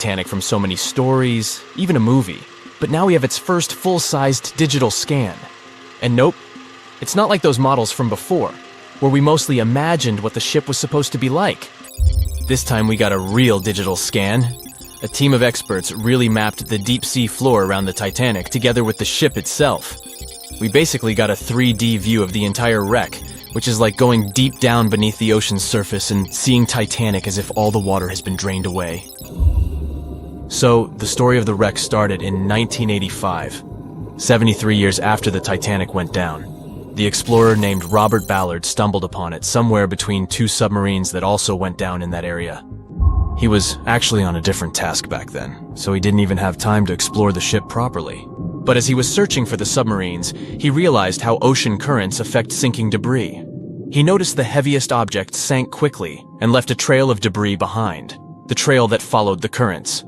Titanic from so many stories, even a movie. But now we have its first full-sized digital scan. And nope, it's not like those models from before, where we mostly imagined what the ship was supposed to be like. This time we got a real digital scan. A team of experts really mapped the deep-sea floor around the Titanic together with the ship itself. We basically got a 3D view of the entire wreck, which is like going deep down beneath the ocean's surface and seeing Titanic as if all the water has been drained away. So, the story of the wreck started in 1985, 73 years after the Titanic went down. The explorer named Robert Ballard stumbled upon it somewhere between two submarines that also went down in that area. He was actually on a different task back then, so he didn't even have time to explore the ship properly. But as he was searching for the submarines, he realized how ocean currents affect sinking debris. He noticed the heaviest object sank quickly and left a trail of debris behind, the trail that followed the currents.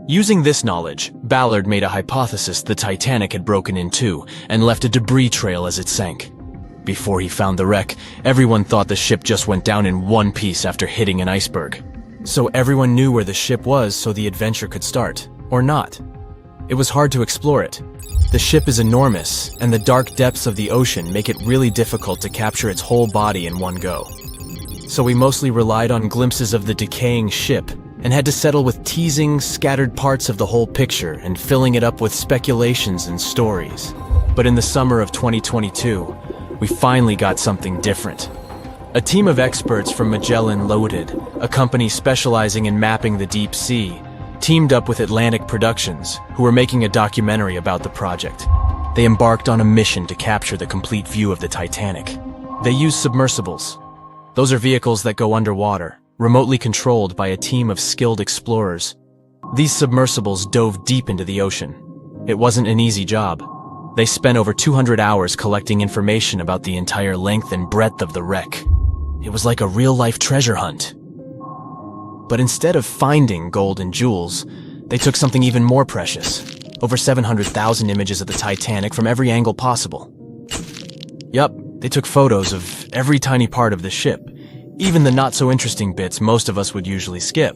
Using this knowledge, Ballard made a hypothesis the Titanic had broken in two and left a debris trail as it sank. Before he found the wreck, everyone thought the ship just went down in one piece after hitting an iceberg. So everyone knew where the ship was so the adventure could start, or not. It was hard to explore it. The ship is enormous, and the dark depths of the ocean make it really difficult to capture its whole body in one go. So we mostly relied on glimpses of the decaying ship, and had to settle with teasing scattered parts of the whole picture and filling it up with speculations and stories. But in the summer of 2022, we finally got something different. A team of experts from Magellan Loaded, a company specializing in mapping the deep sea, teamed up with Atlantic Productions, who were making a documentary about the project. They embarked on a mission to capture the complete view of the Titanic. They used submersibles. Those are vehicles that go underwater, remotely controlled by a team of skilled explorers. These submersibles dove deep into the ocean. It wasn't an easy job. They spent over 200 hours collecting information about the entire length and breadth of the wreck. It was like a real-life treasure hunt. But instead of finding gold and jewels, they took something even more precious. Over 700,000 images of the Titanic from every angle possible. Yup, they took photos of every tiny part of the ship, even the not-so-interesting bits most of us would usually skip.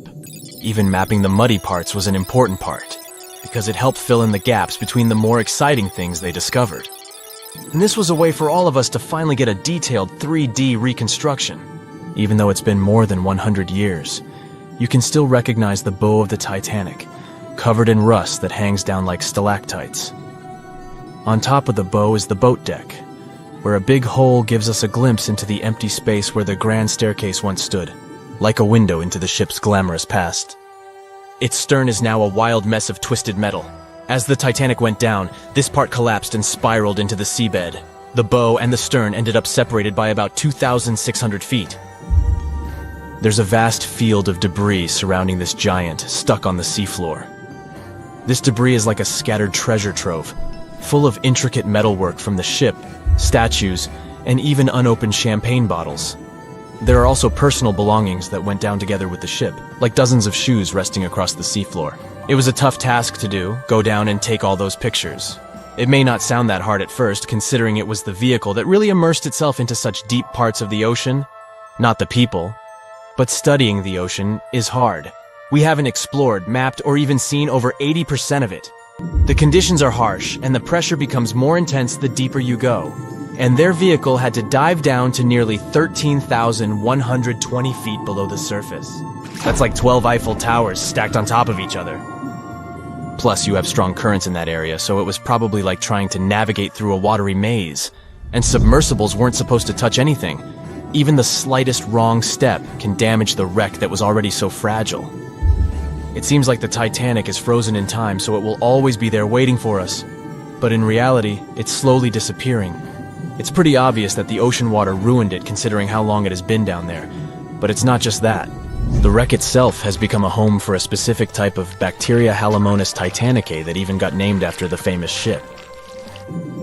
Even mapping the muddy parts was an important part, because it helped fill in the gaps between the more exciting things they discovered. And this was a way for all of us to finally get a detailed 3D reconstruction. Even though it's been more than 100 years, you can still recognize the bow of the Titanic, covered in rust that hangs down like stalactites. On top of the bow is the boat deck, where a big hole gives us a glimpse into the empty space where the grand staircase once stood, like a window into the ship's glamorous past. Its stern is now a wild mess of twisted metal. As the Titanic went down, this part collapsed and spiraled into the seabed. The bow and the stern ended up separated by about 2,600 feet. There's a vast field of debris surrounding this giant, stuck on the seafloor. This debris is like a scattered treasure trove, full of intricate metalwork from the ship, statues, and even unopened champagne bottles. There are also personal belongings that went down together with the ship, like dozens of shoes resting across the seafloor. It was a tough task to do, go down and take all those pictures. It may not sound that hard at first, considering it was the vehicle that really immersed itself into such deep parts of the ocean, not the people. But studying the ocean is hard. We haven't explored, mapped, or even seen over 80% of it. The conditions are harsh, and the pressure becomes more intense the deeper you go. And their vehicle had to dive down to nearly 13,120 feet below the surface. That's like 12 Eiffel Towers stacked on top of each other. Plus, you have strong currents in that area, so it was probably like trying to navigate through a watery maze. And submersibles weren't supposed to touch anything. Even the slightest wrong step can damage the wreck that was already so fragile. It seems like the Titanic is frozen in time, so it will always be there waiting for us. But in reality, it's slowly disappearing. It's pretty obvious that the ocean water ruined it considering how long it has been down there. But it's not just that. The wreck itself has become a home for a specific type of Bacteria Halomonas titanicae that even got named after the famous ship.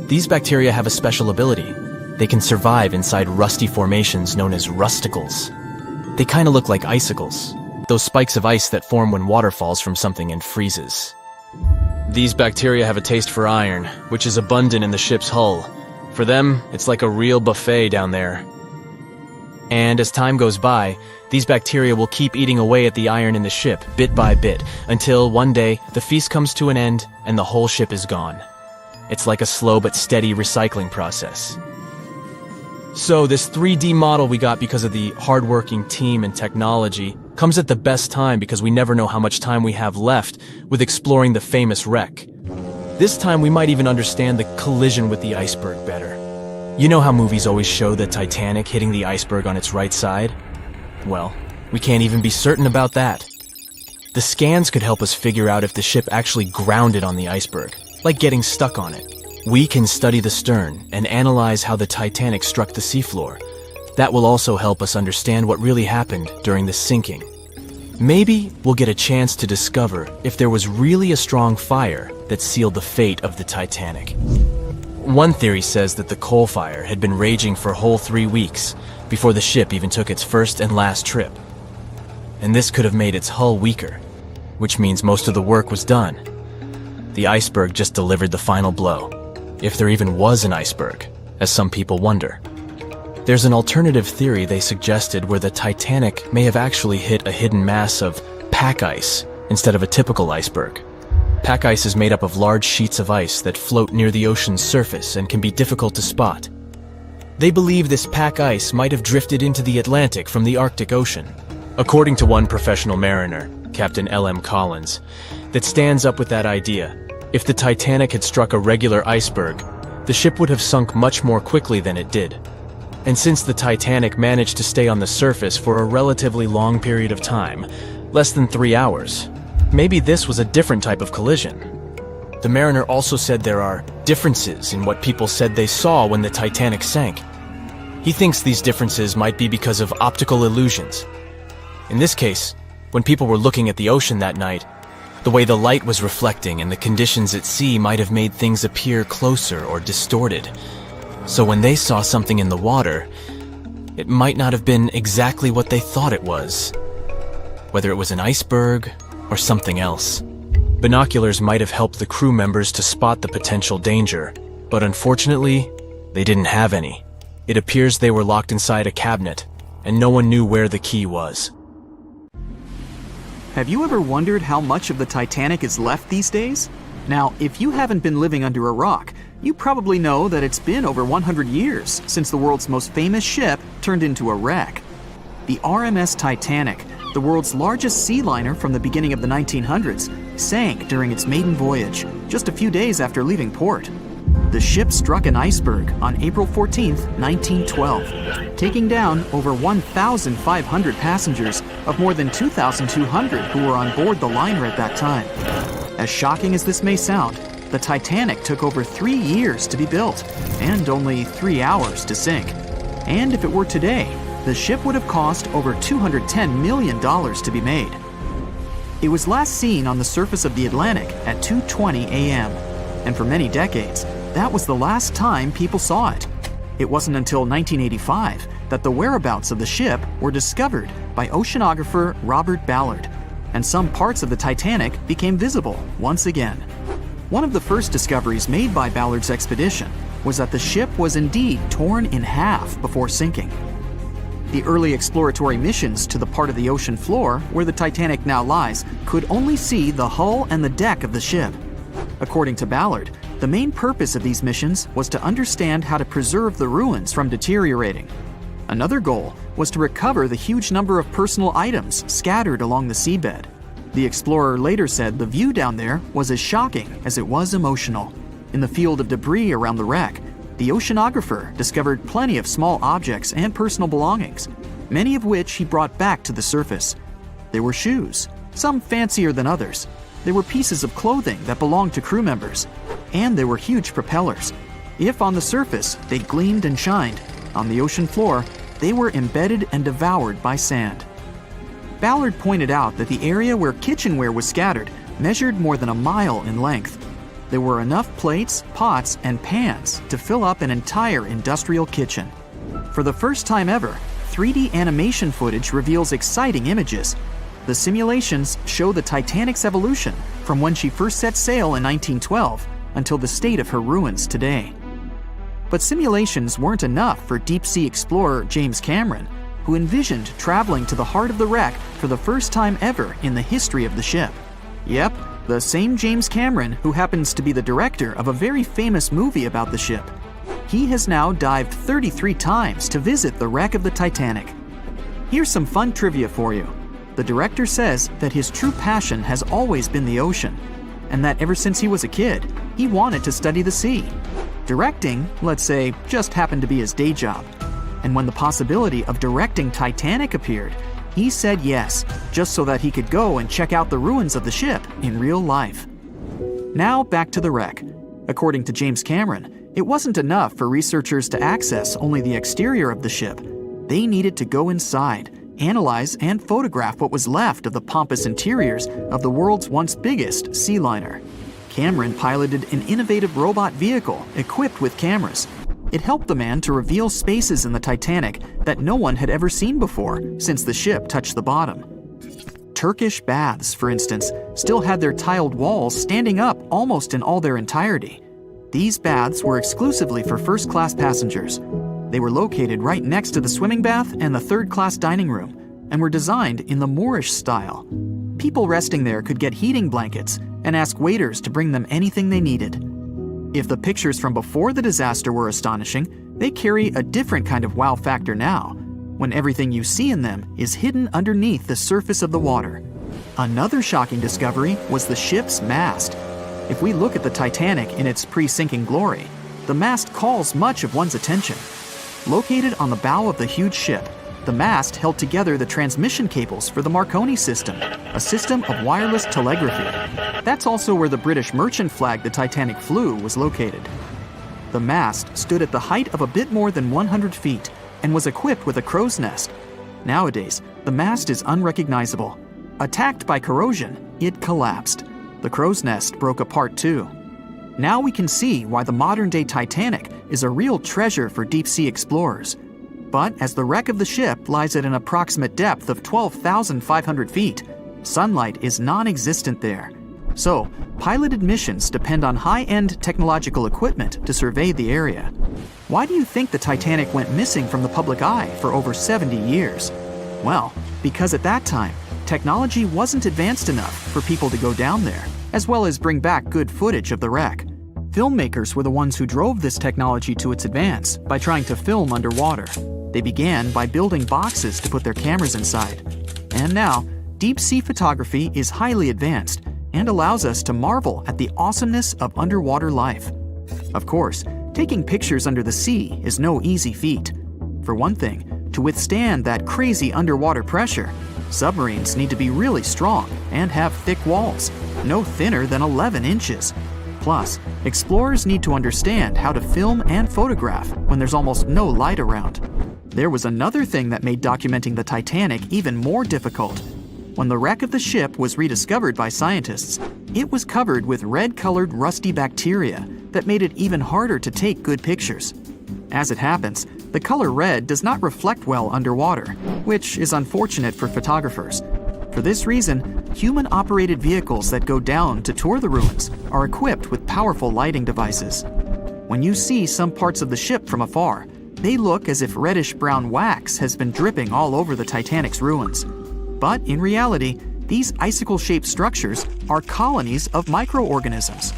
These bacteria have a special ability. They can survive inside rusty formations known as rusticles. They kind of look like icicles, those spikes of ice that form when water falls from something and freezes. These bacteria have a taste for iron, which is abundant in the ship's hull. For them, it's like a real buffet down there. And as time goes by, These bacteria will keep eating away at the iron in the ship, bit by bit, until one day the feast comes to an end and the whole ship is gone. It's like a slow but steady recycling process. So this 3D model we got because of the hardworking team and technology comes at the best time because we never know how much time we have left with exploring the famous wreck. This time we might even understand the collision with the iceberg better. You know how movies always show the Titanic hitting the iceberg on its right side? Well, we can't even be certain about that. The scans could help us figure out if the ship actually grounded on the iceberg, like getting stuck on it. We can study the stern and analyze how the Titanic struck the seafloor. That will also help us understand what really happened during the sinking. Maybe we'll get a chance to discover if there was really a strong fire that sealed the fate of the Titanic. One theory says that the coal fire had been raging for a whole 3 weeks before the ship even took its first and last trip. And this could have made its hull weaker, which means most of the work was done. The iceberg just delivered the final blow, if there even was an iceberg, as some people wonder. There's an alternative theory they suggested where the Titanic may have actually hit a hidden mass of pack ice instead of a typical iceberg. Pack ice is made up of large sheets of ice that float near the ocean's surface and can be difficult to spot. They believe this pack ice might have drifted into the Atlantic from the Arctic Ocean. According to one professional mariner, Captain L.M. Collins, that stands up with that idea. If the Titanic had struck a regular iceberg, the ship would have sunk much more quickly than it did. And since the Titanic managed to stay on the surface for a relatively long period of time, less than 3 hours, maybe this was a different type of collision. The mariner also said there are differences in what people said they saw when the Titanic sank. He thinks these differences might be because of optical illusions. In this case, when people were looking at the ocean that night, the way the light was reflecting and the conditions at sea might have made things appear closer or distorted. So when they saw something in the water, it might not have been exactly what they thought it was. Whether it was an iceberg or something else. Binoculars might have helped the crew members to spot the potential danger, but unfortunately, they didn't have any. It appears they were locked inside a cabinet, and no one knew where the key was. Have you ever wondered how much of the Titanic is left these days? Now, if you haven't been living under a rock, you probably know that it's been over 100 years since the world's most famous ship turned into a wreck. The RMS Titanic, the world's largest sea liner from the beginning of the 1900s, sank during its maiden voyage, just a few days after leaving port. The ship struck an iceberg on April 14, 1912, taking down over 1,500 passengers of more than 2,200 who were on board the liner at that time. As shocking as this may sound, the Titanic took over 3 years to be built and only 3 hours to sink. And if it were today, the ship would have cost over $210 million to be made. It was last seen on the surface of the Atlantic at 2:20 a.m., and for many decades, that was the last time people saw it. It wasn't until 1985 that the whereabouts of the ship were discovered by oceanographer Robert Ballard, and some parts of the Titanic became visible once again. One of the first discoveries made by Ballard's expedition was that the ship was indeed torn in half before sinking. The early exploratory missions to the part of the ocean floor where the Titanic now lies could only see the hull and the deck of the ship. According to Ballard, the main purpose of these missions was to understand how to preserve the ruins from deteriorating. Another goal was to recover the huge number of personal items scattered along the seabed. The explorer later said the view down there was as shocking as it was emotional. In the field of debris around the wreck, the oceanographer discovered plenty of small objects and personal belongings, many of which he brought back to the surface. There were shoes, some fancier than others. There were pieces of clothing that belonged to crew members, and there were huge propellers. If on the surface they gleamed and shined, on the ocean floor they were embedded and devoured by sand. Ballard pointed out that the area where kitchenware was scattered measured more than a mile in length. There were enough plates, pots, and pans to fill up an entire industrial kitchen. For the first time ever, 3D animation footage reveals exciting images. The simulations show the Titanic's evolution from when she first set sail in 1912 until the state of her ruins today. But simulations weren't enough for deep-sea explorer James Cameron. who envisioned traveling to the heart of the wreck for the first time ever in the history of the ship. Yep, the same James Cameron who happens to be the director of a very famous movie about the ship. He has now dived 33 times to visit the wreck of the Titanic. Here's some fun trivia for you. The director says that his true passion has always been the ocean, and that ever since he was a kid, he wanted to study the sea. Directing, let's say, just happened to be his day job. And when the possibility of directing Titanic appeared, he said yes, just so that he could go and check out the ruins of the ship in real life. Now back to the wreck. According to James Cameron, it wasn't enough for researchers to access only the exterior of the ship. They needed to go inside, analyze and photograph what was left of the pompous interiors of the world's once biggest sea liner. Cameron piloted an innovative robot vehicle equipped with cameras. It helped the man to reveal spaces in the Titanic that no one had ever seen before since the ship touched the bottom. Turkish baths, for instance, still had their tiled walls standing up almost in all their entirety. These baths were exclusively for first-class passengers. They were located right next to the swimming bath and the third-class dining room, and were designed in the Moorish style. People resting there could get heating blankets and ask waiters to bring them anything they needed. If the pictures from before the disaster were astonishing, they carry a different kind of wow factor now, when everything you see in them is hidden underneath the surface of the water. Another shocking discovery was the ship's mast. If we look at the Titanic in its pre-sinking glory, the mast calls much of one's attention. Located on the bow of the huge ship, the mast held together the transmission cables for the Marconi system, a system of wireless telegraphy. That's also where the British merchant flag the Titanic flew was located. The mast stood at the height of a bit more than 100 feet and was equipped with a crow's nest. Nowadays, the mast is unrecognizable. Attacked by corrosion, it collapsed. The crow's nest broke apart too. Now we can see why the modern-day Titanic is a real treasure for deep-sea explorers. But as the wreck of the ship lies at an approximate depth of 12,500 feet, sunlight is non-existent there. So, piloted missions depend on high-end technological equipment to survey the area. Why do you think the Titanic went missing from the public eye for over 70 years? Well, because at that time, technology wasn't advanced enough for people to go down there, as well as bring back good footage of the wreck. Filmmakers were the ones who drove this technology to its advance by trying to film underwater. They began by building boxes to put their cameras inside. And now, deep-sea photography is highly advanced and allows us to marvel at the awesomeness of underwater life. Of course, taking pictures under the sea is no easy feat. For one thing, to withstand that crazy underwater pressure, submarines need to be really strong and have thick walls, no thinner than 11 inches. Plus, explorers need to understand how to film and photograph when there's almost no light around. There was another thing that made documenting the Titanic even more difficult. When the wreck of the ship was rediscovered by scientists, it was covered with red-colored rusty bacteria that made it even harder to take good pictures. As it happens, the color red does not reflect well underwater, which is unfortunate for photographers. For this reason, human-operated vehicles that go down to tour the ruins are equipped with powerful lighting devices. When you see some parts of the ship from afar, they look as if reddish-brown wax has been dripping all over the Titanic's ruins. But in reality, these icicle-shaped structures are colonies of microorganisms.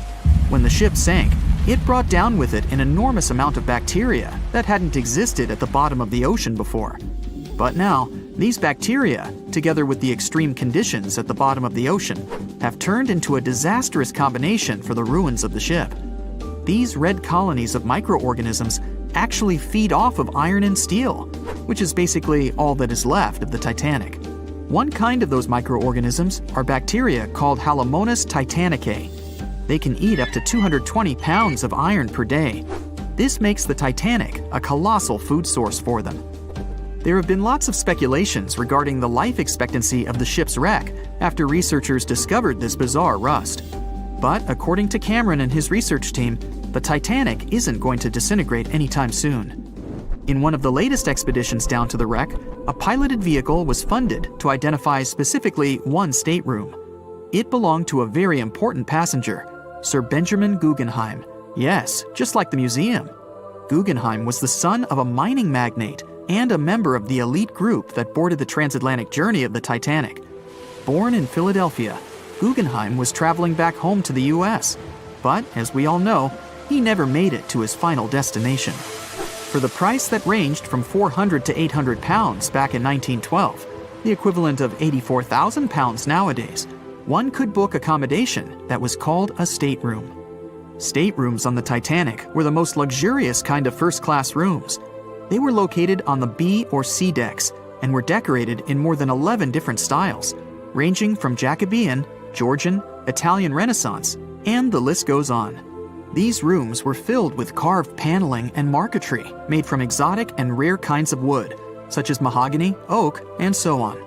When the ship sank, it brought down with it an enormous amount of bacteria that hadn't existed at the bottom of the ocean before. But now, these bacteria, together with the extreme conditions at the bottom of the ocean, have turned into a disastrous combination for the ruins of the ship. These red colonies of microorganisms actually feed off of iron and steel, which is basically all that is left of the Titanic. One kind of those microorganisms are bacteria called Halomonas titanicae. They can eat up to 220 pounds of iron per day. This makes the Titanic a colossal food source for them. There have been lots of speculations regarding the life expectancy of the ship's wreck after researchers discovered this bizarre rust. But according to Cameron and his research team, the Titanic isn't going to disintegrate anytime soon. In one of the latest expeditions down to the wreck, a piloted vehicle was funded to identify specifically one stateroom. It belonged to a very important passenger, Sir Benjamin Guggenheim. Yes, just like the museum. Guggenheim was the son of a mining magnate and a member of the elite group that boarded the transatlantic journey of the Titanic. Born in Philadelphia, Guggenheim was traveling back home to the US, but as we all know, he never made it to his final destination. For the price that ranged from 400 to 800 pounds back in 1912, the equivalent of 84,000 pounds nowadays, one could book accommodation that was called a stateroom. Staterooms on the Titanic were the most luxurious kind of first-class rooms. They were located on the B or C decks and were decorated in more than 11 different styles, ranging from Jacobean, Georgian, Italian Renaissance, and the list goes on. These rooms were filled with carved paneling and marquetry made from exotic and rare kinds of wood, such as mahogany, oak, and so on.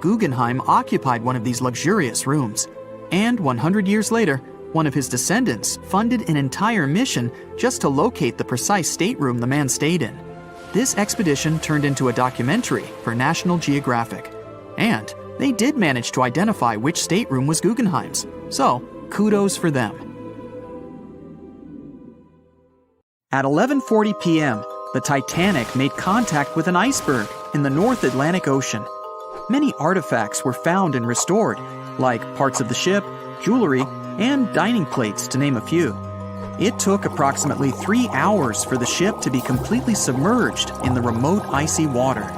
Guggenheim occupied one of these luxurious rooms, and 100 years later, one of his descendants funded an entire mission just to locate the precise stateroom the man stayed in. This expedition turned into a documentary for National Geographic, and they did manage to identify which stateroom was Guggenheim's, so kudos for them. At 11:40 p.m., the Titanic made contact with an iceberg in the North Atlantic Ocean. Many artifacts were found and restored, like parts of the ship, jewelry, and dining plates, to name a few. It took approximately 3 hours for the ship to be completely submerged in the remote icy water.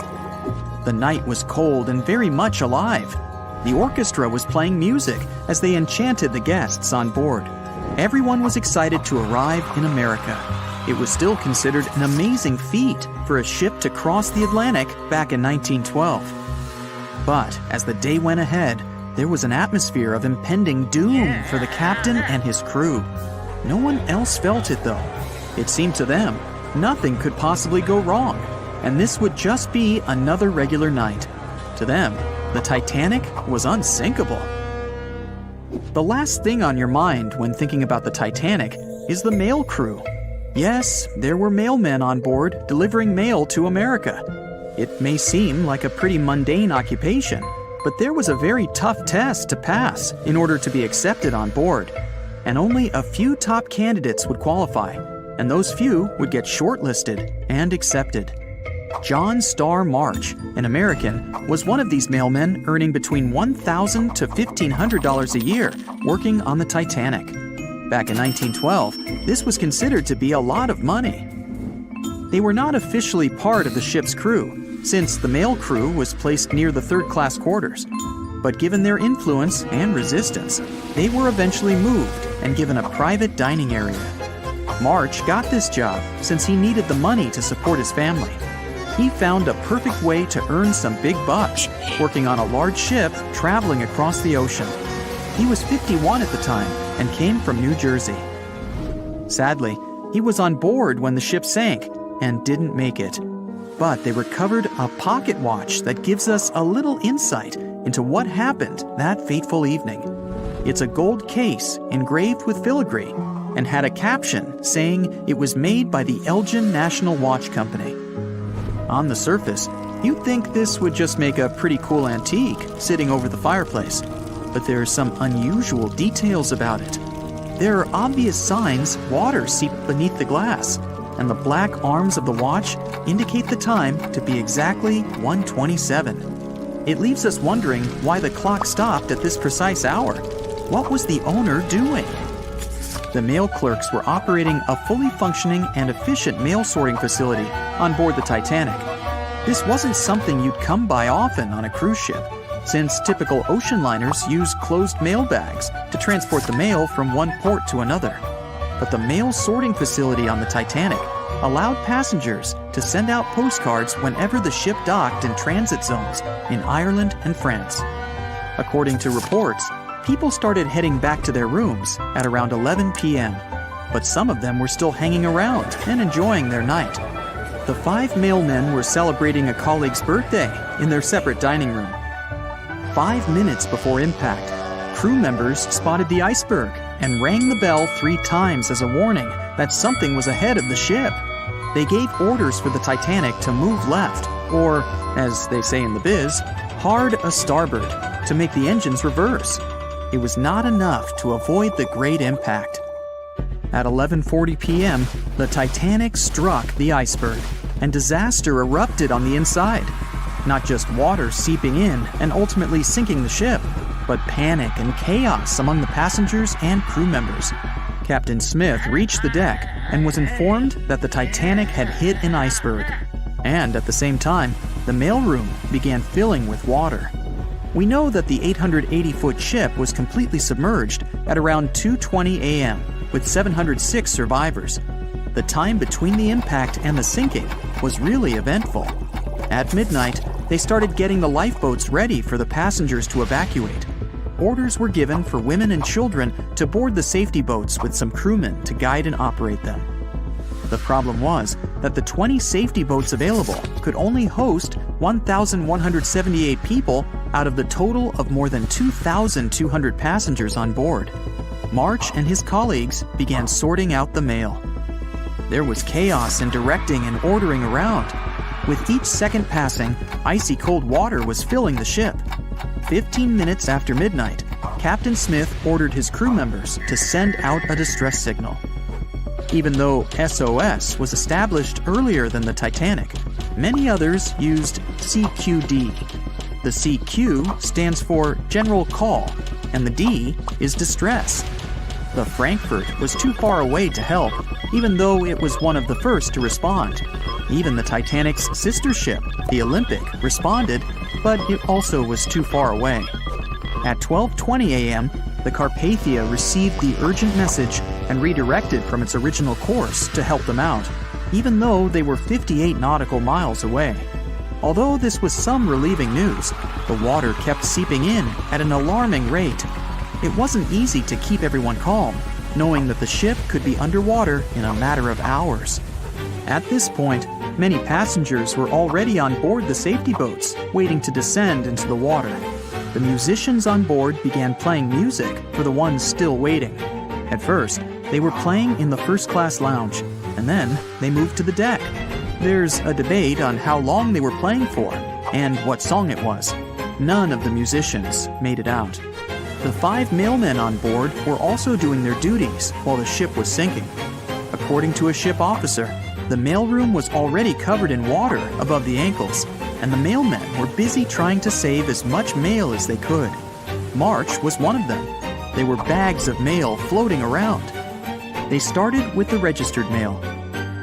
The night was cold and very much alive. The orchestra was playing music as they enchanted the guests on board. Everyone was excited to arrive in America. It was still considered an amazing feat for a ship to cross the Atlantic back in 1912. But as the day went ahead, there was an atmosphere of impending doom for the captain and his crew. No one else felt it though. It seemed to them nothing could possibly go wrong, and this would just be another regular night. To them, the Titanic was unsinkable. The last thing on your mind when thinking about the Titanic is the mail crew. Yes, there were mailmen on board delivering mail to America. It may seem like a pretty mundane occupation, but there was a very tough test to pass in order to be accepted on board, and only a few top candidates would qualify, and those few would get shortlisted and accepted. John Starr March, an American, was one of these mailmen earning between $1,000 to $1,500 a year working on the Titanic. Back in 1912, this was considered to be a lot of money. They were not officially part of the ship's crew, since the mail crew was placed near the third-class quarters. But given their influence and resistance, they were eventually moved and given a private dining area. March got this job since he needed the money to support his family. He found a perfect way to earn some big bucks, working on a large ship traveling across the ocean. He was 51 at the time and came from New Jersey. Sadly, he was on board when the ship sank and didn't make it. But they recovered a pocket watch that gives us a little insight into what happened that fateful evening. It's a gold case engraved with filigree and had a caption saying it was made by the Elgin National Watch Company. On the surface, you'd think this would just make a pretty cool antique sitting over the fireplace, but there are some unusual details about it. There are obvious signs water seeped beneath the glass, and the black arms of the watch indicate the time to be exactly 1:27. It leaves us wondering why the clock stopped at this precise hour. What was the owner doing? The mail clerks were operating a fully functioning and efficient mail sorting facility on board the Titanic. This wasn't something you'd come by often on a cruise ship, since typical ocean liners use closed mail bags to transport the mail from one port to another. But the mail sorting facility on the Titanic allowed passengers to send out postcards whenever the ship docked in transit zones in Ireland and France. According to reports, people started heading back to their rooms at around 11 p.m., but some of them were still hanging around and enjoying their night. The 5 mailmen were celebrating a colleague's birthday in their separate dining room. 5 minutes before impact, crew members spotted the iceberg and rang the bell 3 times as a warning that something was ahead of the ship. They gave orders for the Titanic to move left, or, as they say in the biz, hard a starboard, to make the engines reverse. It was not enough to avoid the great impact. At 11:40 p.m., the Titanic struck the iceberg, and disaster erupted on the inside. Not just water seeping in and ultimately sinking the ship, but panic and chaos among the passengers and crew members. Captain Smith reached the deck and was informed that the Titanic had hit an iceberg. And at the same time, the mailroom began filling with water. We know that the 880-foot ship was completely submerged at around 2:20 a.m., with 706 survivors. The time between the impact and the sinking was really eventful. At midnight, they started getting the lifeboats ready for the passengers to evacuate. Orders were given for women and children to board the safety boats with some crewmen to guide and operate them. The problem was that the 20 safety boats available could only host 1,178 people out of the total of more than 2,200 passengers on board. March and his colleagues began sorting out the mail. There was chaos in directing and ordering around. With each second passing, icy cold water was filling the ship. 15 minutes after midnight, Captain Smith ordered his crew members to send out a distress signal. Even though SOS was established earlier than the Titanic, many others used CQD. The CQ stands for General Call, and the D is Distress. The Frankfurt was too far away to help, even though it was one of the first to respond. Even the Titanic's sister ship, the Olympic, responded, but it also was too far away. At 12:20 a.m., the Carpathia received the urgent message and redirected from its original course to help them out, even though they were 58 nautical miles away. Although this was some relieving news, the water kept seeping in at an alarming rate. It wasn't easy to keep everyone calm, knowing that the ship could be underwater in a matter of hours. At this point, many passengers were already on board the safety boats, waiting to descend into the water. The musicians on board began playing music for the ones still waiting. At first, they were playing in the first-class lounge, and then they moved to the deck. There's a debate on how long they were playing for and what song it was. None of the musicians made it out. The 5 mailmen on board were also doing their duties while the ship was sinking. According to a ship officer, the mailroom was already covered in water above the ankles, and the mailmen were busy trying to save as much mail as they could. March was one of them. There were bags of mail floating around. They started with the registered mail.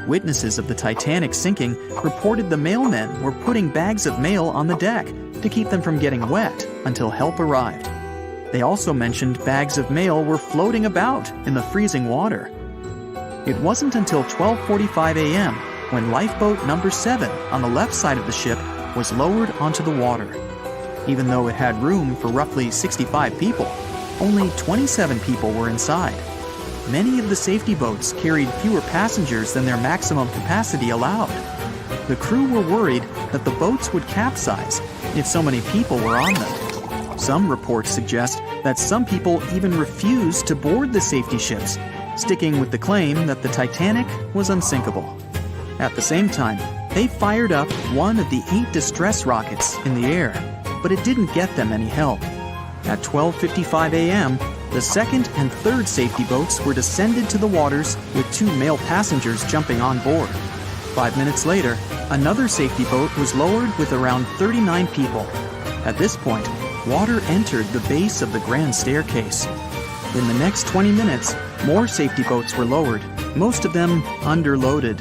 Witnesses of the Titanic sinking reported the mailmen were putting bags of mail on the deck to keep them from getting wet until help arrived. They also mentioned bags of mail were floating about in the freezing water. It wasn't until 12:45 a.m. when lifeboat number 7 on the left side of the ship was lowered onto the water. Even though it had room for roughly 65 people, only 27 people were inside. Many of the safety boats carried fewer passengers than their maximum capacity allowed. The crew were worried that the boats would capsize if so many people were on them. Some reports suggest that some people even refused to board the safety ships, sticking with the claim that the Titanic was unsinkable. At the same time, they fired up one of the 8 distress rockets in the air, but it didn't get them any help. At 12:55 a.m., the second and third safety boats were descended to the waters with 2 male passengers jumping on board. 5 minutes later, another safety boat was lowered with around 39 people. At this point, water entered the base of the grand staircase. In the next 20 minutes, more safety boats were lowered, most of them underloaded.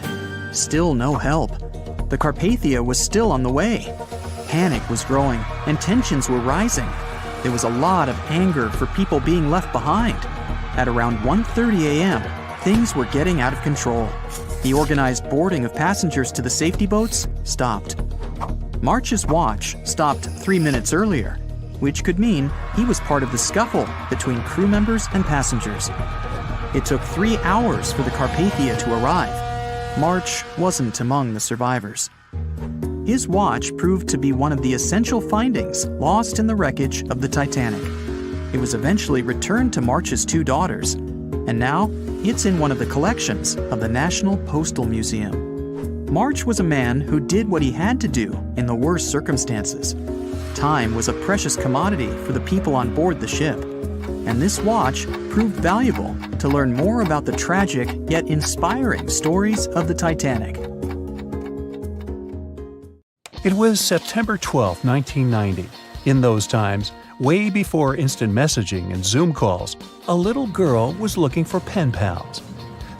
Still no help. The Carpathia was still on the way. Panic was growing, and tensions were rising. There was a lot of anger for people being left behind. At around 1:30 a.m., things were getting out of control. The organized boarding of passengers to the safety boats stopped. March's watch stopped 3 minutes earlier, which could mean he was part of the scuffle between crew members and passengers. It took 3 hours for the Carpathia to arrive. March wasn't among the survivors. His watch proved to be one of the essential findings lost in the wreckage of the Titanic. It was eventually returned to March's 2 daughters, and now it's in one of the collections of the National Postal Museum. March was a man who did what he had to do in the worst circumstances. Time was a precious commodity for the people on board the ship, and this watch proved valuable to learn more about the tragic yet inspiring stories of the Titanic. It was September 12, 1990. In those times, way before instant messaging and Zoom calls, a little girl was looking for pen pals.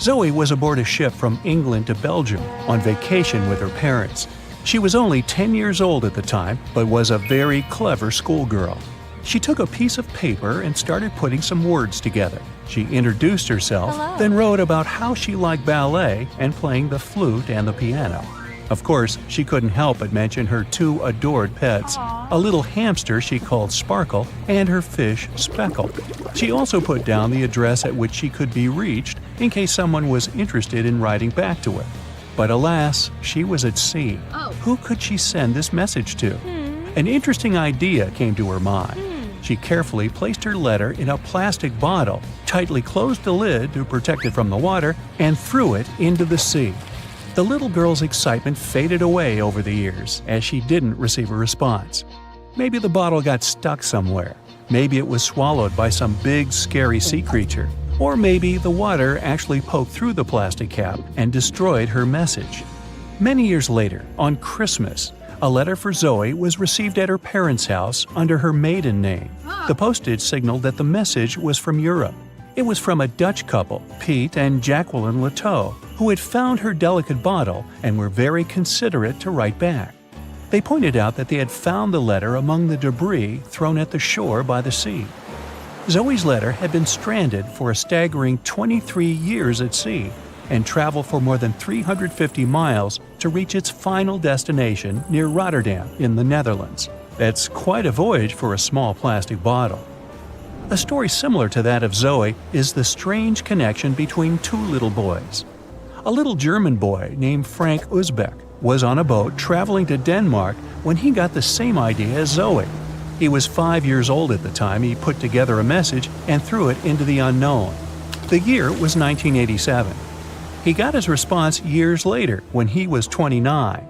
Zoe was aboard a ship from England to Belgium on vacation with her parents. She was only 10 years old at the time, but was a very clever schoolgirl. She took a piece of paper and started putting some words together. She introduced herself, then wrote about how she liked ballet and playing the flute and the piano. Of course, she couldn't help but mention her two adored pets, a little hamster she called Sparkle and her fish Speckle. She also put down the address at which she could be reached in case someone was interested in writing back to her. But alas, she was at sea. Who could she send this message to? An interesting idea came to her mind. She carefully placed her letter in a plastic bottle, tightly closed the lid to protect it from the water, and threw it into the sea. The little girl's excitement faded away over the years as she didn't receive a response. Maybe the bottle got stuck somewhere. Maybe it was swallowed by some big, scary sea creature. Or maybe the water actually poked through the plastic cap and destroyed her message. Many years later, on Christmas, a letter for Zoe was received at her parents' house under her maiden name. The postage signaled that the message was from Europe. It was from a Dutch couple, Piet and Jacqueline Leteau, who had found her delicate bottle and were very considerate to write back. They pointed out that they had found the letter among the debris thrown at the shore by the sea. Zoe's letter had been stranded for a staggering 23 years at sea and traveled for more than 350 miles to reach its final destination near Rotterdam in the Netherlands. That's quite a voyage for a small plastic bottle. A story similar to that of Zoe is the strange connection between two little boys. A little German boy named Frank Uzbek was on a boat traveling to Denmark when he got the same idea as Zoe. He was 5 years old at the time he put together a message and threw it into the unknown. The year was 1987. He got his response years later when he was 29.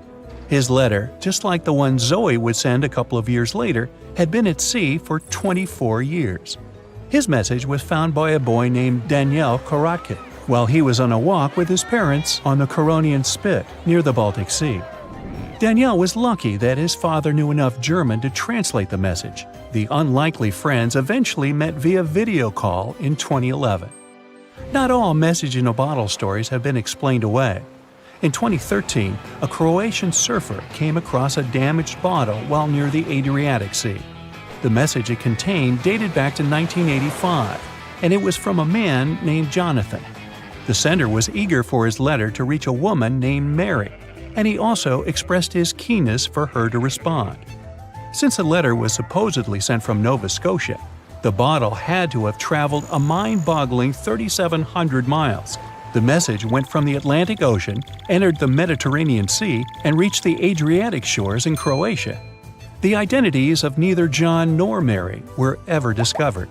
His letter, just like the one Zoe would send a couple of years later, had been at sea for 24 years. His message was found by a boy named Daniel Korotkin while he was on a walk with his parents on the Koronian Spit near the Baltic Sea. Daniel was lucky that his father knew enough German to translate the message. The unlikely friends eventually met via video call in 2011. Not all message-in-a-bottle stories have been explained away. In 2013, a Croatian surfer came across a damaged bottle while near the Adriatic Sea. The message it contained dated back to 1985, and it was from a man named Jonathan. The sender was eager for his letter to reach a woman named Mary, and he also expressed his keenness for her to respond. Since the letter was supposedly sent from Nova Scotia, the bottle had to have traveled a mind-boggling 3,700 miles. The message went from the Atlantic Ocean, entered the Mediterranean Sea, and reached the Adriatic shores in Croatia. The identities of neither John nor Mary were ever discovered.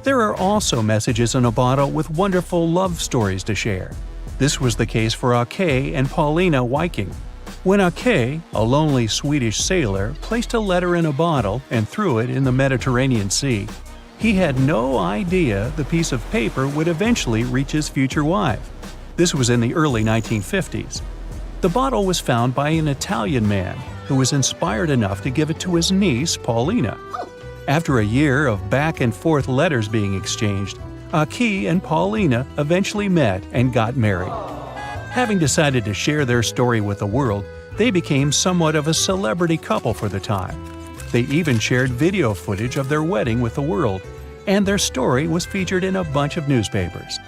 There are also messages in a bottle with wonderful love stories to share. This was the case for Ake and Paulina Viking. When Ake, a lonely Swedish sailor, placed a letter in a bottle and threw it in the Mediterranean Sea, he had no idea the piece of paper would eventually reach his future wife. This was in the early 1950s. The bottle was found by an Italian man who was inspired enough to give it to his niece, Paulina. After a year of back-and-forth letters being exchanged, Ake and Paulina eventually met and got married. Having decided to share their story with the world, they became somewhat of a celebrity couple for the time. They even shared video footage of their wedding with the world, and their story was featured in a bunch of newspapers.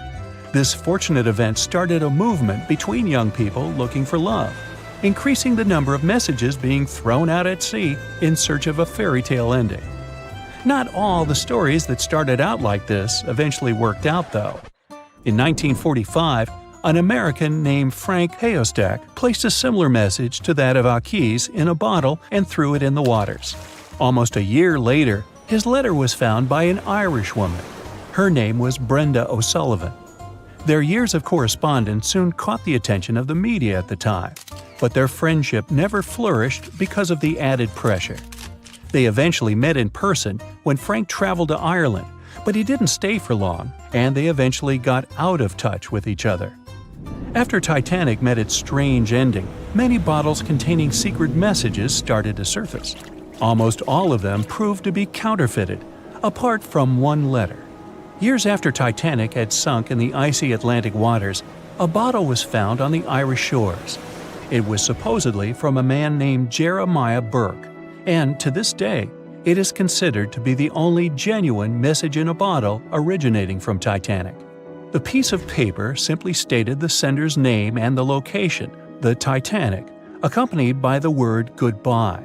This fortunate event started a movement between young people looking for love, increasing the number of messages being thrown out at sea in search of a fairy tale ending. Not all the stories that started out like this eventually worked out, though. In 1945, an American named Frank Hayostak placed a similar message to that of Ake's in a bottle and threw it in the waters. Almost a year later, his letter was found by an Irish woman. Her name was Brenda O'Sullivan. Their years of correspondence soon caught the attention of the media at the time, but their friendship never flourished because of the added pressure. They eventually met in person when Frank traveled to Ireland, but he didn't stay for long, and they eventually got out of touch with each other. After Titanic met its strange ending, many bottles containing secret messages started to surface. Almost all of them proved to be counterfeited, apart from one letter. Years after Titanic had sunk in the icy Atlantic waters, a bottle was found on the Irish shores. It was supposedly from a man named Jeremiah Burke, and to this day, it is considered to be the only genuine message in a bottle originating from Titanic. The piece of paper simply stated the sender's name and the location, the Titanic, accompanied by the word goodbye.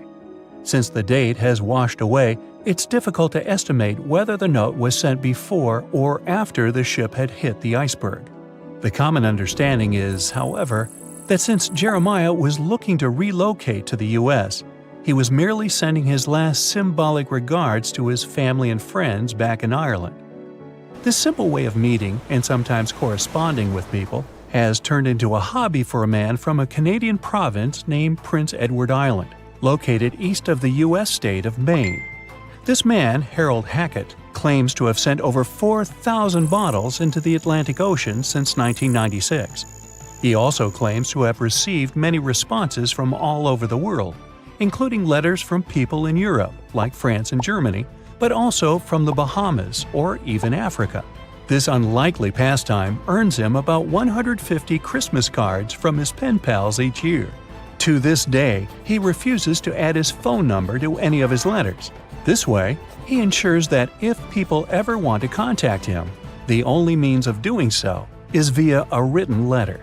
Since the date has washed away, it's difficult to estimate whether the note was sent before or after the ship had hit the iceberg. The common understanding is, however, that since Jeremiah was looking to relocate to the U.S., he was merely sending his last symbolic regards to his family and friends back in Ireland. This simple way of meeting and sometimes corresponding with people has turned into a hobby for a man from a Canadian province named Prince Edward Island, located east of the U.S. state of Maine. This man, Harold Hackett, claims to have sent over 4,000 bottles into the Atlantic Ocean since 1996. He also claims to have received many responses from all over the world, including letters from people in Europe, like France and Germany, but also from the Bahamas or even Africa. This unlikely pastime earns him about 150 Christmas cards from his pen pals each year. To this day, he refuses to add his phone number to any of his letters. This way, he ensures that if people ever want to contact him, the only means of doing so is via a written letter.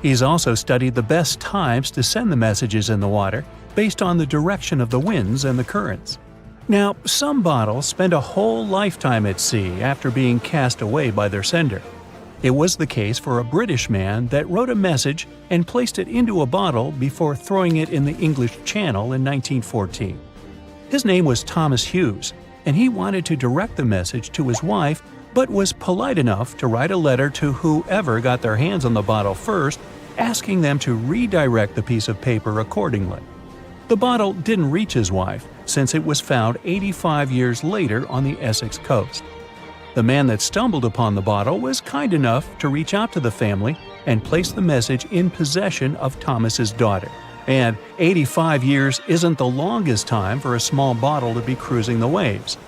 He's also studied the best times to send the messages in the water based on the direction of the winds and the currents. Now, some bottles spend a whole lifetime at sea after being cast away by their sender. It was the case for a British man that wrote a message and placed it into a bottle before throwing it in the English Channel in 1914. His name was Thomas Hughes, and he wanted to direct the message to his wife, but was polite enough to write a letter to whoever got their hands on the bottle first, asking them to redirect the piece of paper accordingly. The bottle didn't reach his wife, since it was found 85 years later on the Essex coast. The man that stumbled upon the bottle was kind enough to reach out to the family and place the message in possession of Thomas's daughter. And 85 years isn't the longest time for a small bottle to be cruising the waves.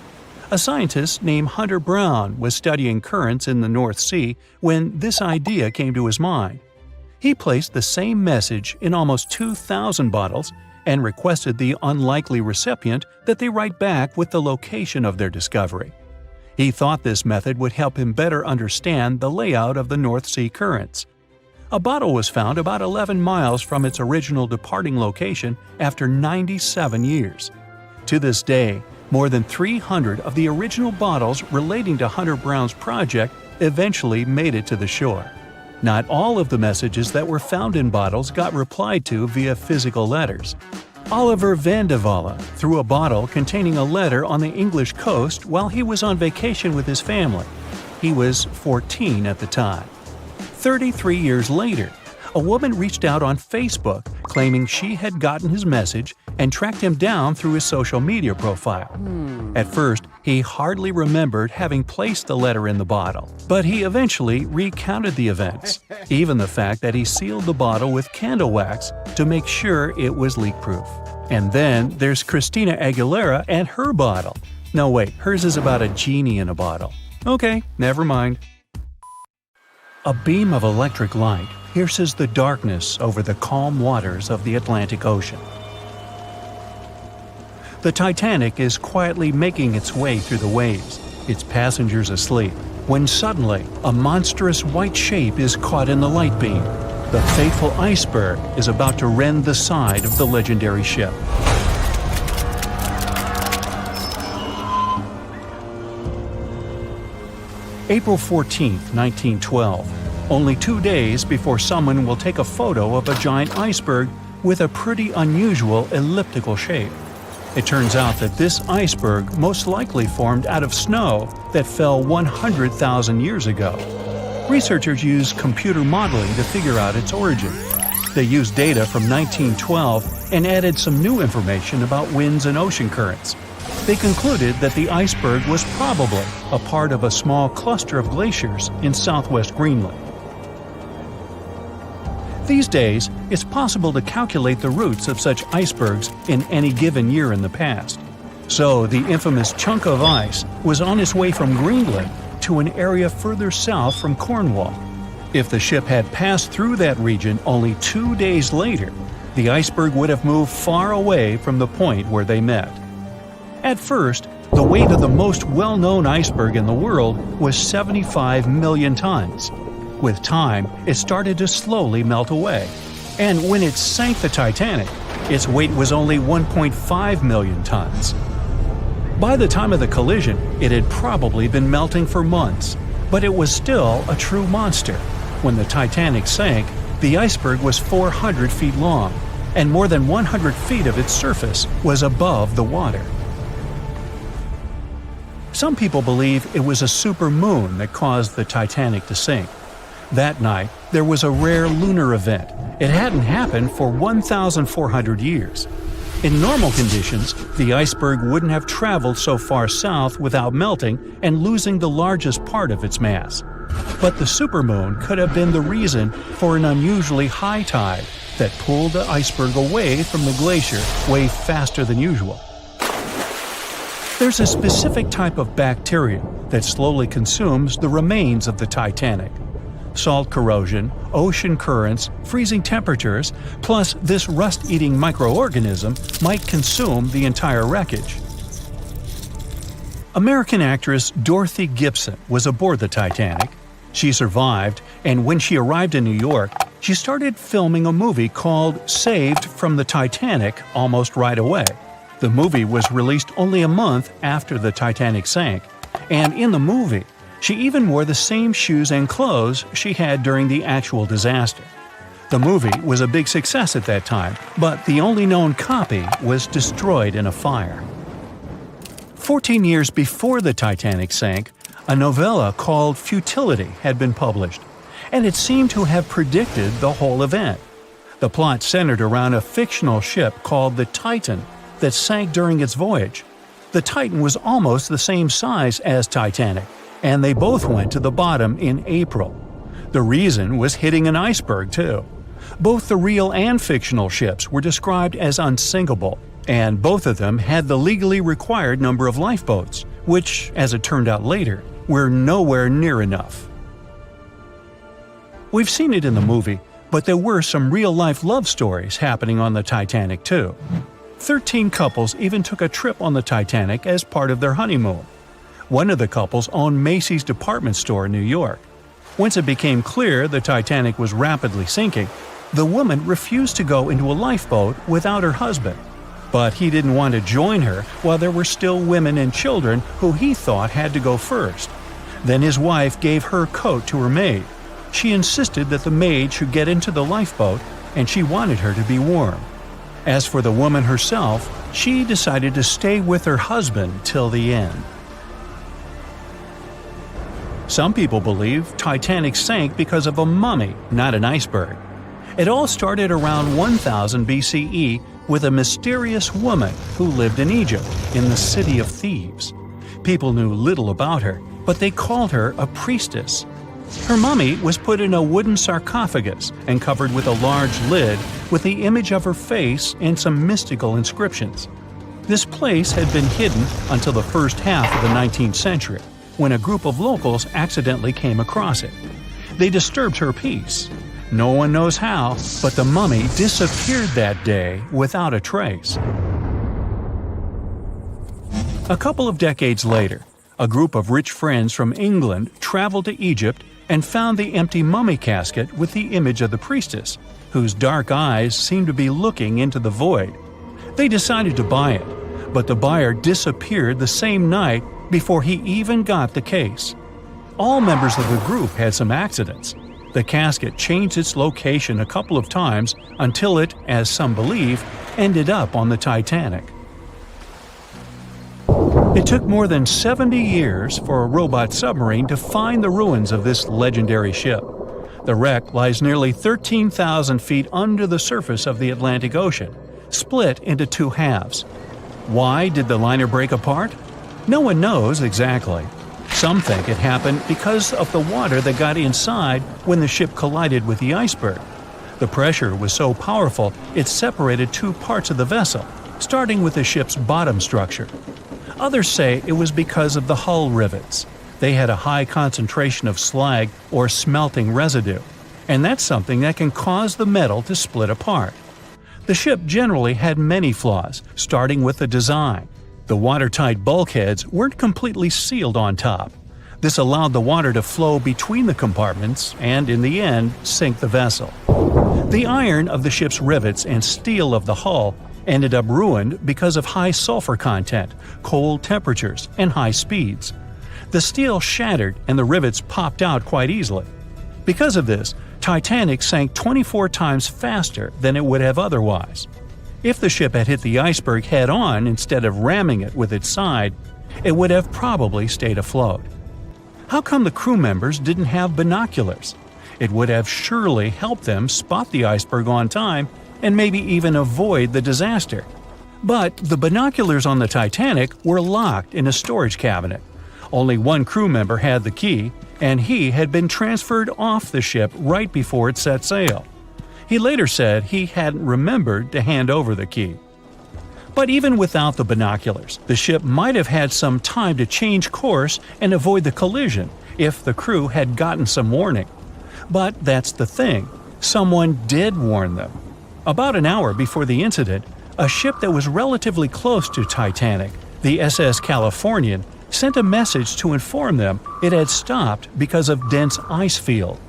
A scientist named Hunter Brown was studying currents in the North Sea when this idea came to his mind. He placed the same message in almost 2,000 bottles and requested the unlikely recipient that they write back with the location of their discovery. He thought this method would help him better understand the layout of the North Sea currents. A bottle was found about 11 miles from its original departing location after 97 years. To this day, more than 300 of the original bottles relating to Hunter Brown's project eventually made it to the shore. Not all of the messages that were found in bottles got replied to via physical letters. Oliver van de Walle threw a bottle containing a letter on the English coast while he was on vacation with his family. He was 14 at the time. 33 years later, a woman reached out on Facebook claiming she had gotten his message and tracked him down through his social media profile. At first, he hardly remembered having placed the letter in the bottle, but he eventually recounted the events, even the fact that he sealed the bottle with candle wax to make sure it was leak-proof. And then there's Christina Aguilera and her bottle. No wait, hers is about a genie in a bottle. Okay, never mind. A beam of electric light pierces the darkness over the calm waters of the Atlantic Ocean. The Titanic is quietly making its way through the waves, its passengers asleep, when suddenly a monstrous white shape is caught in the light beam. The fateful iceberg is about to rend the side of the legendary ship. April 14, 1912, only 2 days before someone will take a photo of a giant iceberg with a pretty unusual elliptical shape. It turns out that this iceberg most likely formed out of snow that fell 100,000 years ago. Researchers used computer modeling to figure out its origin. They used data from 1912 and added some new information about winds and ocean currents. They concluded that the iceberg was probably a part of a small cluster of glaciers in southwest Greenland. These days, it's possible to calculate the routes of such icebergs in any given year in the past. So the infamous chunk of ice was on its way from Greenland to an area further south from Cornwall. If the ship had passed through that region only 2 days later, the iceberg would have moved far away from the point where they met. At first, the weight of the most well-known iceberg in the world was 75 million tons. With time, it started to slowly melt away, and when it sank the Titanic, its weight was only 1.5 million tons. By the time of the collision, it had probably been melting for months, but it was still a true monster. When the Titanic sank, the iceberg was 400 feet long, and more than 100 feet of its surface was above the water. Some people believe it was a supermoon that caused the Titanic to sink. That night, there was a rare lunar event. It hadn't happened for 1,400 years. In normal conditions, the iceberg wouldn't have traveled so far south without melting and losing the largest part of its mass. But the supermoon could have been the reason for an unusually high tide that pulled the iceberg away from the glacier way faster than usual. There's a specific type of bacteria that slowly consumes the remains of the Titanic. Salt corrosion, ocean currents, freezing temperatures, plus this rust-eating microorganism might consume the entire wreckage. American actress Dorothy Gibson was aboard the Titanic. She survived, and when she arrived in New York, she started filming a movie called Saved from the Titanic almost right away. The movie was released only a month after the Titanic sank, and in the movie, she even wore the same shoes and clothes she had during the actual disaster. The movie was a big success at that time, but the only known copy was destroyed in a fire. 14 years before the Titanic sank, a novella called Futility had been published, and it seemed to have predicted the whole event. The plot centered around a fictional ship called the Titan that sank during its voyage. The Titan was almost the same size as Titanic, and they both went to the bottom in April. The reason was hitting an iceberg, too. Both the real and fictional ships were described as unsinkable, and both of them had the legally required number of lifeboats, which, as it turned out later, were nowhere near enough. We've seen it in the movie, but there were some real-life love stories happening on the Titanic, too. 13 couples even took a trip on the Titanic as part of their honeymoon. One of the couples owned Macy's department store in New York. Once it became clear the Titanic was rapidly sinking, the woman refused to go into a lifeboat without her husband. But he didn't want to join her while there were still women and children who he thought had to go first. Then his wife gave her coat to her maid. She insisted that the maid should get into the lifeboat, and she wanted her to be warm. As for the woman herself, she decided to stay with her husband till the end. Some people believe Titanic sank because of a mummy, not an iceberg. It all started around 1000 BCE with a mysterious woman who lived in Egypt, in the City of Thieves. People knew little about her, but they called her a priestess. Her mummy was put in a wooden sarcophagus and covered with a large lid with the image of her face and some mystical inscriptions. This place had been hidden until the first half of the 19th century, when a group of locals accidentally came across it. They disturbed her peace. No one knows how, but the mummy disappeared that day without a trace. A couple of decades later, a group of rich friends from England traveled to Egypt and found the empty mummy casket with the image of the priestess, whose dark eyes seemed to be looking into the void. They decided to buy it, but the buyer disappeared the same night before he even got the case. All members of the group had some accidents. The casket changed its location a couple of times until it, as some believe, ended up on the Titanic. It took more than 70 years for a robot submarine to find the ruins of this legendary ship. The wreck lies nearly 13,000 feet under the surface of the Atlantic Ocean, split into two halves. Why did the liner break apart? No one knows exactly. Some think it happened because of the water that got inside when the ship collided with the iceberg. The pressure was so powerful it separated two parts of the vessel, starting with the ship's bottom structure. Others say it was because of the hull rivets. They had a high concentration of slag or smelting residue, and that's something that can cause the metal to split apart. The ship generally had many flaws, starting with the design. The watertight bulkheads weren't completely sealed on top. This allowed the water to flow between the compartments and, in the end, sink the vessel. The iron of the ship's rivets and steel of the hull ended up ruined because of high sulfur content, cold temperatures, and high speeds. The steel shattered and the rivets popped out quite easily. Because of this, Titanic sank 24 times faster than it would have otherwise. If the ship had hit the iceberg head-on instead of ramming it with its side, it would have probably stayed afloat. How come the crew members didn't have binoculars? It would have surely helped them spot the iceberg on time and maybe even avoid the disaster. But the binoculars on the Titanic were locked in a storage cabinet. Only one crew member had the key, and he had been transferred off the ship right before it set sail. He later said he hadn't remembered to hand over the key. But even without the binoculars, the ship might have had some time to change course and avoid the collision if the crew had gotten some warning. But that's the thing, someone did warn them. About an hour before the incident, a ship that was relatively close to Titanic, the SS Californian, sent a message to inform them it had stopped because of dense ice field.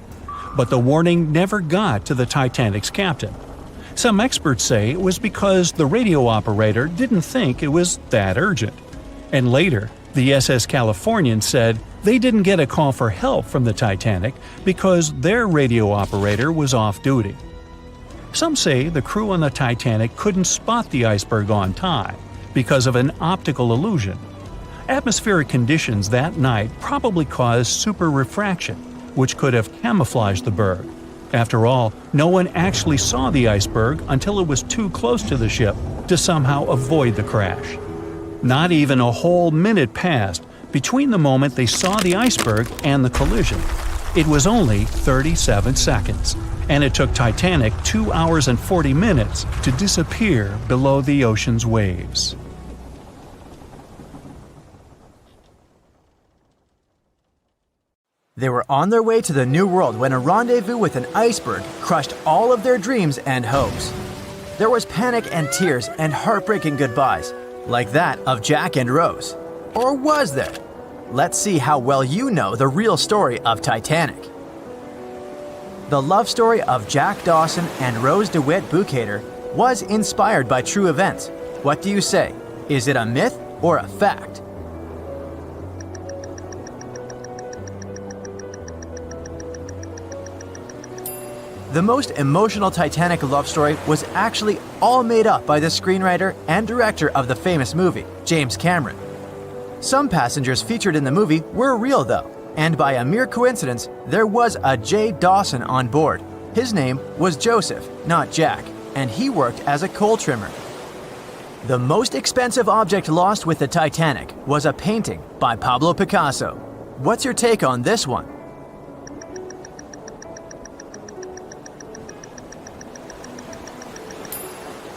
But the warning never got to the Titanic's captain. Some experts say it was because the radio operator didn't think it was that urgent. And later, the SS Californian said they didn't get a call for help from the Titanic because their radio operator was off duty. Some say the crew on the Titanic couldn't spot the iceberg on time because of an optical illusion. Atmospheric conditions that night probably caused super refraction, which could have camouflaged the berg. After all, no one actually saw the iceberg until it was too close to the ship to somehow avoid the crash. Not even a whole minute passed between the moment they saw the iceberg and the collision. It was only 37 seconds, and it took Titanic 2 hours and 40 minutes to disappear below the ocean's waves. They were on their way to the New World when a rendezvous with an iceberg crushed all of their dreams and hopes. There was panic and tears and heartbreaking goodbyes, like that of Jack and Rose. Or was there? Let's see how well you know the real story of Titanic. The love story of Jack Dawson and Rose DeWitt Bukater was inspired by true events. What do you say? Is it a myth or a fact? The most emotional Titanic love story was actually all made up by the screenwriter and director of the famous movie, James Cameron. Some passengers featured in the movie were real though, and by a mere coincidence, there was a J. Dawson on board. His name was Joseph, not Jack, and he worked as a coal trimmer. The most expensive object lost with the Titanic was a painting by Pablo Picasso. What's your take on this one?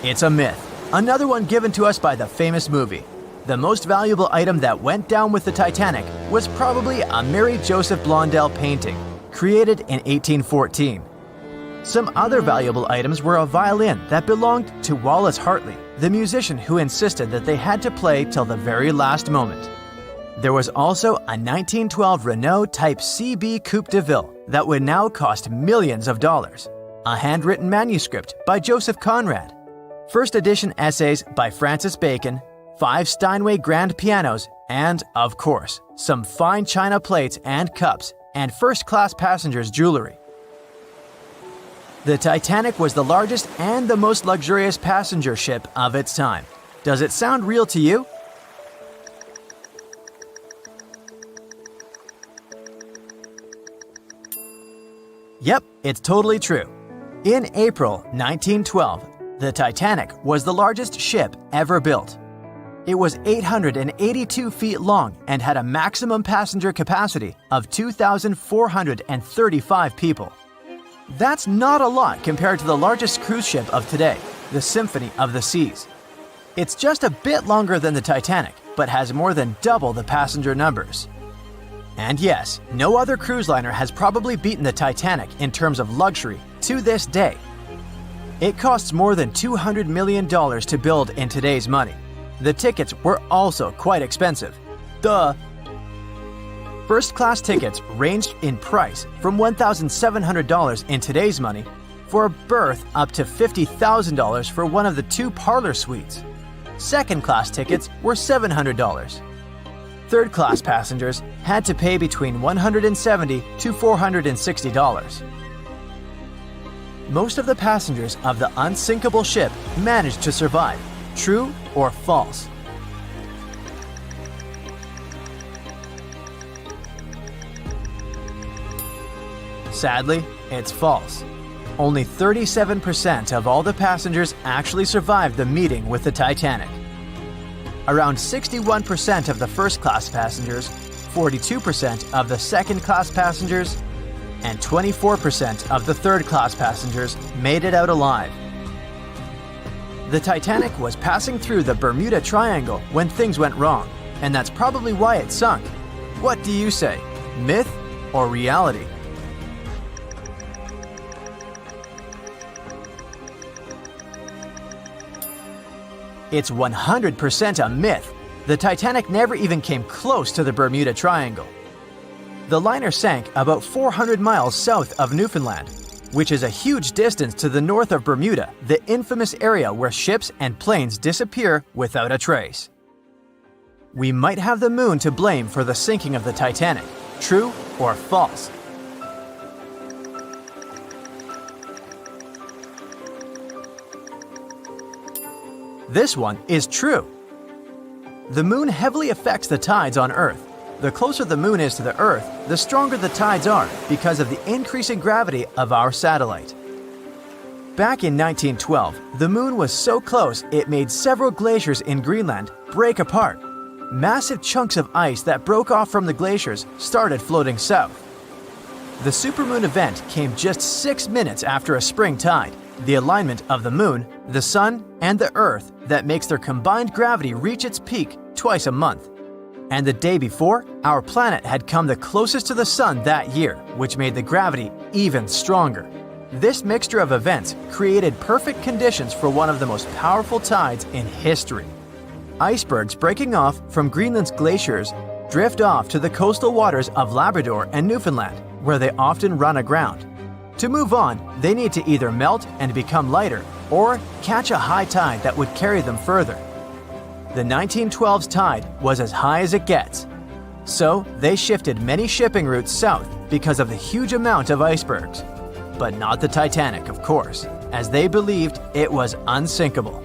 It's a myth. Another one given to us by the famous movie. The most valuable item that went down with the Titanic was probably a Mary Joseph Blondell painting, created in 1814. Some other valuable items were a violin that belonged to Wallace Hartley, the musician who insisted that they had to play till the very last moment. There was also a 1912 Renault Type CB Coupe de Ville that would now cost millions of dollars, a handwritten manuscript by Joseph Conrad, first edition essays by Francis Bacon, 5 Steinway grand pianos, and, of course, some fine china plates and cups, and first-class passengers' jewelry. The Titanic was the largest and the most luxurious passenger ship of its time. Does it sound real to you? Yep, it's totally true. In April 1912, the Titanic was the largest ship ever built. It was 882 feet long and had a maximum passenger capacity of 2,435 people. That's not a lot compared to the largest cruise ship of today, the Symphony of the Seas. It's just a bit longer than the Titanic, but has more than double the passenger numbers. And yes, no other cruise liner has probably beaten the Titanic in terms of luxury to this day. It costs more than $200 million to build in today's money. The tickets were also quite expensive. Duh! First-class tickets ranged in price from $1,700 in today's money for a berth up to $50,000 for one of the 2 parlor suites. Second-class tickets were $700. Third-class passengers had to pay between $170 to $460. Most of the passengers of the unsinkable ship managed to survive. True or false? Sadly, it's false. Only 37% of all the passengers actually survived the meeting with the Titanic. Around 61% of the first-class passengers, 42% of the second-class passengers, and 24% of the third-class passengers made it out alive. The Titanic was passing through the Bermuda Triangle when things went wrong, and that's probably why it sunk. What do you say? Myth or reality? It's 100% a myth. The Titanic never even came close to the Bermuda Triangle. The liner sank about 400 miles south of Newfoundland, which is a huge distance to the north of Bermuda, the infamous area where ships and planes disappear without a trace. We might have the moon to blame for the sinking of the Titanic. True or false? This one is true. The moon heavily affects the tides on Earth. The closer the moon is to the Earth, the stronger the tides are because of the increasing gravity of our satellite. Back in 1912, the moon was so close it made several glaciers in Greenland break apart. Massive chunks of ice that broke off from the glaciers started floating south. The supermoon event came just 6 minutes after a spring tide, the alignment of the moon, the sun, and the Earth that makes their combined gravity reach its peak twice a month. And the day before, our planet had come the closest to the sun that year, which made the gravity even stronger. This mixture of events created perfect conditions for one of the most powerful tides in history. Icebergs breaking off from Greenland's glaciers drift off to the coastal waters of Labrador and Newfoundland, where they often run aground. To move on, they need to either melt and become lighter or catch a high tide that would carry them further. The 1912's tide was as high as it gets. So they shifted many shipping routes south because of the huge amount of icebergs. But not the Titanic, of course, as they believed it was unsinkable.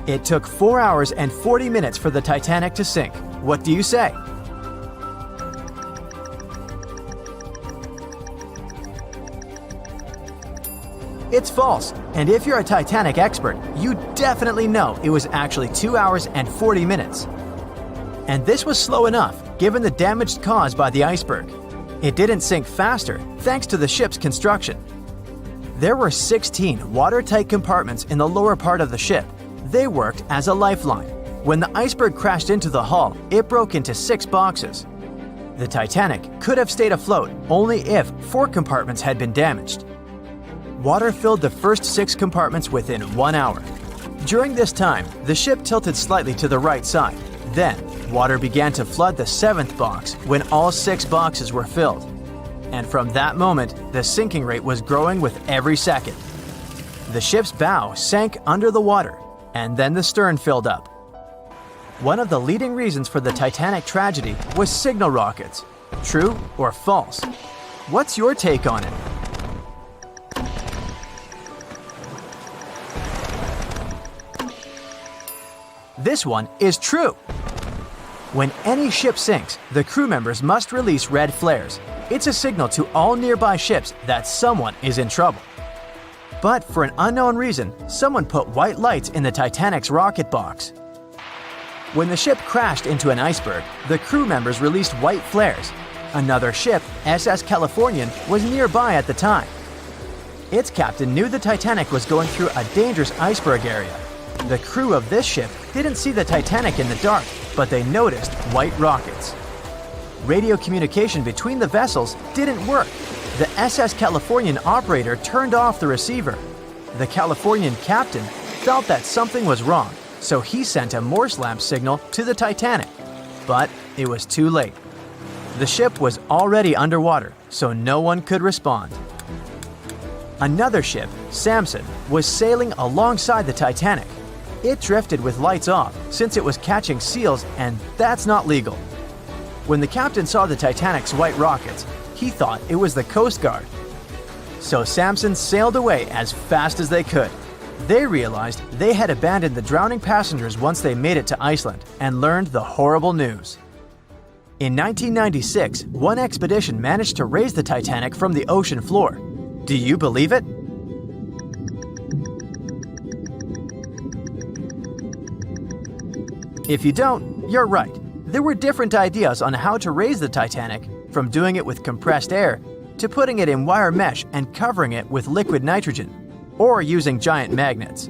It took 4 hours and 40 minutes for the Titanic to sink. What do you say? It's false, and if you're a Titanic expert, you definitely know it was actually 2 hours and 40 minutes. And this was slow enough, given the damage caused by the iceberg. It didn't sink faster, thanks to the ship's construction. There were 16 watertight compartments in the lower part of the ship. They worked as a lifeline. When the iceberg crashed into the hull, it broke into 6 boxes. The Titanic could have stayed afloat only if 4 compartments had been damaged. Water filled the first 6 compartments within 1 hour. During this time, the ship tilted slightly to the right side. Then, water began to flood the 7th box when all 6 boxes were filled. And from that moment, the sinking rate was growing with every second. The ship's bow sank under the water, and then the stern filled up. One of the leading reasons for the Titanic tragedy was signal rockets. True or false? What's your take on it? This one is true. When any ship sinks, the crew members must release red flares. It's a signal to all nearby ships that someone is in trouble. But for an unknown reason, someone put white lights in the Titanic's rocket box. When the ship crashed into an iceberg, the crew members released white flares. Another ship, SS Californian, was nearby at the time. Its captain knew the Titanic was going through a dangerous iceberg area. The crew of this ship didn't see the Titanic in the dark, but they noticed white rockets. Radio communication between the vessels didn't work. The SS Californian operator turned off the receiver. The Californian captain felt that something was wrong, so he sent a Morse lamp signal to the Titanic. But it was too late. The ship was already underwater, so no one could respond. Another ship, Samson, was sailing alongside the Titanic. It drifted with lights off since it was catching seals, and that's not legal. When the captain saw the Titanic's white rockets, he thought it was the Coast Guard. So Samson sailed away as fast as they could. They realized they had abandoned the drowning passengers once they made it to Iceland and learned the horrible news. In 1996, one expedition managed to raise the Titanic from the ocean floor. Do you believe it? If you don't, you're right. There were different ideas on how to raise the Titanic, from doing it with compressed air to putting it in wire mesh and covering it with liquid nitrogen, or using giant magnets.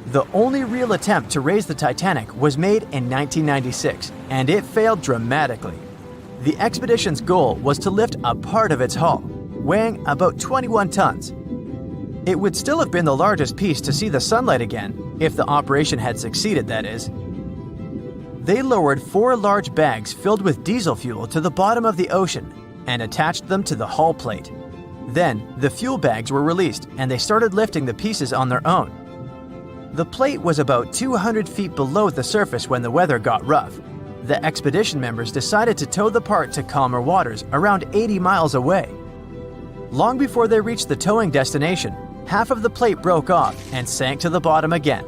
The only real attempt to raise the Titanic was made in 1996, and it failed dramatically. The expedition's goal was to lift a part of its hull, weighing about 21 tons. It would still have been the largest piece to see the sunlight again, if the operation had succeeded, that is. They lowered 4 large bags filled with diesel fuel to the bottom of the ocean and attached them to the hull plate. Then, the fuel bags were released and they started lifting the pieces on their own. The plate was about 200 feet below the surface when the weather got rough. The expedition members decided to tow the part to calmer waters around 80 miles away. Long before they reached the towing destination, half of the plate broke off and sank to the bottom again.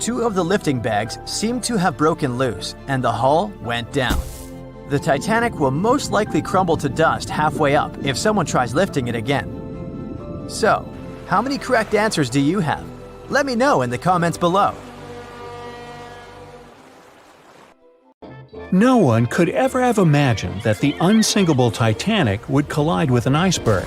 2 of the lifting bags seemed to have broken loose and the hull went down. The Titanic will most likely crumble to dust halfway up if someone tries lifting it again. So, how many correct answers do you have? Let me know in the comments below. No one could ever have imagined that the unsinkable Titanic would collide with an iceberg,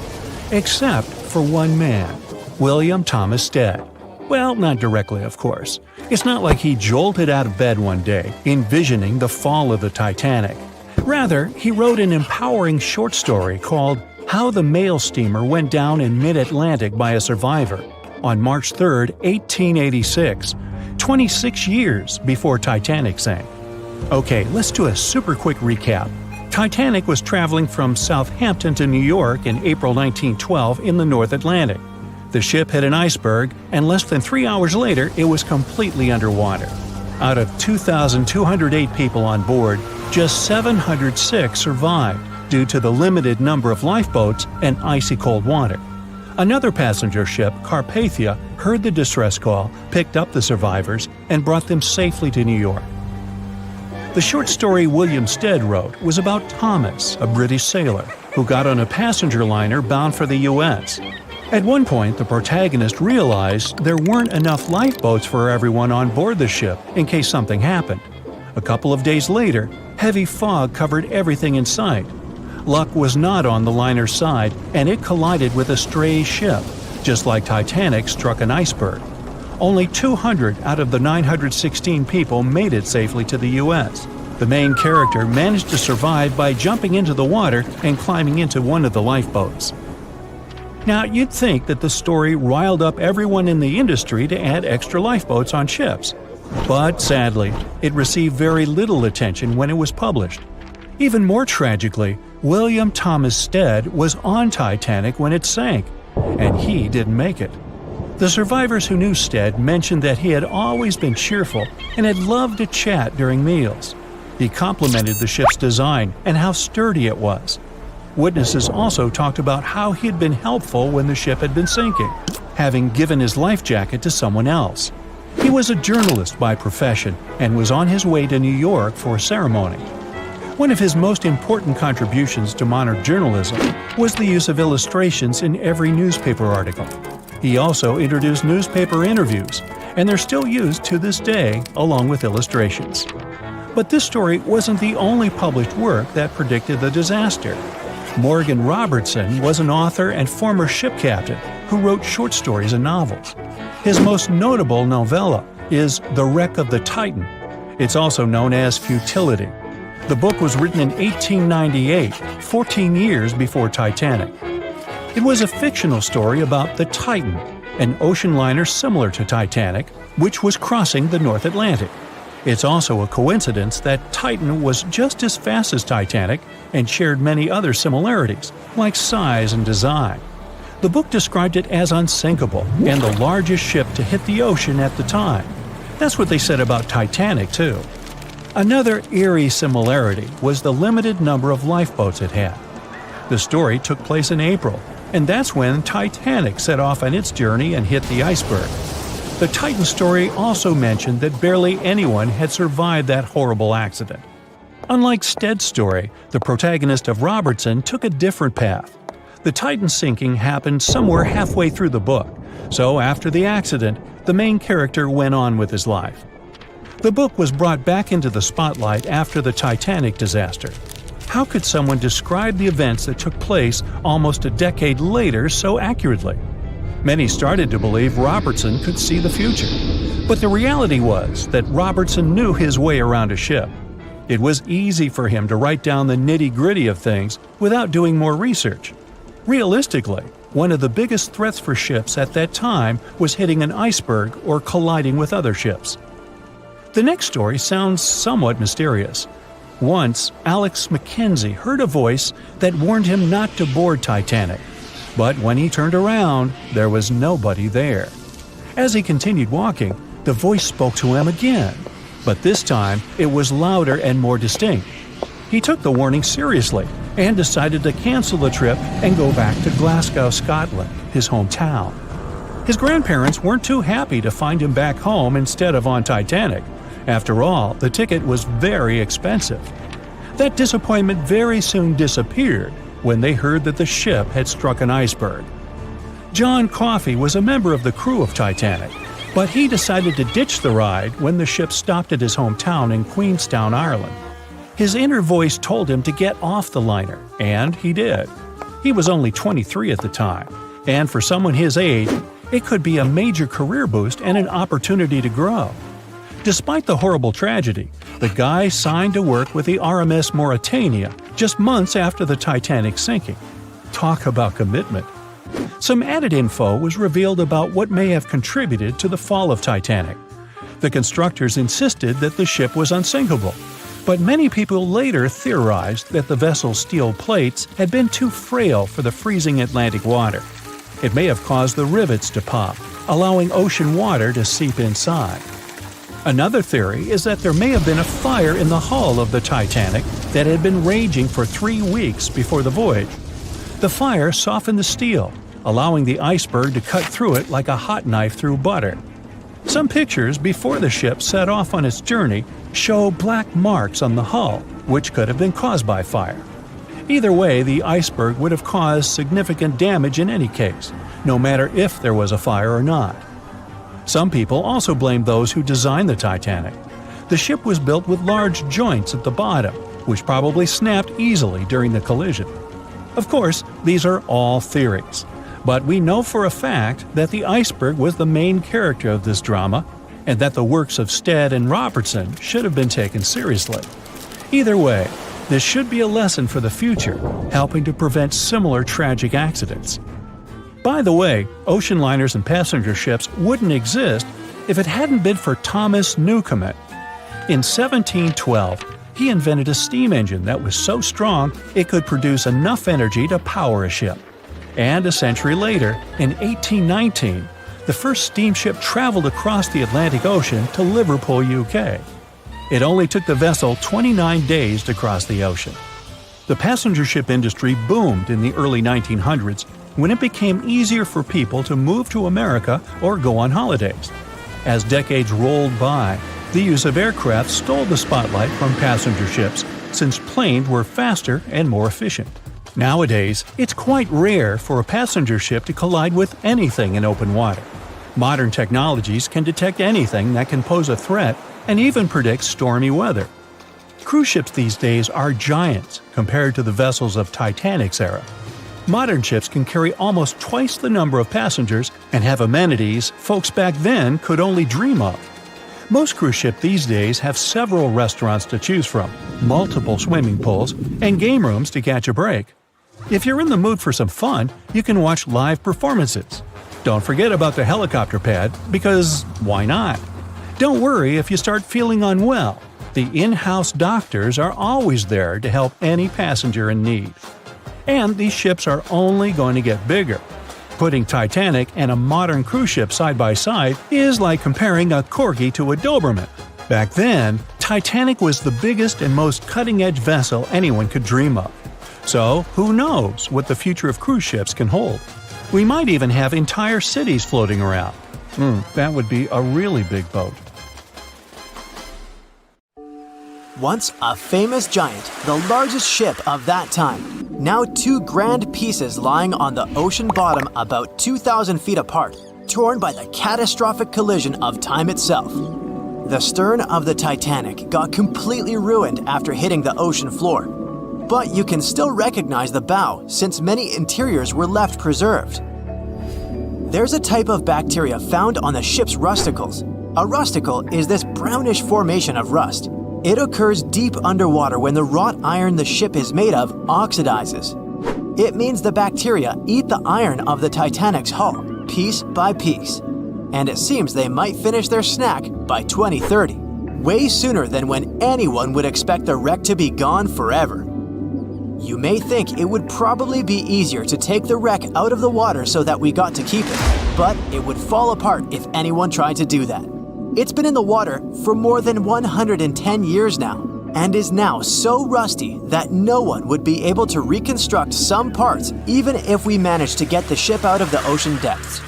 except for one man, William Thomas Stead. Well, not directly, of course. It's not like he jolted out of bed one day, envisioning the fall of the Titanic. Rather, he wrote an empowering short story called How the Mail Steamer Went Down in Mid-Atlantic by a Survivor on March 3, 1886, 26 years before Titanic sank. Okay, let's do a super quick recap. Titanic was traveling from Southampton to New York in April 1912 in the North Atlantic. The ship hit an iceberg, and less than 3 hours later, it was completely underwater. Out of 2,208 people on board, just 706 survived due to the limited number of lifeboats and icy cold water. Another passenger ship, Carpathia, heard the distress call, picked up the survivors, and brought them safely to New York. The short story William Stead wrote was about Thomas, a British sailor, who got on a passenger liner bound for the U.S. At one point, the protagonist realized there weren't enough lifeboats for everyone on board the ship in case something happened. A couple of days later, heavy fog covered everything in sight. Luck was not on the liner's side, and it collided with a stray ship, just like Titanic struck an iceberg. Only 200 out of the 916 people made it safely to the U.S. The main character managed to survive by jumping into the water and climbing into one of the lifeboats. Now, you'd think that the story riled up everyone in the industry to add extra lifeboats on ships. But sadly, it received very little attention when it was published. Even more tragically, William Thomas Stead was on Titanic when it sank, and he didn't make it. The survivors who knew Stead mentioned that he had always been cheerful and had loved to chat during meals. He complimented the ship's design and how sturdy it was. Witnesses also talked about how he had been helpful when the ship had been sinking, having given his life jacket to someone else. He was a journalist by profession and was on his way to New York for a ceremony. One of his most important contributions to modern journalism was the use of illustrations in every newspaper article. He also introduced newspaper interviews, and they're still used to this day along with illustrations. But this story wasn't the only published work that predicted the disaster. Morgan Robertson was an author and former ship captain who wrote short stories and novels. His most notable novella is The Wreck of the Titan. It's also known as Futility. The book was written in 1898, 14 years before Titanic. It was a fictional story about the Titan, an ocean liner similar to Titanic, which was crossing the North Atlantic. It's also a coincidence that Titan was just as fast as Titanic and shared many other similarities, like size and design. The book described it as unsinkable and the largest ship to hit the ocean at the time. That's what they said about Titanic, too. Another eerie similarity was the limited number of lifeboats it had. The story took place in April, and that's when Titanic set off on its journey and hit the iceberg. The Titan story also mentioned that barely anyone had survived that horrible accident. Unlike Stead's story, the protagonist of Robertson took a different path. The Titan sinking happened somewhere halfway through the book, so after the accident, the main character went on with his life. The book was brought back into the spotlight after the Titanic disaster. How could someone describe the events that took place almost a decade later so accurately? Many started to believe Robertson could see the future. But the reality was that Robertson knew his way around a ship. It was easy for him to write down the nitty-gritty of things without doing more research. Realistically, one of the biggest threats for ships at that time was hitting an iceberg or colliding with other ships. The next story sounds somewhat mysterious. Once, Alex Mackenzie heard a voice that warned him not to board Titanic. But when he turned around, there was nobody there. As he continued walking, the voice spoke to him again. But this time, it was louder and more distinct. He took the warning seriously and decided to cancel the trip and go back to Glasgow, Scotland, his hometown. His grandparents weren't too happy to find him back home instead of on Titanic. After all, the ticket was very expensive. That disappointment very soon disappeared when they heard that the ship had struck an iceberg. John Coffey was a member of the crew of Titanic, but he decided to ditch the ride when the ship stopped at his hometown in Queenstown, Ireland. His inner voice told him to get off the liner, and he did. He was only 23 at the time, and for someone his age, it could be a major career boost and an opportunity to grow. Despite the horrible tragedy, the guy signed to work with the RMS Mauritania just months after the Titanic sinking. Talk about commitment. Some added info was revealed about what may have contributed to the fall of Titanic. The constructors insisted that the ship was unsinkable, but many people later theorized that the vessel's steel plates had been too frail for the freezing Atlantic water. It may have caused the rivets to pop, allowing ocean water to seep inside. Another theory is that there may have been a fire in the hull of the Titanic that had been raging for 3 weeks before the voyage. The fire softened the steel, allowing the iceberg to cut through it like a hot knife through butter. Some pictures before the ship set off on its journey show black marks on the hull, which could have been caused by fire. Either way, the iceberg would have caused significant damage in any case, no matter if there was a fire or not. Some people also blame those who designed the Titanic. The ship was built with large joints at the bottom, which probably snapped easily during the collision. Of course, these are all theories, but we know for a fact that the iceberg was the main character of this drama, and that the works of Stead and Robertson should have been taken seriously. Either way, this should be a lesson for the future, helping to prevent similar tragic accidents. By the way, ocean liners and passenger ships wouldn't exist if it hadn't been for Thomas Newcomen. In 1712, he invented a steam engine that was so strong it could produce enough energy to power a ship. And a century later, in 1819, the first steamship traveled across the Atlantic Ocean to Liverpool, UK. It only took the vessel 29 days to cross the ocean. The passenger ship industry boomed in the early 1900s when it became easier for people to move to America or go on holidays. As decades rolled by, the use of aircraft stole the spotlight from passenger ships since planes were faster and more efficient. Nowadays, it's quite rare for a passenger ship to collide with anything in open water. Modern technologies can detect anything that can pose a threat and even predict stormy weather. Cruise ships these days are giants compared to the vessels of Titanic's era. Modern ships can carry almost twice the number of passengers and have amenities folks back then could only dream of. Most cruise ships these days have several restaurants to choose from, multiple swimming pools, and game rooms to catch a break. If you're in the mood for some fun, you can watch live performances. Don't forget about the helicopter pad, because why not? Don't worry if you start feeling unwell. The in-house doctors are always there to help any passenger in need. And these ships are only going to get bigger. Putting Titanic and a modern cruise ship side by side is like comparing a Corgi to a Doberman. Back then, Titanic was the biggest and most cutting-edge vessel anyone could dream of. So, who knows what the future of cruise ships can hold? We might even have entire cities floating around. That would be a really big boat. Once a famous giant, the largest ship of that time. Now two grand pieces lying on the ocean bottom about 2,000 feet apart, torn by the catastrophic collision of time itself. The stern of the Titanic got completely ruined after hitting the ocean floor. But you can still recognize the bow since many interiors were left preserved. There's a type of bacteria found on the ship's rusticles. A rusticle is this brownish formation of rust. It occurs deep underwater when the wrought iron the ship is made of oxidizes. It means the bacteria eat the iron of the Titanic's hull, piece by piece. And it seems they might finish their snack by 2030, way sooner than when anyone would expect the wreck to be gone forever. You may think it would probably be easier to take the wreck out of the water so that we got to keep it, but it would fall apart if anyone tried to do that. It's been in the water for more than 110 years now, and is now so rusty that no one would be able to reconstruct some parts even if we managed to get the ship out of the ocean depths.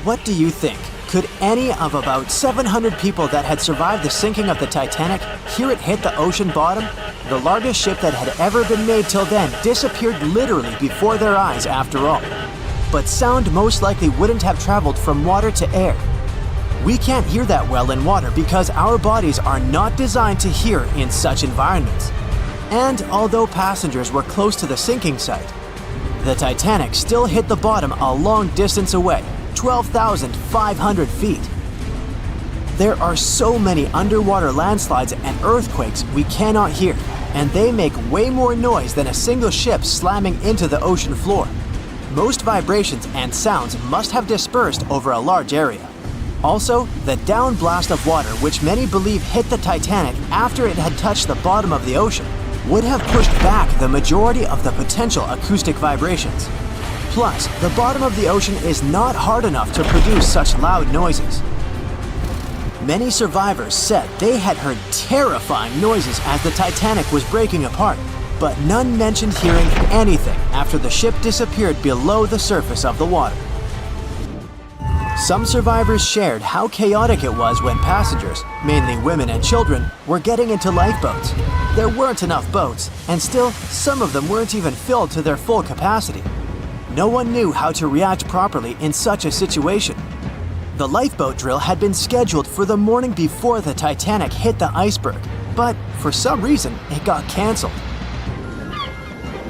What do you think? Could any of about 700 people that had survived the sinking of the Titanic hear it hit the ocean bottom? The largest ship that had ever been made till then disappeared literally before their eyes after all. But sound most likely wouldn't have traveled from water to air. We can't hear that well in water because our bodies are not designed to hear in such environments. And although passengers were close to the sinking site, the Titanic still hit the bottom a long distance away, 12,500 feet. There are so many underwater landslides and earthquakes we cannot hear, and they make way more noise than a single ship slamming into the ocean floor. Most vibrations and sounds must have dispersed over a large area. Also, the downblast of water, which many believe hit the Titanic after it had touched the bottom of the ocean, would have pushed back the majority of the potential acoustic vibrations. Plus, the bottom of the ocean is not hard enough to produce such loud noises. Many survivors said they had heard terrifying noises as the Titanic was breaking apart, but none mentioned hearing anything after the ship disappeared below the surface of the water. Some survivors shared how chaotic it was when passengers, mainly women and children, were getting into lifeboats. There weren't enough boats, and still, some of them weren't even filled to their full capacity. No one knew how to react properly in such a situation. The lifeboat drill had been scheduled for the morning before the Titanic hit the iceberg, but for some reason, it got canceled.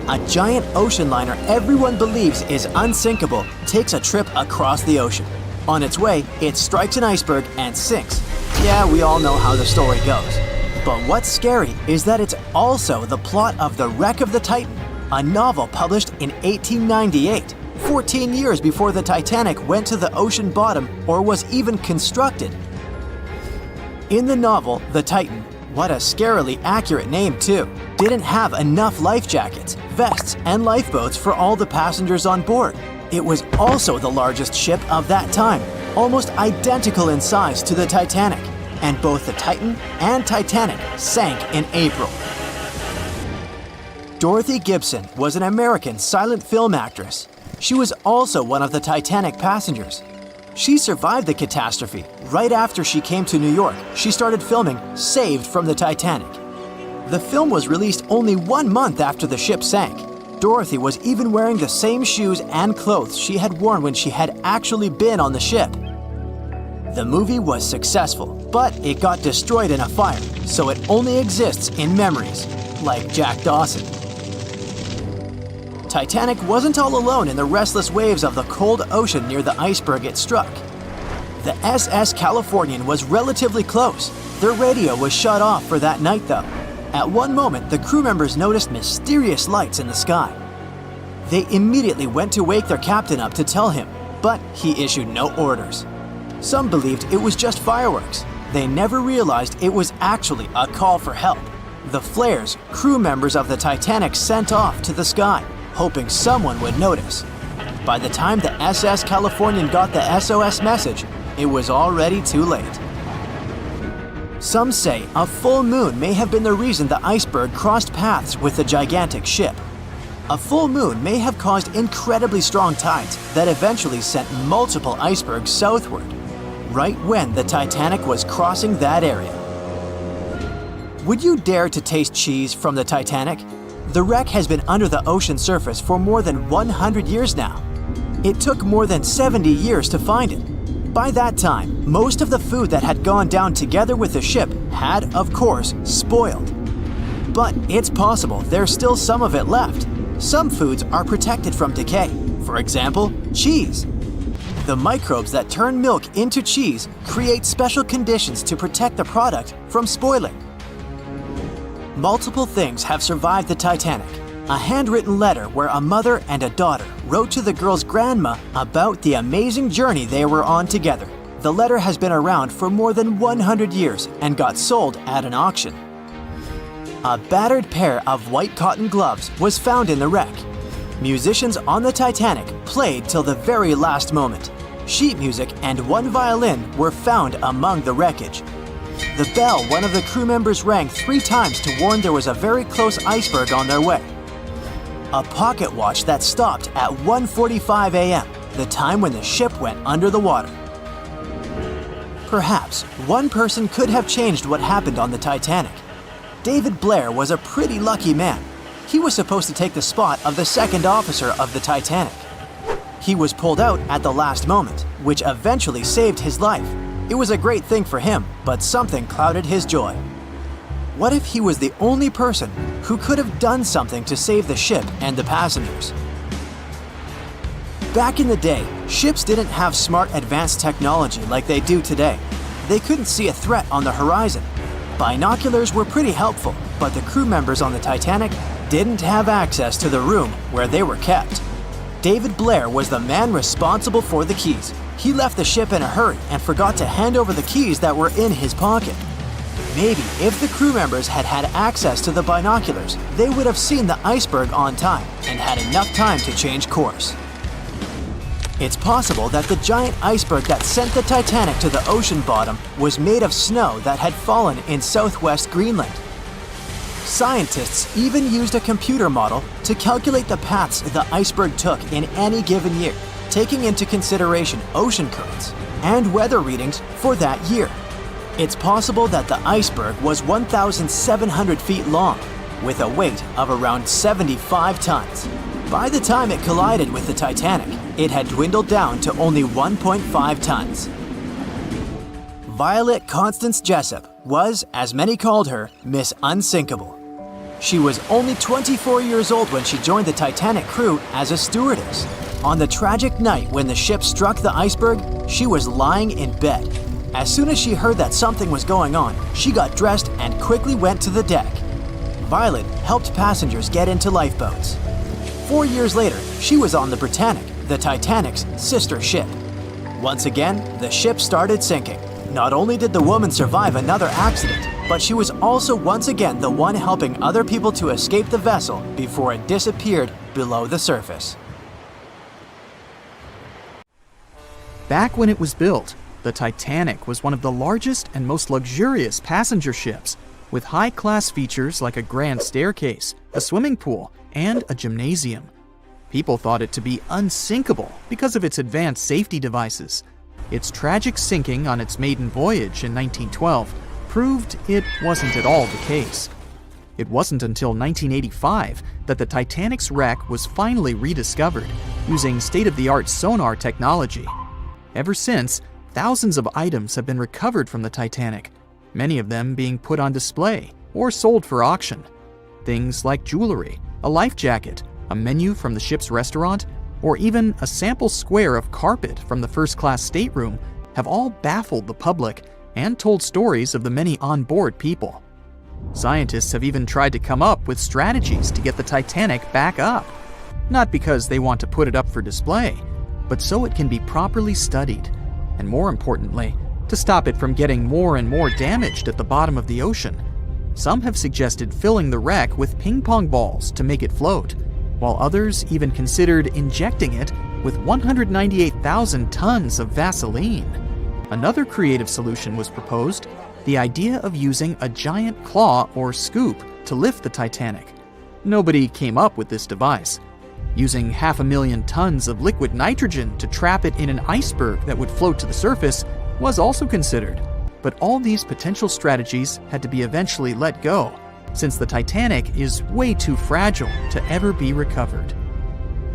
A giant ocean liner everyone believes is unsinkable takes a trip across the ocean. On its way, it strikes an iceberg and sinks. Yeah, we all know how the story goes. But what's scary is that it's also the plot of The Wreck of the Titan, a novel published in 1898, 14 years before the Titanic went to the ocean bottom or was even constructed. In the novel, the Titan, what a scarily accurate name too, didn't have enough life jackets, vests, and lifeboats for all the passengers on board. It was also the largest ship of that time, almost identical in size to the Titanic, and both the Titan and Titanic sank in April. Dorothy Gibson was an American silent film actress. She was also one of the Titanic passengers. She survived the catastrophe. Right after she came to New York, she started filming Saved from the Titanic. The film was released only 1 month after the ship sank. Dorothy was even wearing the same shoes and clothes she had worn when she had actually been on the ship. The movie was successful, but it got destroyed in a fire, so it only exists in memories, like Jack Dawson. Titanic wasn't all alone in the restless waves of the cold ocean near the iceberg it struck. The SS Californian was relatively close. Their radio was shut off for that night though. At one moment, the crew members noticed mysterious lights in the sky. They immediately went to wake their captain up to tell him, but he issued no orders. Some believed it was just fireworks. They never realized it was actually a call for help. The flares crew members of the Titanic sent off to the sky, hoping someone would notice. By the time the SS Californian got the SOS message, it was already too late. Some say a full moon may have been the reason the iceberg crossed paths with the gigantic ship. A full moon may have caused incredibly strong tides that eventually sent multiple icebergs southward, right when the Titanic was crossing that area. Would you dare to taste cheese from the Titanic? The wreck has been under the ocean surface for more than 100 years now. It took more than 70 years to find it. By that time, most of the food that had gone down together with the ship had, of course, spoiled. But it's possible there's still some of it left. Some foods are protected from decay. For example, cheese. The microbes that turn milk into cheese create special conditions to protect the product from spoiling. Multiple things have survived the Titanic. A handwritten letter where a mother and a daughter wrote to the girl's grandma about the amazing journey they were on together. The letter has been around for more than 100 years and got sold at an auction. A battered pair of white cotton gloves was found in the wreck. Musicians on the Titanic played till the very last moment. Sheet music and one violin were found among the wreckage. The bell one of the crew members rang 3 times to warn there was a very close iceberg on their way. A pocket watch that stopped at 1:45 a.m., the time when the ship went under the water. Perhaps one person could have changed what happened on the Titanic. David Blair was a pretty lucky man. He was supposed to take the spot of the second officer of the Titanic. He was pulled out at the last moment, which eventually saved his life. It was a great thing for him, but something clouded his joy. What if he was the only person who could have done something to save the ship and the passengers? Back in the day, ships didn't have smart advanced technology like they do today. They couldn't see a threat on the horizon. Binoculars were pretty helpful, but the crew members on the Titanic didn't have access to the room where they were kept. David Blair was the man responsible for the keys. He left the ship in a hurry and forgot to hand over the keys that were in his pocket. Maybe if the crew members had had access to the binoculars, they would have seen the iceberg on time and had enough time to change course. It's possible that the giant iceberg that sent the Titanic to the ocean bottom was made of snow that had fallen in southwest Greenland. Scientists even used a computer model to calculate the paths the iceberg took in any given year, taking into consideration ocean currents and weather readings for that year. It's possible that the iceberg was 1,700 feet long, with a weight of around 75 tons. By the time it collided with the Titanic, it had dwindled down to only 1.5 tons. Violet Constance Jessup was, as many called her, Miss Unsinkable. She was only 24 years old when she joined the Titanic crew as a stewardess. On the tragic night when the ship struck the iceberg, she was lying in bed. As soon as she heard that something was going on, she got dressed and quickly went to the deck. Violet helped passengers get into lifeboats. 4 years later, she was on the Britannic, the Titanic's sister ship. Once again, the ship started sinking. Not only did the woman survive another accident, but she was also once again the one helping other people to escape the vessel before it disappeared below the surface. Back when it was built, the Titanic was one of the largest and most luxurious passenger ships, with high-class features like a grand staircase, a swimming pool, and a gymnasium. People thought it to be unsinkable because of its advanced safety devices. Its tragic sinking on its maiden voyage in 1912 proved it wasn't at all the case. It wasn't until 1985 that the Titanic's wreck was finally rediscovered using state-of-the-art sonar technology. Ever since, thousands of items have been recovered from the Titanic, many of them being put on display or sold for auction. Things like jewelry, a life jacket, a menu from the ship's restaurant, or even a sample square of carpet from the first-class stateroom have all baffled the public and told stories of the many on-board people. Scientists have even tried to come up with strategies to get the Titanic back up. Not because they want to put it up for display, but so it can be properly studied, and more importantly, to stop it from getting more and more damaged at the bottom of the ocean. Some have suggested filling the wreck with ping pong balls to make it float, while others even considered injecting it with 198,000 tons of Vaseline. Another creative solution was proposed, the idea of using a giant claw or scoop to lift the Titanic. Nobody came up with this device. Using 500,000 tons of liquid nitrogen to trap it in an iceberg that would float to the surface was also considered, but all these potential strategies had to be eventually let go, since the Titanic is way too fragile to ever be recovered.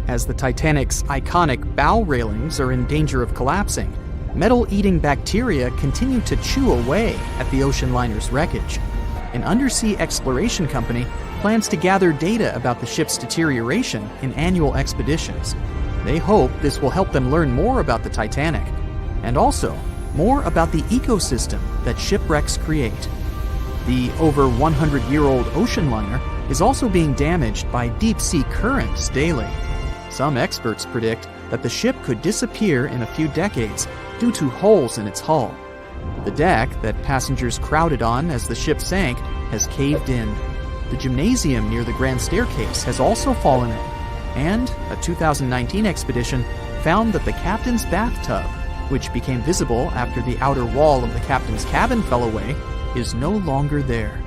As the Titanic's iconic bow railings are in danger of collapsing, metal-eating bacteria continue to chew away at the ocean liner's wreckage. An undersea exploration company plans to gather data about the ship's deterioration in annual expeditions. They hope this will help them learn more about the Titanic, and also more about the ecosystem that shipwrecks create. The over 100-year-old ocean liner is also being damaged by deep-sea currents daily. Some experts predict that the ship could disappear in a few decades due to holes in its hull. The deck that passengers crowded on as the ship sank has caved in. The gymnasium near the grand staircase has also fallen in, and a 2019 expedition found that the captain's bathtub, which became visible after the outer wall of the captain's cabin fell away, is no longer there.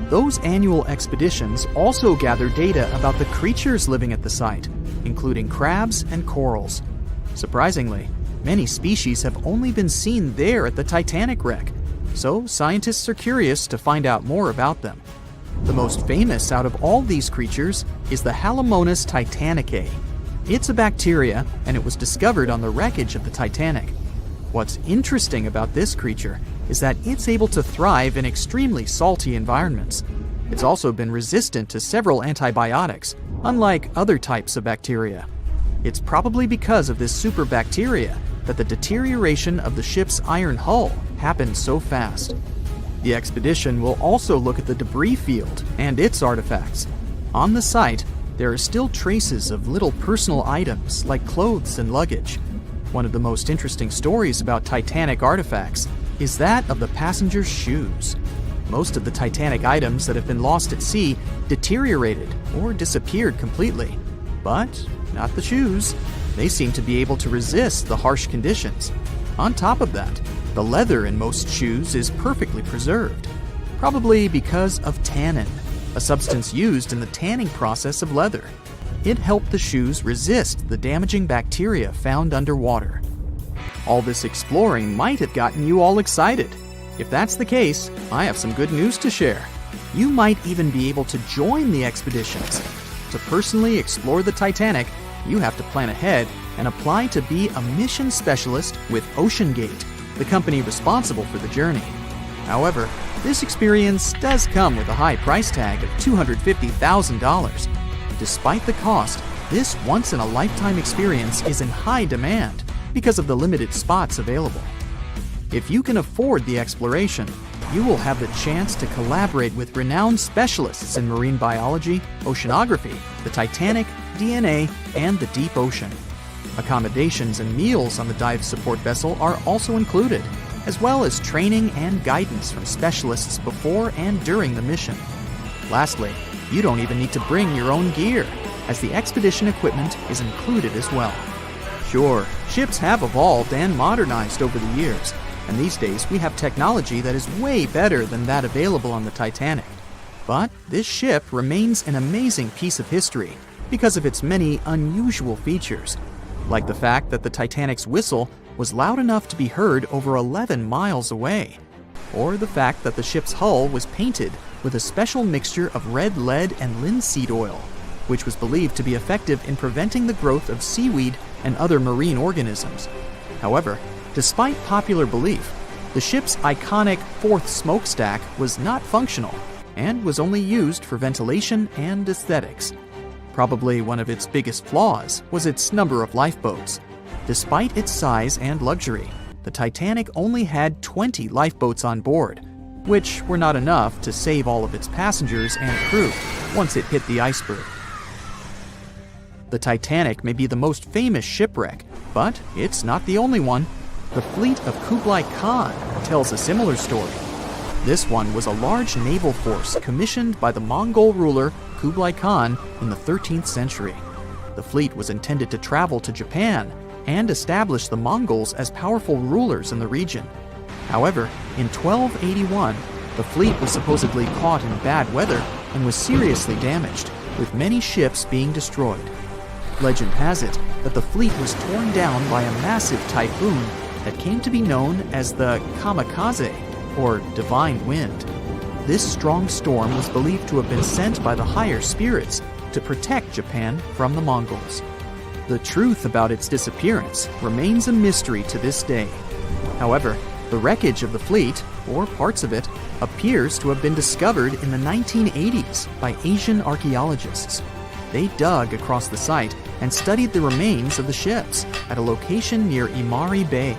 Those annual expeditions also gather data about the creatures living at the site, including crabs and corals. Surprisingly, many species have only been seen there at the Titanic wreck, so scientists are curious to find out more about them. The most famous out of all these creatures is the Halomonas titanicae. It's a bacteria, and it was discovered on the wreckage of the Titanic. What's interesting about this creature is that it's able to thrive in extremely salty environments. It's also been resistant to several antibiotics, unlike other types of bacteria. It's probably because of this superbacteria that the deterioration of the ship's iron hull happened so fast. The expedition will also look at the debris field and its artifacts. On the site, there are still traces of little personal items like clothes and luggage. One of the most interesting stories about Titanic artifacts is that of the passengers' shoes. Most of the Titanic items that have been lost at sea deteriorated or disappeared completely. But not the shoes. They seem to be able to resist the harsh conditions. On top of that, the leather in most shoes is perfectly preserved, probably because of tannin, a substance used in the tanning process of leather. It helped the shoes resist the damaging bacteria found underwater. All this exploring might have gotten you all excited. If that's the case, I have some good news to share. You might even be able to join the expeditions. To personally explore the Titanic, you have to plan ahead and apply to be a mission specialist with OceanGate, the company responsible for the journey. However, this experience does come with a high price tag of $250,000. Despite the cost, this once-in-a-lifetime experience is in high demand because of the limited spots available. If you can afford the exploration, you will have the chance to collaborate with renowned specialists in marine biology, oceanography, the Titanic, DNA, and the deep ocean. Accommodations and meals on the dive support vessel are also included, as well as training and guidance from specialists before and during the mission. Lastly, you don't even need to bring your own gear, as the expedition equipment is included as well. Sure, ships have evolved and modernized over the years, and these days we have technology that is way better than that available on the Titanic. But this ship remains an amazing piece of history because of its many unusual features, like the fact that the Titanic's whistle was loud enough to be heard over 11 miles away, or the fact that the ship's hull was painted with a special mixture of red lead and linseed oil, which was believed to be effective in preventing the growth of seaweed and other marine organisms. However, despite popular belief, the ship's iconic fourth smokestack was not functional and was only used for ventilation and aesthetics. Probably one of its biggest flaws was its number of lifeboats. Despite its size and luxury, the Titanic only had 20 lifeboats on board, which were not enough to save all of its passengers and crew once it hit the iceberg. The Titanic may be the most famous shipwreck, but it's not the only one. The fleet of Kublai Khan tells a similar story. This one was a large naval force commissioned by the Mongol ruler Kublai Khan in the 13th century. The fleet was intended to travel to Japan and establish the Mongols as powerful rulers in the region. However, in 1281, the fleet was supposedly caught in bad weather and was seriously damaged, with many ships being destroyed. Legend has it that the fleet was torn down by a massive typhoon that came to be known as the kamikaze, or divine wind. This strong storm was believed to have been sent by the higher spirits to protect Japan from the Mongols. The truth about its disappearance remains a mystery to this day. However, the wreckage of the fleet, or parts of it, appears to have been discovered in the 1980s by Asian archaeologists. They dug across the site and studied the remains of the ships at a location near Imari Bay.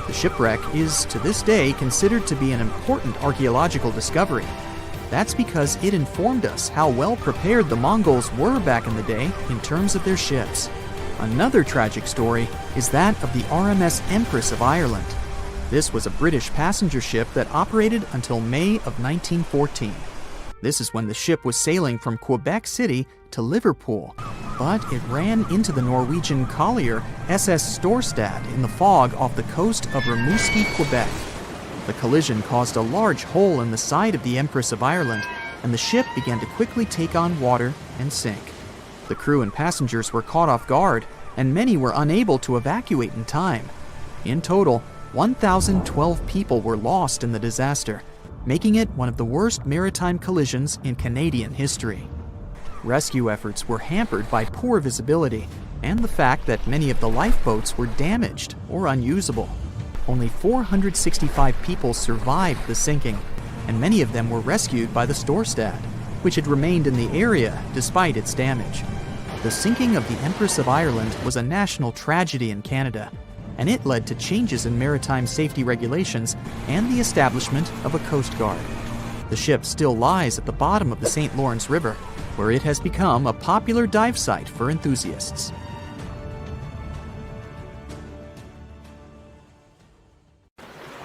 The shipwreck is, to this day, considered to be an important archaeological discovery. That's because it informed us how well prepared the Mongols were back in the day in terms of their ships. Another tragic story is that of the RMS Empress of Ireland. This was a British passenger ship that operated until May of 1914. This is when the ship was sailing from Quebec City to Liverpool, but it ran into the Norwegian collier SS Storstad in the fog off the coast of Rimouski, Quebec. The collision caused a large hole in the side of the Empress of Ireland, and the ship began to quickly take on water and sink. The crew and passengers were caught off guard, and many were unable to evacuate in time. In total, 1,012 people were lost in the disaster, making it one of the worst maritime collisions in Canadian history. Rescue efforts were hampered by poor visibility and the fact that many of the lifeboats were damaged or unusable. Only 465 people survived the sinking, and many of them were rescued by the Storstad, which had remained in the area despite its damage. The sinking of the Empress of Ireland was a national tragedy in Canada, and it led to changes in maritime safety regulations and the establishment of a Coast Guard. The ship still lies at the bottom of the St. Lawrence River, where it has become a popular dive site for enthusiasts.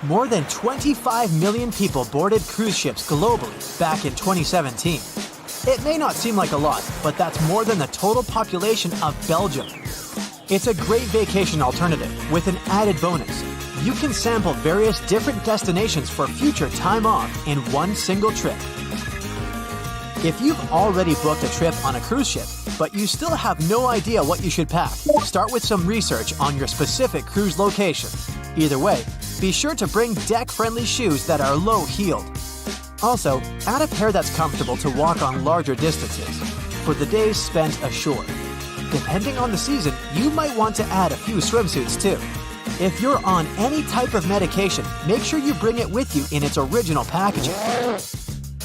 More than 25 million people boarded cruise ships globally back in 2017. It may not seem like a lot, but that's more than the total population of Belgium. It's a great vacation alternative with an added bonus. You can sample various different destinations for future time off in one single trip. If you've already booked a trip on a cruise ship, but you still have no idea what you should pack, start with some research on your specific cruise location. Either way, be sure to bring deck-friendly shoes that are low-heeled. Also, add a pair that's comfortable to walk on larger distances for the days spent ashore. Depending on the season, you might want to add a few swimsuits too. If you're on any type of medication, make sure you bring it with you in its original packaging.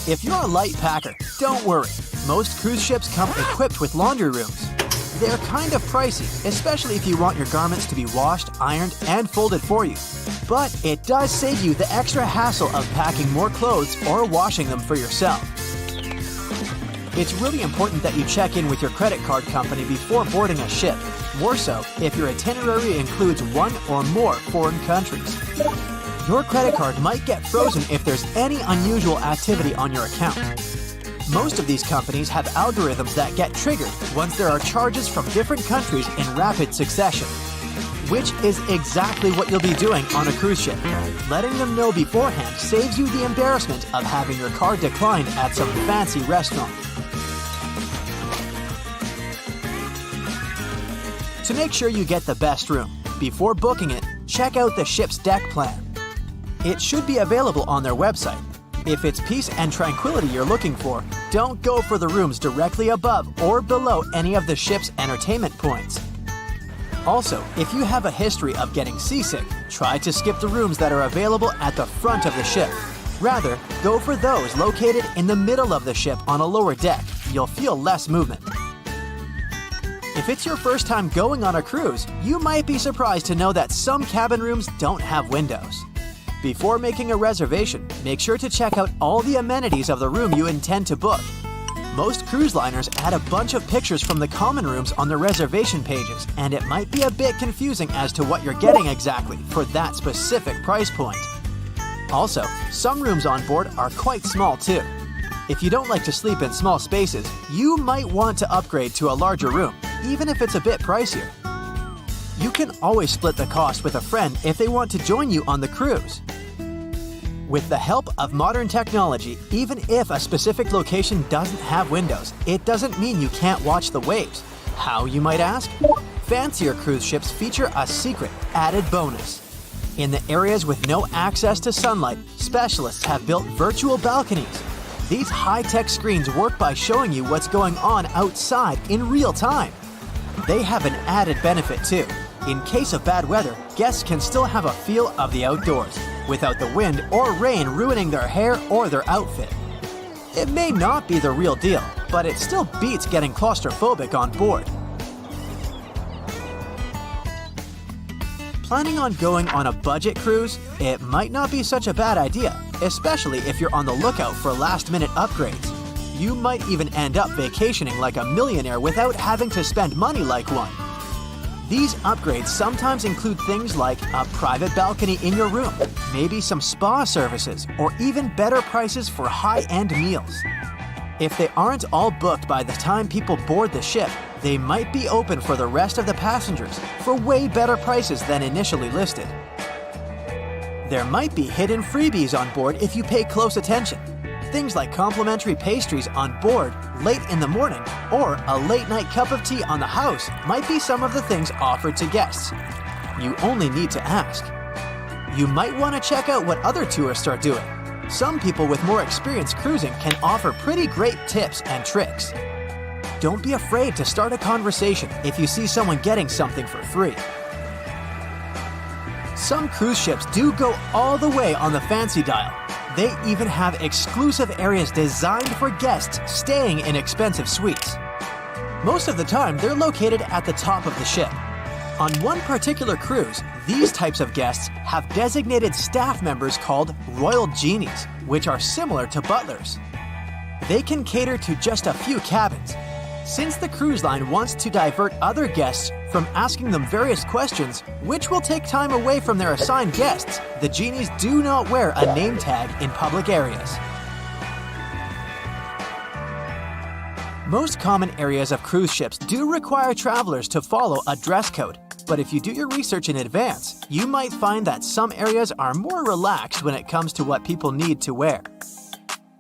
If you're a light packer, don't worry. Most cruise ships come equipped with laundry rooms. They're kind of pricey, especially if you want your garments to be washed, ironed, and folded for you. But it does save you the extra hassle of packing more clothes or washing them for yourself. It's really important that you check in with your credit card company before boarding a ship, more so if your itinerary includes one or more foreign countries. Your credit card might get frozen if there's any unusual activity on your account. Most of these companies have algorithms that get triggered once there are charges from different countries in rapid succession, which is exactly what you'll be doing on a cruise ship. Letting them know beforehand saves you the embarrassment of having your card declined at some fancy restaurant. To make sure you get the best room, before booking it, check out the ship's deck plan. It should be available on their website. If it's peace and tranquility you're looking for, don't go for the rooms directly above or below any of the ship's entertainment points. Also, if you have a history of getting seasick, try to skip the rooms that are available at the front of the ship. Rather, go for those located in the middle of the ship on a lower deck. You'll feel less movement. If it's your first time going on a cruise, you might be surprised to know that some cabin rooms don't have windows. Before making a reservation, make sure to check out all the amenities of the room you intend to book. Most cruise liners add a bunch of pictures from the common rooms on their reservation pages, and it might be a bit confusing as to what you're getting exactly for that specific price point. Also, some rooms on board are quite small too. If you don't like to sleep in small spaces, you might want to upgrade to a larger room, even if it's a bit pricier. You can always split the cost with a friend if they want to join you on the cruise. With the help of modern technology, even if a specific location doesn't have windows, it doesn't mean you can't watch the waves. How, you might ask? Fancier cruise ships feature a secret added bonus. In the areas with no access to sunlight, specialists have built virtual balconies. These high-tech screens work by showing you what's going on outside in real time. They have an added benefit too. In case of bad weather, guests can still have a feel of the outdoors, without the wind or rain ruining their hair or their outfit. It may not be the real deal, but it still beats getting claustrophobic on board. Planning on going on a budget cruise? It might not be such a bad idea, especially if you're on the lookout for last-minute upgrades. You might even end up vacationing like a millionaire without having to spend money like one. These upgrades sometimes include things like a private balcony in your room, maybe some spa services, or even better prices for high-end meals. If they aren't all booked by the time people board the ship, they might be open for the rest of the passengers for way better prices than initially listed. There might be hidden freebies on board if you pay close attention. Things like complimentary pastries on board late in the morning or a late-night cup of tea on the house might be some of the things offered to guests. You only need to ask. You might want to check out what other tourists are doing. Some people with more experience cruising can offer pretty great tips and tricks. Don't be afraid to start a conversation if you see someone getting something for free. Some cruise ships do go all the way on the fancy dial. They even have exclusive areas designed for guests staying in expensive suites. Most of the time, they're located at the top of the ship. On one particular cruise, these types of guests have designated staff members called Royal Genies, which are similar to butlers. They can cater to just a few cabins. Since the cruise line wants to divert other guests from asking them various questions, which will take time away from their assigned guests, the genies do not wear a name tag in public areas. Most common areas of cruise ships do require travelers to follow a dress code, but if you do your research in advance, you might find that some areas are more relaxed when it comes to what people need to wear.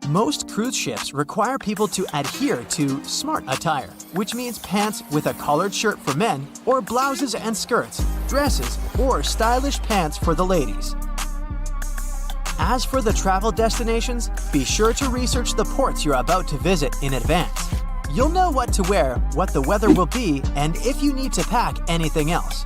Most cruise ships require people to adhere to smart attire, which means pants with a collared shirt for men, or blouses and skirts, dresses, or stylish pants for the ladies. As for the travel destinations, be sure to research the ports you're about to visit in advance. You'll know what to wear, what the weather will be, and if you need to pack anything else,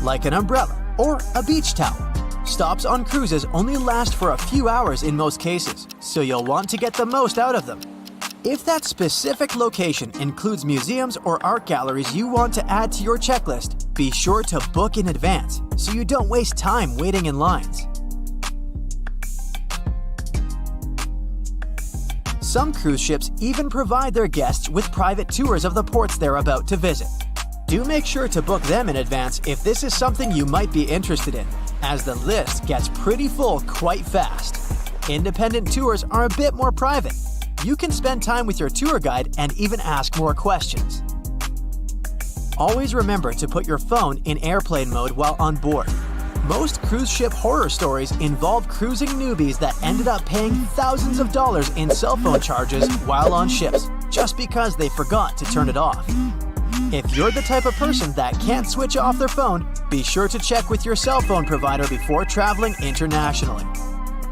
like an umbrella or a beach towel. Stops on cruises only last for a few hours in most cases, so you'll want to get the most out of them. If that specific location includes museums or art galleries you want to add to your checklist, be sure to book in advance so you don't waste time waiting in lines. Some cruise ships even provide their guests with private tours of the ports they're about to visit. Do make sure to book them in advance if this is something you might be interested in, as the list gets pretty full quite fast. Independent tours are a bit more private. You can spend time with your tour guide and even ask more questions. Always remember to put your phone in airplane mode while on board. Most cruise ship horror stories involve cruising newbies that ended up paying thousands of dollars in cell phone charges while on ships, just because they forgot to turn it off. If you're the type of person that can't switch off their phone, be sure to check with your cell phone provider before traveling internationally.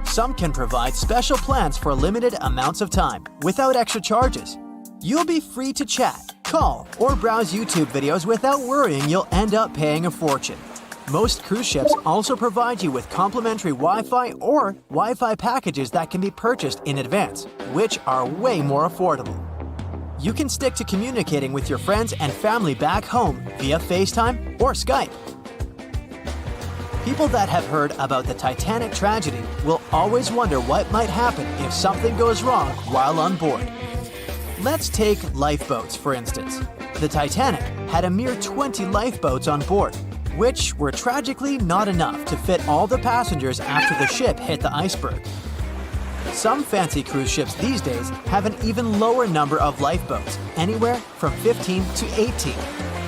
Some can provide special plans for limited amounts of time, without extra charges. You'll be free to chat, call, or browse YouTube videos without worrying you'll end up paying a fortune. Most cruise ships also provide you with complimentary Wi-Fi or Wi-Fi packages that can be purchased in advance, which are way more affordable. you can stick to communicating with your friends and family back home via FaceTime or Skype. People that have heard about the Titanic tragedy will always wonder what might happen if something goes wrong while on board. Let's take lifeboats, for instance. The Titanic had a mere 20 lifeboats on board, which were tragically not enough to fit all the passengers after the ship hit the iceberg. Some fancy cruise ships these days have an even lower number of lifeboats, anywhere from 15 to 18.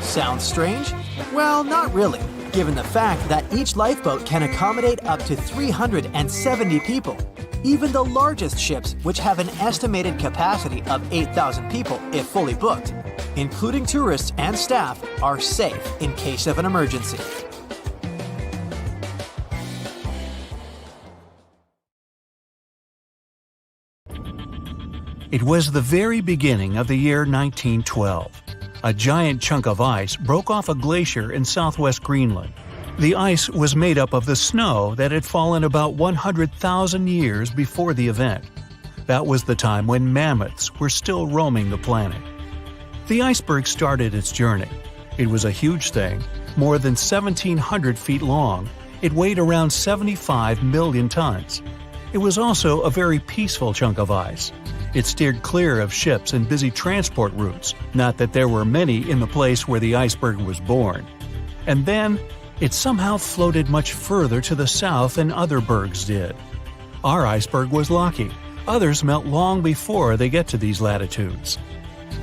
Sounds strange? Well, not really, given the fact that each lifeboat can accommodate up to 370 people. Even the largest ships, which have an estimated capacity of 8,000 people if fully booked, including tourists and staff, are safe in case of an emergency. It was the very beginning of the year 1912. A giant chunk of ice broke off a glacier in southwest Greenland. The ice was made up of the snow that had fallen about 100,000 years before the event. That was the time when mammoths were still roaming the planet. The iceberg started its journey. It was a huge thing, more than 1,700 feet long. It weighed around 75 million tons. It was also a very peaceful chunk of ice. It steered clear of ships and busy transport routes, not that there were many in the place where the iceberg was born. And then, it somehow floated much further to the south than other bergs did. Our iceberg was lucky. Others melt long before they get to these latitudes.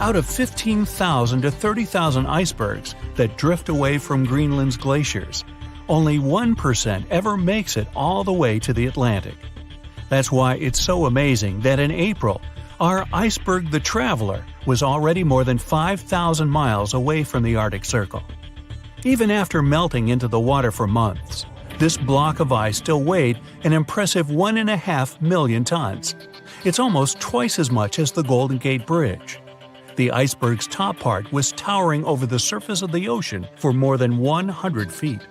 Out of 15,000 to 30,000 icebergs that drift away from Greenland's glaciers, only 1% ever makes it all the way to the Atlantic. That's why it's so amazing that in April, our iceberg the Traveler was already more than 5,000 miles away from the Arctic Circle. Even after melting into the water for months, this block of ice still weighed an impressive 1.5 million tons. It's almost twice as much as the Golden Gate Bridge. The iceberg's top part was towering over the surface of the ocean for more than 100 feet.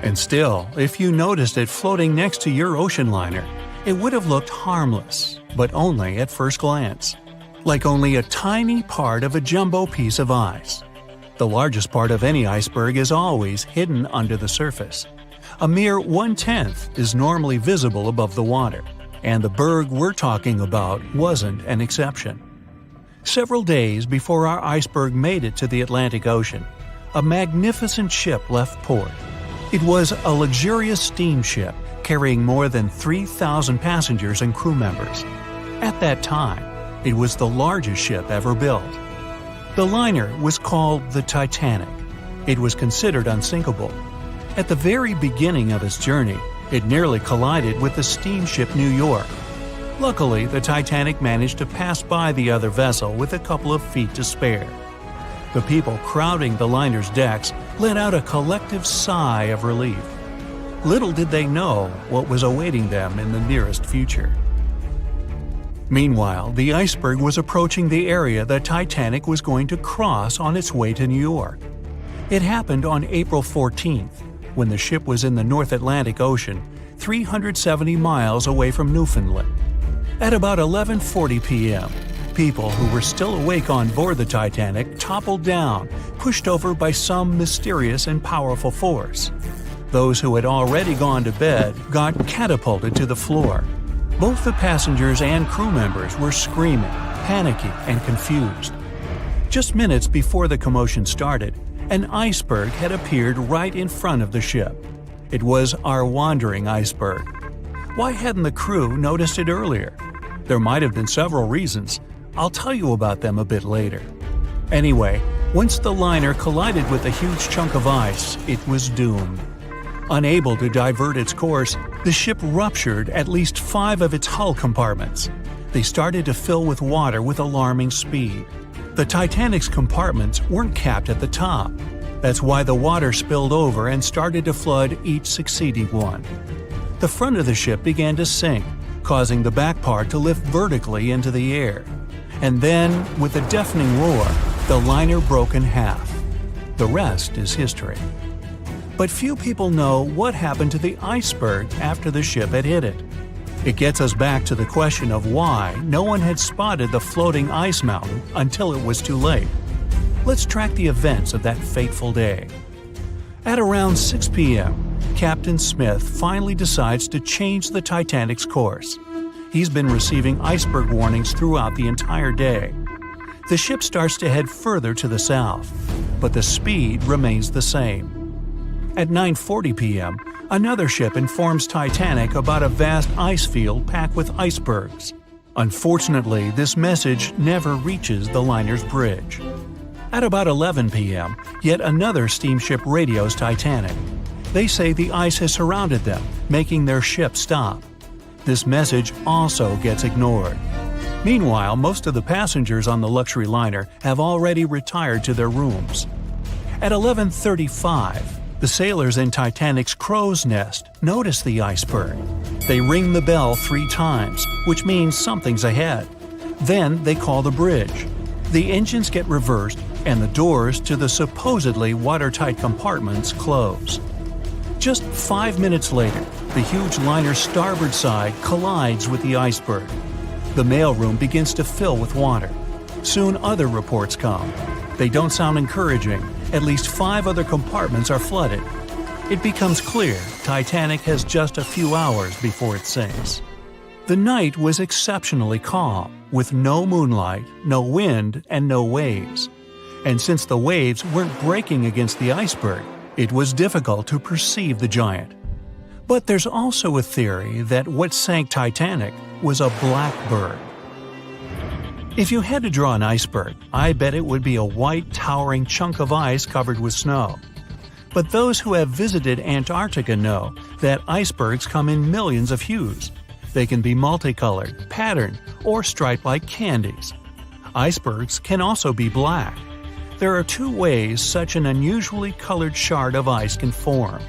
And still, if you noticed it floating next to your ocean liner, it would have looked harmless, but only at first glance. Like only a tiny part of a jumbo piece of ice. The largest part of any iceberg is always hidden under the surface. A mere 1/10 is normally visible above the water, and the berg we're talking about wasn't an exception. Several days before our iceberg made it to the Atlantic Ocean, a magnificent ship left port. It was a luxurious steamship carrying more than 3,000 passengers and crew members. At that time, it was the largest ship ever built. The liner was called the Titanic. It was considered unsinkable. At the very beginning of its journey, it nearly collided with the steamship New York. Luckily, the Titanic managed to pass by the other vessel with a couple of feet to spare. The people crowding the liner's decks let out a collective sigh of relief. Little did they know what was awaiting them in the nearest future. Meanwhile, the iceberg was approaching the area the Titanic was going to cross on its way to New York. It happened on April 14th, when the ship was in the North Atlantic Ocean, 370 miles away from Newfoundland. At about 11:40 p.m., people who were still awake on board the Titanic toppled down, pushed over by some mysterious and powerful force. Those who had already gone to bed got catapulted to the floor. Both the passengers and crew members were screaming, panicking, and confused. Just minutes before the commotion started, an iceberg had appeared right in front of the ship. It was our wandering iceberg. Why hadn't the crew noticed it earlier? There might have been several reasons. I'll tell you about them a bit later. Anyway, once the liner collided with a huge chunk of ice, it was doomed. Unable to divert its course, the ship ruptured at least 5 of its hull compartments. They started to fill with water with alarming speed. The Titanic's compartments weren't capped at the top. That's why the water spilled over and started to flood each succeeding one. The front of the ship began to sink, causing the back part to lift vertically into the air. And then, with a deafening roar, the liner broke in half. The rest is history. But few people know what happened to the iceberg after the ship had hit it. It gets us back to the question of why no one had spotted the floating ice mountain until it was too late. Let's track the events of that fateful day. At around 6 p.m., Captain Smith finally decides to change the Titanic's course. He's been receiving iceberg warnings throughout the entire day. The ship starts to head further to the south, but the speed remains the same. At 9:40 p.m., another ship informs Titanic about a vast ice field packed with icebergs. Unfortunately, this message never reaches the liner's bridge. At about 11 p.m., yet another steamship radios Titanic. They say the ice has surrounded them, making their ship stop. This message also gets ignored. Meanwhile, most of the passengers on the luxury liner have already retired to their rooms. At 11:35, the sailors in Titanic's crow's nest notice the iceberg. They ring the bell 3 times, which means something's ahead. Then they call the bridge. The engines get reversed, and the doors to the supposedly watertight compartments close. Just 5 minutes later, the huge liner's starboard side collides with the iceberg. The mailroom begins to fill with water. Soon other reports come. They don't sound encouraging. At least 5 other compartments are flooded. It becomes clear Titanic has just a few hours before it sinks. The night was exceptionally calm, with no moonlight, no wind, and no waves. And since the waves weren't breaking against the iceberg, it was difficult to perceive the giant. But there's also a theory that what sank Titanic was a black bird. If you had to draw an iceberg, I bet it would be a white, towering chunk of ice covered with snow. But those who have visited Antarctica know that icebergs come in millions of hues. They can be multicolored, patterned, or striped like candies. Icebergs can also be black. There are 2 ways such an unusually colored shard of ice can form.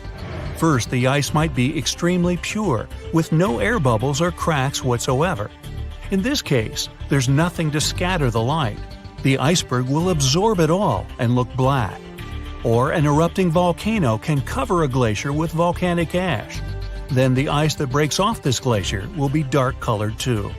First, the ice might be extremely pure, with no air bubbles or cracks whatsoever. In this case, there's nothing to scatter the light. The iceberg will absorb it all and look black. Or an erupting volcano can cover a glacier with volcanic ash. Then the ice that breaks off this glacier will be dark-colored too.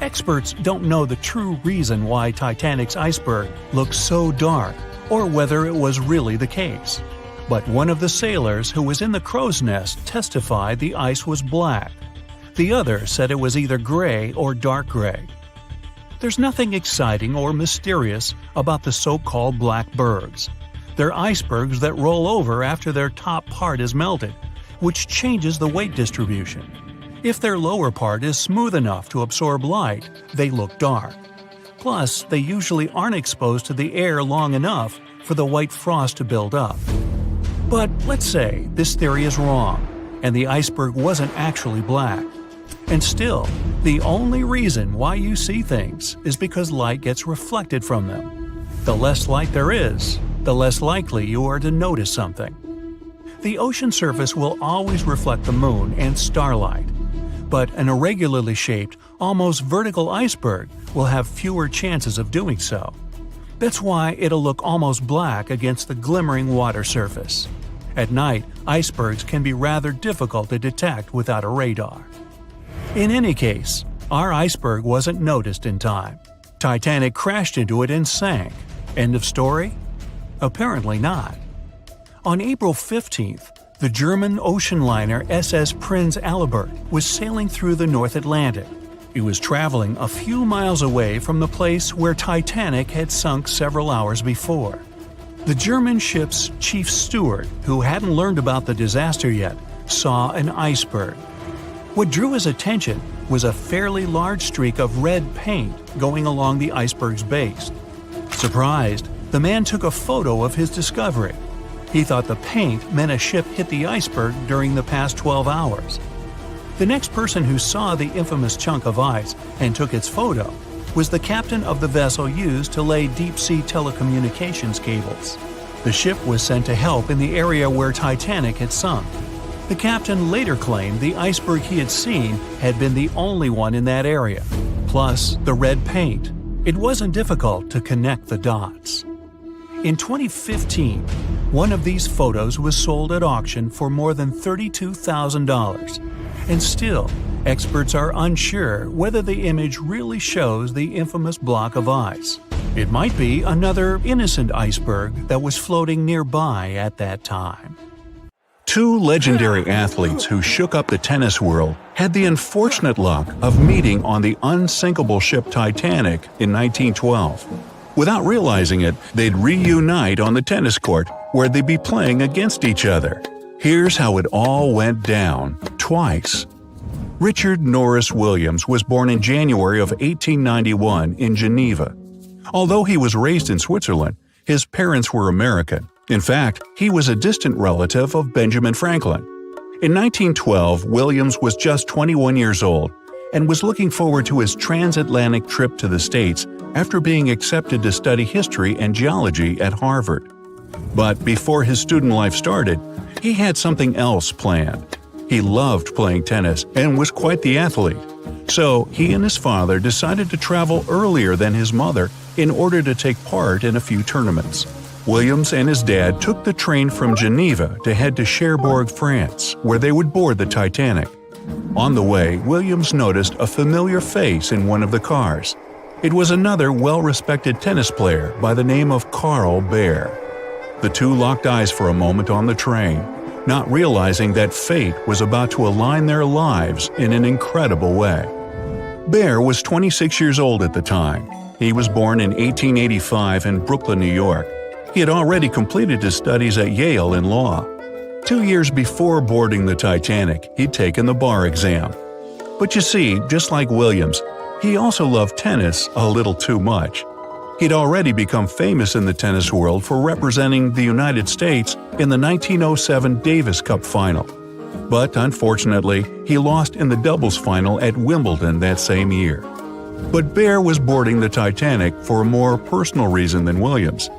Experts don't know the true reason why Titanic's iceberg looks so dark, or whether it was really the case. But one of the sailors who was in the crow's nest testified the ice was black. The other said it was either gray or dark gray. There's nothing exciting or mysterious about the so-called black bergs. They're icebergs that roll over after their top part is melted, which changes the weight distribution. If their lower part is smooth enough to absorb light, they look dark. Plus, they usually aren't exposed to the air long enough for the white frost to build up. But let's say this theory is wrong, and the iceberg wasn't actually black. And still, the only reason why you see things is because light gets reflected from them. The less light there is, the less likely you are to notice something. The ocean surface will always reflect the moon and starlight, but an irregularly shaped, almost vertical iceberg will have fewer chances of doing so. That's why it'll look almost black against the glimmering water surface. At night, icebergs can be rather difficult to detect without a radar. In any case, our iceberg wasn't noticed in time. Titanic crashed into it and sank. End of story? Apparently not. On April 15th, the German ocean liner SS Prinz Albert was sailing through the North Atlantic. It was traveling a few miles away from the place where Titanic had sunk several hours before. The German ship's chief steward, who hadn't learned about the disaster yet, saw an iceberg. What drew his attention was a fairly large streak of red paint going along the iceberg's base. Surprised, the man took a photo of his discovery. He thought the paint meant a ship hit the iceberg during the past 12 hours. The next person who saw the infamous chunk of ice and took its photo was the captain of the vessel used to lay deep-sea telecommunications cables. The ship was sent to help in the area where Titanic had sunk. The captain later claimed the iceberg he had seen had been the only one in that area. Plus, the red paint. It wasn't difficult to connect the dots. In 2015, one of these photos was sold at auction for more than $32,000. And still, Experts are unsure whether the image really shows the infamous block of ice. It might be another innocent iceberg that was floating nearby at that time. Two legendary athletes who shook up the tennis world had the unfortunate luck of meeting on the unsinkable ship Titanic in 1912. Without realizing it, they'd reunite on the tennis court where they'd be playing against each other. Here's how it all went down, twice. Richard Norris Williams was born in January of 1891 in Geneva. Although he was raised in Switzerland, his parents were American. In fact, he was a distant relative of Benjamin Franklin. In 1912, Williams was just 21 years old and was looking forward to his transatlantic trip to the States after being accepted to study history and geology at Harvard. But before his student life started, he had something else planned. He loved playing tennis and was quite the athlete. So he and his father decided to travel earlier than his mother in order to take part in a few tournaments. Williams and his dad took the train from Geneva to head to Cherbourg, France, where they would board the Titanic. On the way, Williams noticed a familiar face in one of the cars. It was another well-respected tennis player by the name of Carl Bear. The two locked eyes for a moment on the train, not realizing that fate was about to align their lives in an incredible way. Bear was 26 years old at the time. He was born in 1885 in Brooklyn, New York. He had already completed his studies at Yale in law. 2 years before boarding the Titanic, he'd taken the bar exam. But you see, just like Williams, he also loved tennis a little too much. He'd already become famous in the tennis world for representing the United States in the 1907 Davis Cup final. But unfortunately, he lost in the doubles final at Wimbledon that same year. But Bear was boarding the Titanic for a more personal reason than Williams.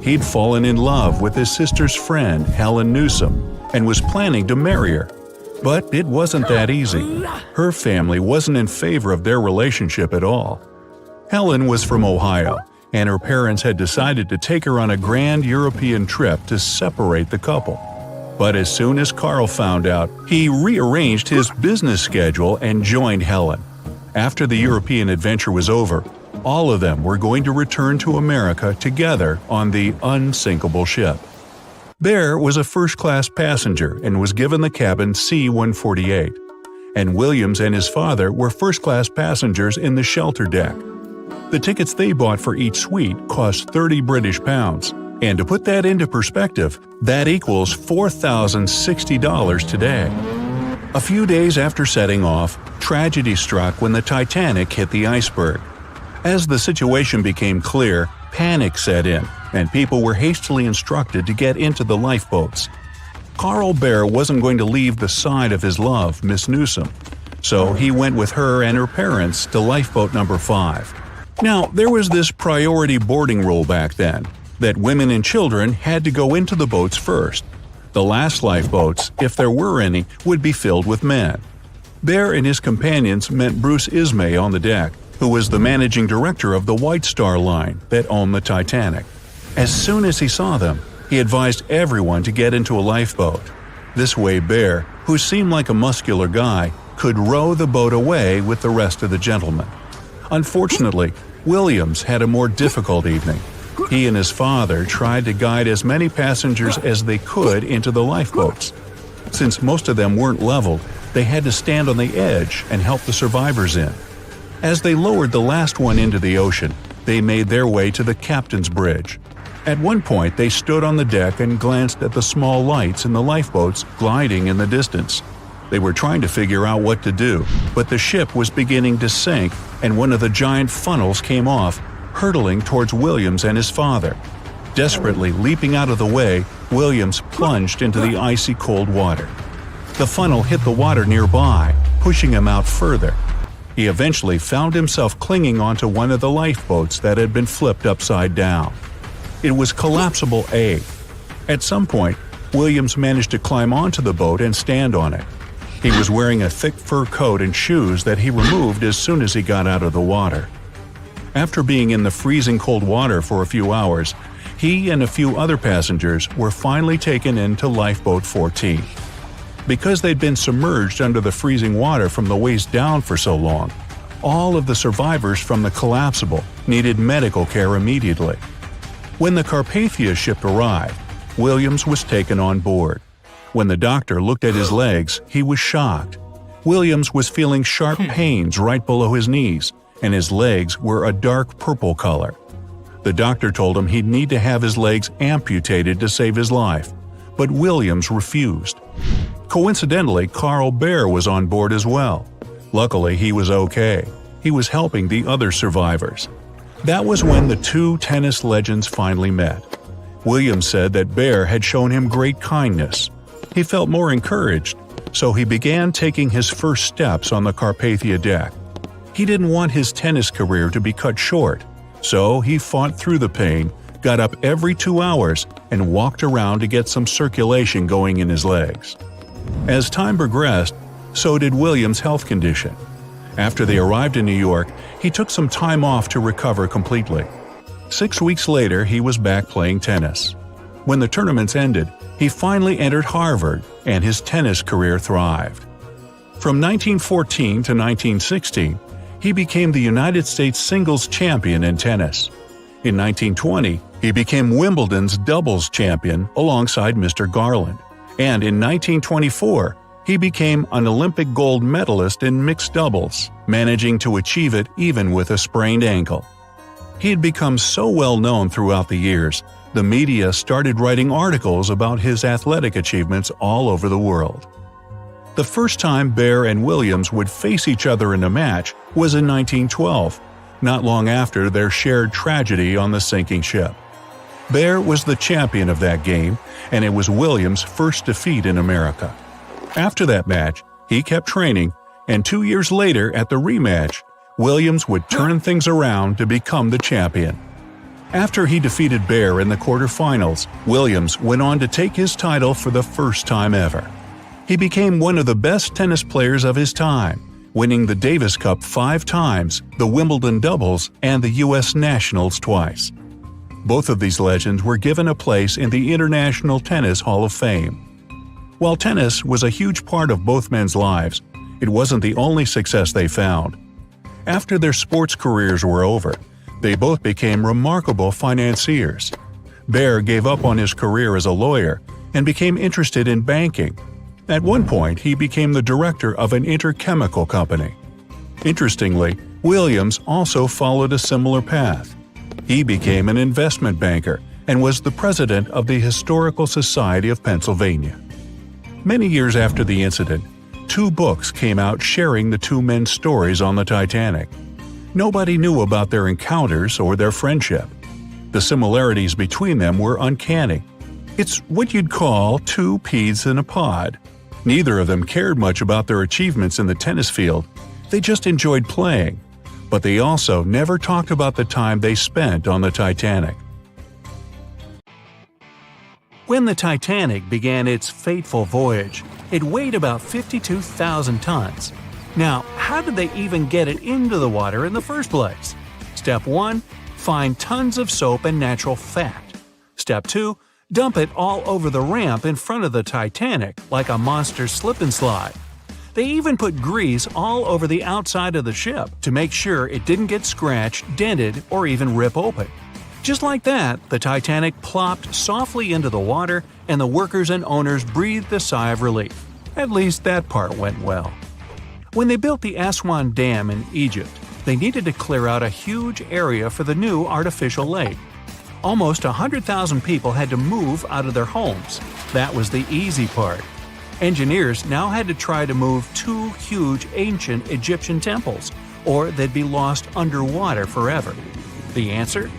He'd fallen in love with his sister's friend, Helen Newsom, and was planning to marry her. But it wasn't that easy. Her family wasn't in favor of their relationship at all. Helen was from Ohio, and her parents had decided to take her on a grand European trip to separate the couple. But as soon as Carl found out, he rearranged his business schedule and joined Helen. After the European adventure was over, all of them were going to return to America together on the unsinkable ship. Bear was a first-class passenger and was given the cabin C-148, and Williams and his father were first-class passengers in the shelter deck. The tickets they bought for each suite cost 30 British pounds, and to put that into perspective, that equals $4,060 today. A few days after setting off, tragedy struck when the Titanic hit the iceberg. As the situation became clear, panic set in, and people were hastily instructed to get into the lifeboats. Carl Bear wasn't going to leave the side of his love, Miss Newsom, so he went with her and her parents to lifeboat number 5. Now, there was this priority boarding rule back then, that women and children had to go into the boats first. The last lifeboats, if there were any, would be filled with men. Bear and his companions met Bruce Ismay on the deck, who was the managing director of the White Star Line that owned the Titanic. As soon as he saw them, he advised everyone to get into a lifeboat. This way Bear, who seemed like a muscular guy, could row the boat away with the rest of the gentlemen. Unfortunately, Williams had a more difficult evening. He and his father tried to guide as many passengers as they could into the lifeboats. Since most of them weren't leveled, they had to stand on the edge and help the survivors in. As they lowered the last one into the ocean, they made their way to the captain's bridge. At one point, they stood on the deck and glanced at the small lights in the lifeboats gliding in the distance. They were trying to figure out what to do, but the ship was beginning to sink and one of the giant funnels came off, hurtling towards Williams and his father. Desperately leaping out of the way, Williams plunged into the icy cold water. The funnel hit the water nearby, pushing him out further. He eventually found himself clinging onto one of the lifeboats that had been flipped upside down. It was collapsible A. At some point, Williams managed to climb onto the boat and stand on it. He was wearing a thick fur coat and shoes that he removed as soon as he got out of the water. After being in the freezing cold water for a few hours, he and a few other passengers were finally taken into Lifeboat 14. Because they'd been submerged under the freezing water from the waist down for so long, all of the survivors from the collapsible needed medical care immediately. When the Carpathia ship arrived, Williams was taken on board. When the doctor looked at his legs, he was shocked. Williams was feeling sharp pains right below his knees, and his legs were a dark purple color. The doctor told him he'd need to have his legs amputated to save his life, but Williams refused. Coincidentally, Carl Baer was on board as well. Luckily, he was okay. He was helping the other survivors. That was when the two tennis legends finally met. Williams said that Baer had shown him great kindness. He felt more encouraged, so he began taking his first steps on the Carpathia deck. He didn't want his tennis career to be cut short, so he fought through the pain, got up every 2 hours, and walked around to get some circulation going in his legs. As time progressed, so did Williams' health condition. After they arrived in New York, he took some time off to recover completely. 6 weeks later, he was back playing tennis. When the tournaments ended, he finally entered Harvard, and his tennis career thrived. From 1914 to 1916, he became the United States singles champion in tennis. In 1920, he became Wimbledon's doubles champion alongside Mr. Garland. And in 1924, he became an Olympic gold medalist in mixed doubles, managing to achieve it even with a sprained ankle. He had become so well known throughout the years, the media started writing articles about his athletic achievements all over the world. The first time Baer and Williams would face each other in a match was in 1912, not long after their shared tragedy on the sinking ship. Baer was the champion of that game, and it was Williams' first defeat in America. After that match, he kept training, and 2 years later at the rematch, Williams would turn things around to become the champion. After he defeated Baer in the quarterfinals, Williams went on to take his title for the first time ever. He became one of the best tennis players of his time, winning the Davis Cup 5 times, the Wimbledon doubles, and the U.S. Nationals twice. Both of these legends were given a place in the International Tennis Hall of Fame. While tennis was a huge part of both men's lives, it wasn't the only success they found. After their sports careers were over, they both became remarkable financiers. Baer gave up on his career as a lawyer and became interested in banking. At one point, he became the director of an interchemical company. Interestingly, Williams also followed a similar path. He became an investment banker and was the president of the Historical Society of Pennsylvania. Many years after the incident, 2 books came out sharing the two men's stories on the Titanic. Nobody knew about their encounters or their friendship. The similarities between them were uncanny. It's what you'd call 2 peas in a pod. Neither of them cared much about their achievements in the tennis field. They just enjoyed playing. But they also never talked about the time they spent on the Titanic. When the Titanic began its fateful voyage, it weighed about 52,000 tons. Now, how did they even get it into the water in the first place? Step 1. Find tons of soap and natural fat. Step 2. Dump it all over the ramp in front of the Titanic like a monster slip and slide. They even put grease all over the outside of the ship to make sure it didn't get scratched, dented, or even rip open. Just like that, the Titanic plopped softly into the water, and the workers and owners breathed a sigh of relief. At least that part went well. When they built the Aswan Dam in Egypt, they needed to clear out a huge area for the new artificial lake. Almost 100,000 people had to move out of their homes. That was the easy part. Engineers now had to try to move 2 huge ancient Egyptian temples, or they'd be lost underwater forever. The answer?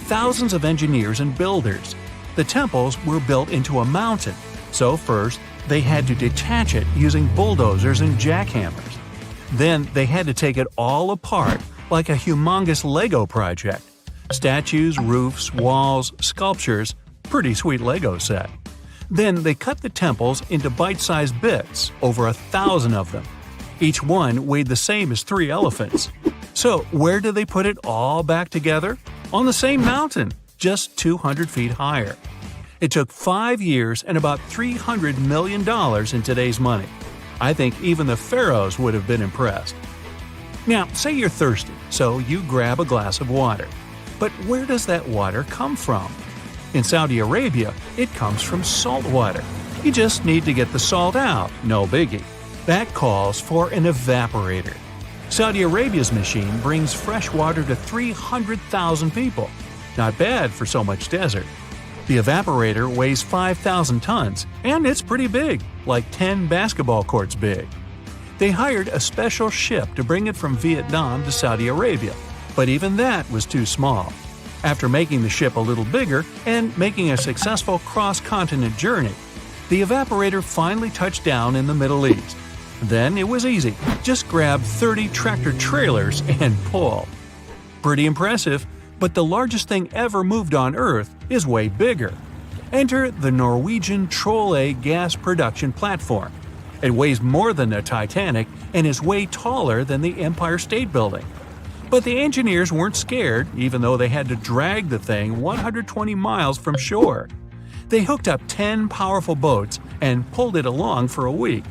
Thousands of engineers and builders. The temples were built into a mountain, so first they had to detach it using bulldozers and jackhammers. Then they had to take it all apart like a humongous Lego project. Statues, roofs, walls, sculptures, pretty sweet Lego set. Then they cut the temples into bite-sized bits, over 1,000 of them. Each one weighed the same as 3 elephants. So where did they put it all back together? On the same mountain, just 200 feet higher. It took 5 years and about $300 million in today's money. I think even the pharaohs would have been impressed. Now, say you're thirsty, so you grab a glass of water. But where does that water come from? In Saudi Arabia, it comes from salt water. You just need to get the salt out, no biggie. That calls for an evaporator. Saudi Arabia's machine brings fresh water to 300,000 people. Not bad for so much desert. The evaporator weighs 5,000 tons, and it's pretty big, like 10 basketball courts big. They hired a special ship to bring it from Vietnam to Saudi Arabia, but even that was too small. After making the ship a little bigger and making a successful cross-continent journey, the evaporator finally touched down in the Middle East. Then it was easy. Just grab 30 tractor trailers and pull. Pretty impressive, but the largest thing ever moved on Earth is way bigger. Enter the Norwegian Troll gas production platform. It weighs more than the Titanic and is way taller than the Empire State Building. But the engineers weren't scared, even though they had to drag the thing 120 miles from shore. They hooked up 10 powerful boats and pulled it along for a week.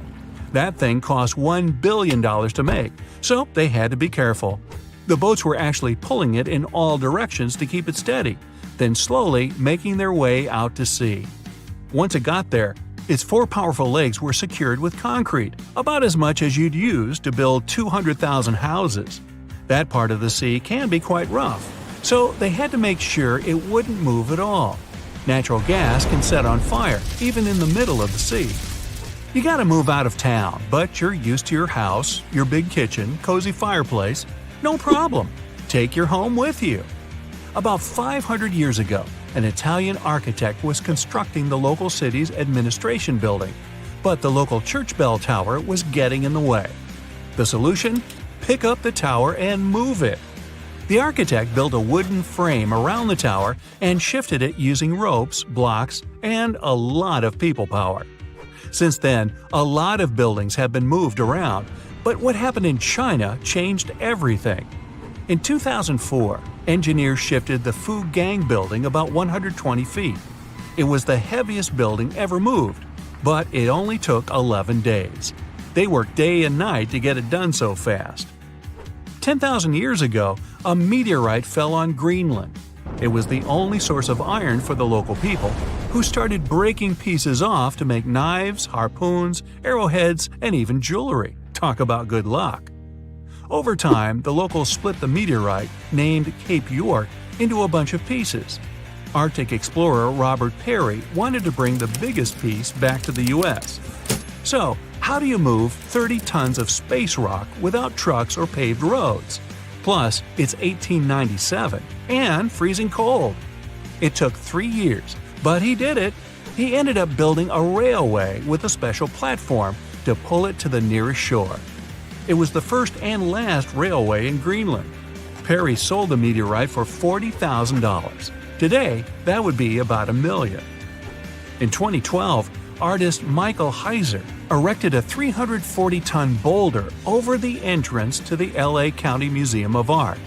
That thing cost $1 billion to make, so they had to be careful. The boats were actually pulling it in all directions to keep it steady, then slowly making their way out to sea. Once it got there, its 4 powerful legs were secured with concrete, about as much as you'd use to build 200,000 houses. That part of the sea can be quite rough, so they had to make sure it wouldn't move at all. Natural gas can set on fire, even in the middle of the sea. You gotta move out of town, but you're used to your house, your big kitchen, cozy fireplace. No problem. Take your home with you. About 500 years ago, an Italian architect was constructing the local city's administration building, but the local church bell tower was getting in the way. The solution? Pick up the tower and move it. The architect built a wooden frame around the tower and shifted it using ropes, blocks, and a lot of people power. Since then, a lot of buildings have been moved around, but what happened in China changed everything. In 2004, engineers shifted the Fugang building about 120 feet. It was the heaviest building ever moved, but it only took 11 days. They worked day and night to get it done so fast. 10,000 years ago, a meteorite fell on Greenland. It was the only source of iron for the local people, who started breaking pieces off to make knives, harpoons, arrowheads, and even jewelry. Talk about good luck. Over time, the locals split the meteorite, named Cape York, into a bunch of pieces. Arctic explorer Robert Peary wanted to bring the biggest piece back to the U.S. So, how do you move 30 tons of space rock without trucks or paved roads? Plus, it's 1897 and freezing cold. It took 3 years, but he did it. He ended up building a railway with a special platform to pull it to the nearest shore. It was the first and last railway in Greenland. Perry sold the meteorite for $40,000. Today, that would be about $1 million. In 2012, artist Michael Heiser erected a 340-ton boulder over the entrance to the LA County Museum of Art.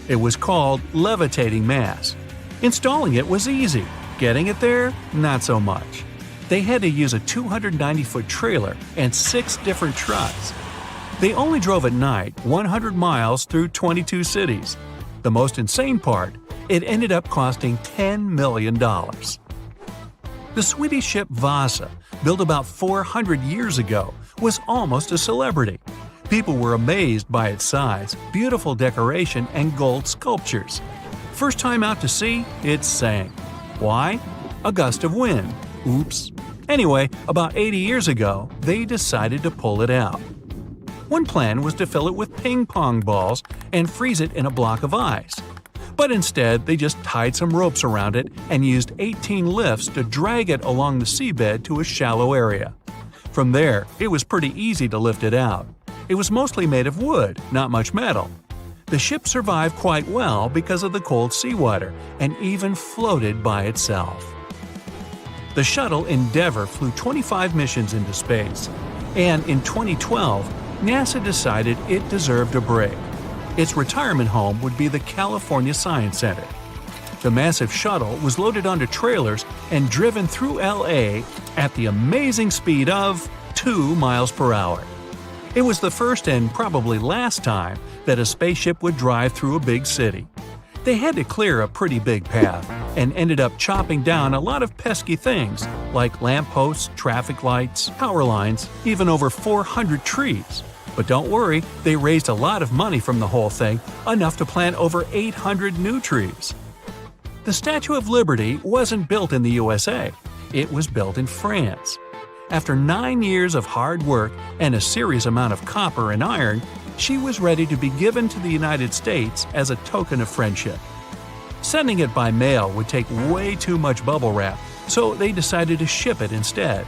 It was called Levitating Mass. Installing it was easy. Getting it there, not so much. They had to use a 290-foot trailer and 6 different trucks. They only drove at night 100 miles through 22 cities. The most insane part, it ended up costing $10 million. The Swedish ship Vasa, built about 400 years ago, was almost a celebrity. People were amazed by its size, beautiful decoration, and gold sculptures. First time out to sea, it sank. Why? A gust of wind. Oops. Anyway, about 80 years ago, they decided to pull it out. One plan was to fill it with ping pong balls and freeze it in a block of ice. But instead, they just tied some ropes around it and used 18 lifts to drag it along the seabed to a shallow area. From there, it was pretty easy to lift it out. It was mostly made of wood, not much metal. The ship survived quite well because of the cold seawater and even floated by itself. The shuttle Endeavour flew 25 missions into space, and in 2012, NASA decided it deserved a break. Its retirement home would be the California Science Center. The massive shuttle was loaded onto trailers and driven through LA at the amazing speed of 2 miles per hour. It was the first and probably last time that a spaceship would drive through a big city. They had to clear a pretty big path and ended up chopping down a lot of pesky things like lampposts, traffic lights, power lines, even over 400 trees. But don't worry, they raised a lot of money from the whole thing, enough to plant over 800 new trees. The Statue of Liberty wasn't built in the USA. It was built in France. After 9 years of hard work and a serious amount of copper and iron, she was ready to be given to the United States as a token of friendship. Sending it by mail would take way too much bubble wrap, so they decided to ship it instead.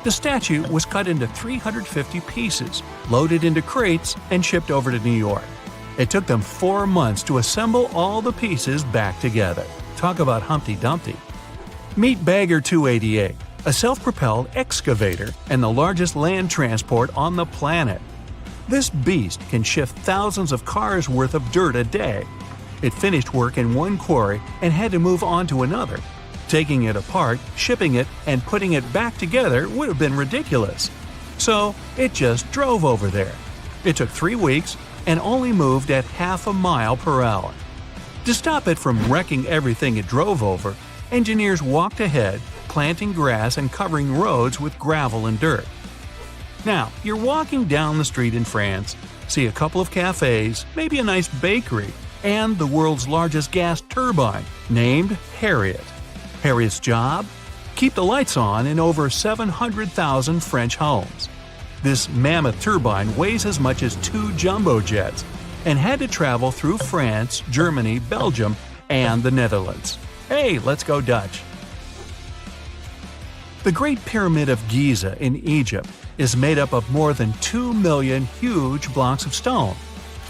The statue was cut into 350 pieces, loaded into crates, and shipped over to New York. It took them 4 months to assemble all the pieces back together. Talk about Humpty Dumpty. Meet Bagger 288, a self-propelled excavator and the largest land transport on the planet. This beast can shift thousands of cars worth of dirt a day. It finished work in one quarry and had to move on to another. Taking it apart, shipping it, and putting it back together would have been ridiculous. So it just drove over there. It took 3 weeks and only moved at half a mile per hour. To stop it from wrecking everything it drove over, engineers walked ahead, planting grass and covering roads with gravel and dirt. Now, you're walking down the street in France, see a couple of cafes, maybe a nice bakery, and the world's largest gas turbine, named Harriet. Harriet's job? Keep the lights on in over 700,000 French homes. This mammoth turbine weighs as much as 2 jumbo jets and had to travel through France, Germany, Belgium, and the Netherlands. Hey, let's go Dutch! The Great Pyramid of Giza in Egypt is made up of more than 2 million huge blocks of stone.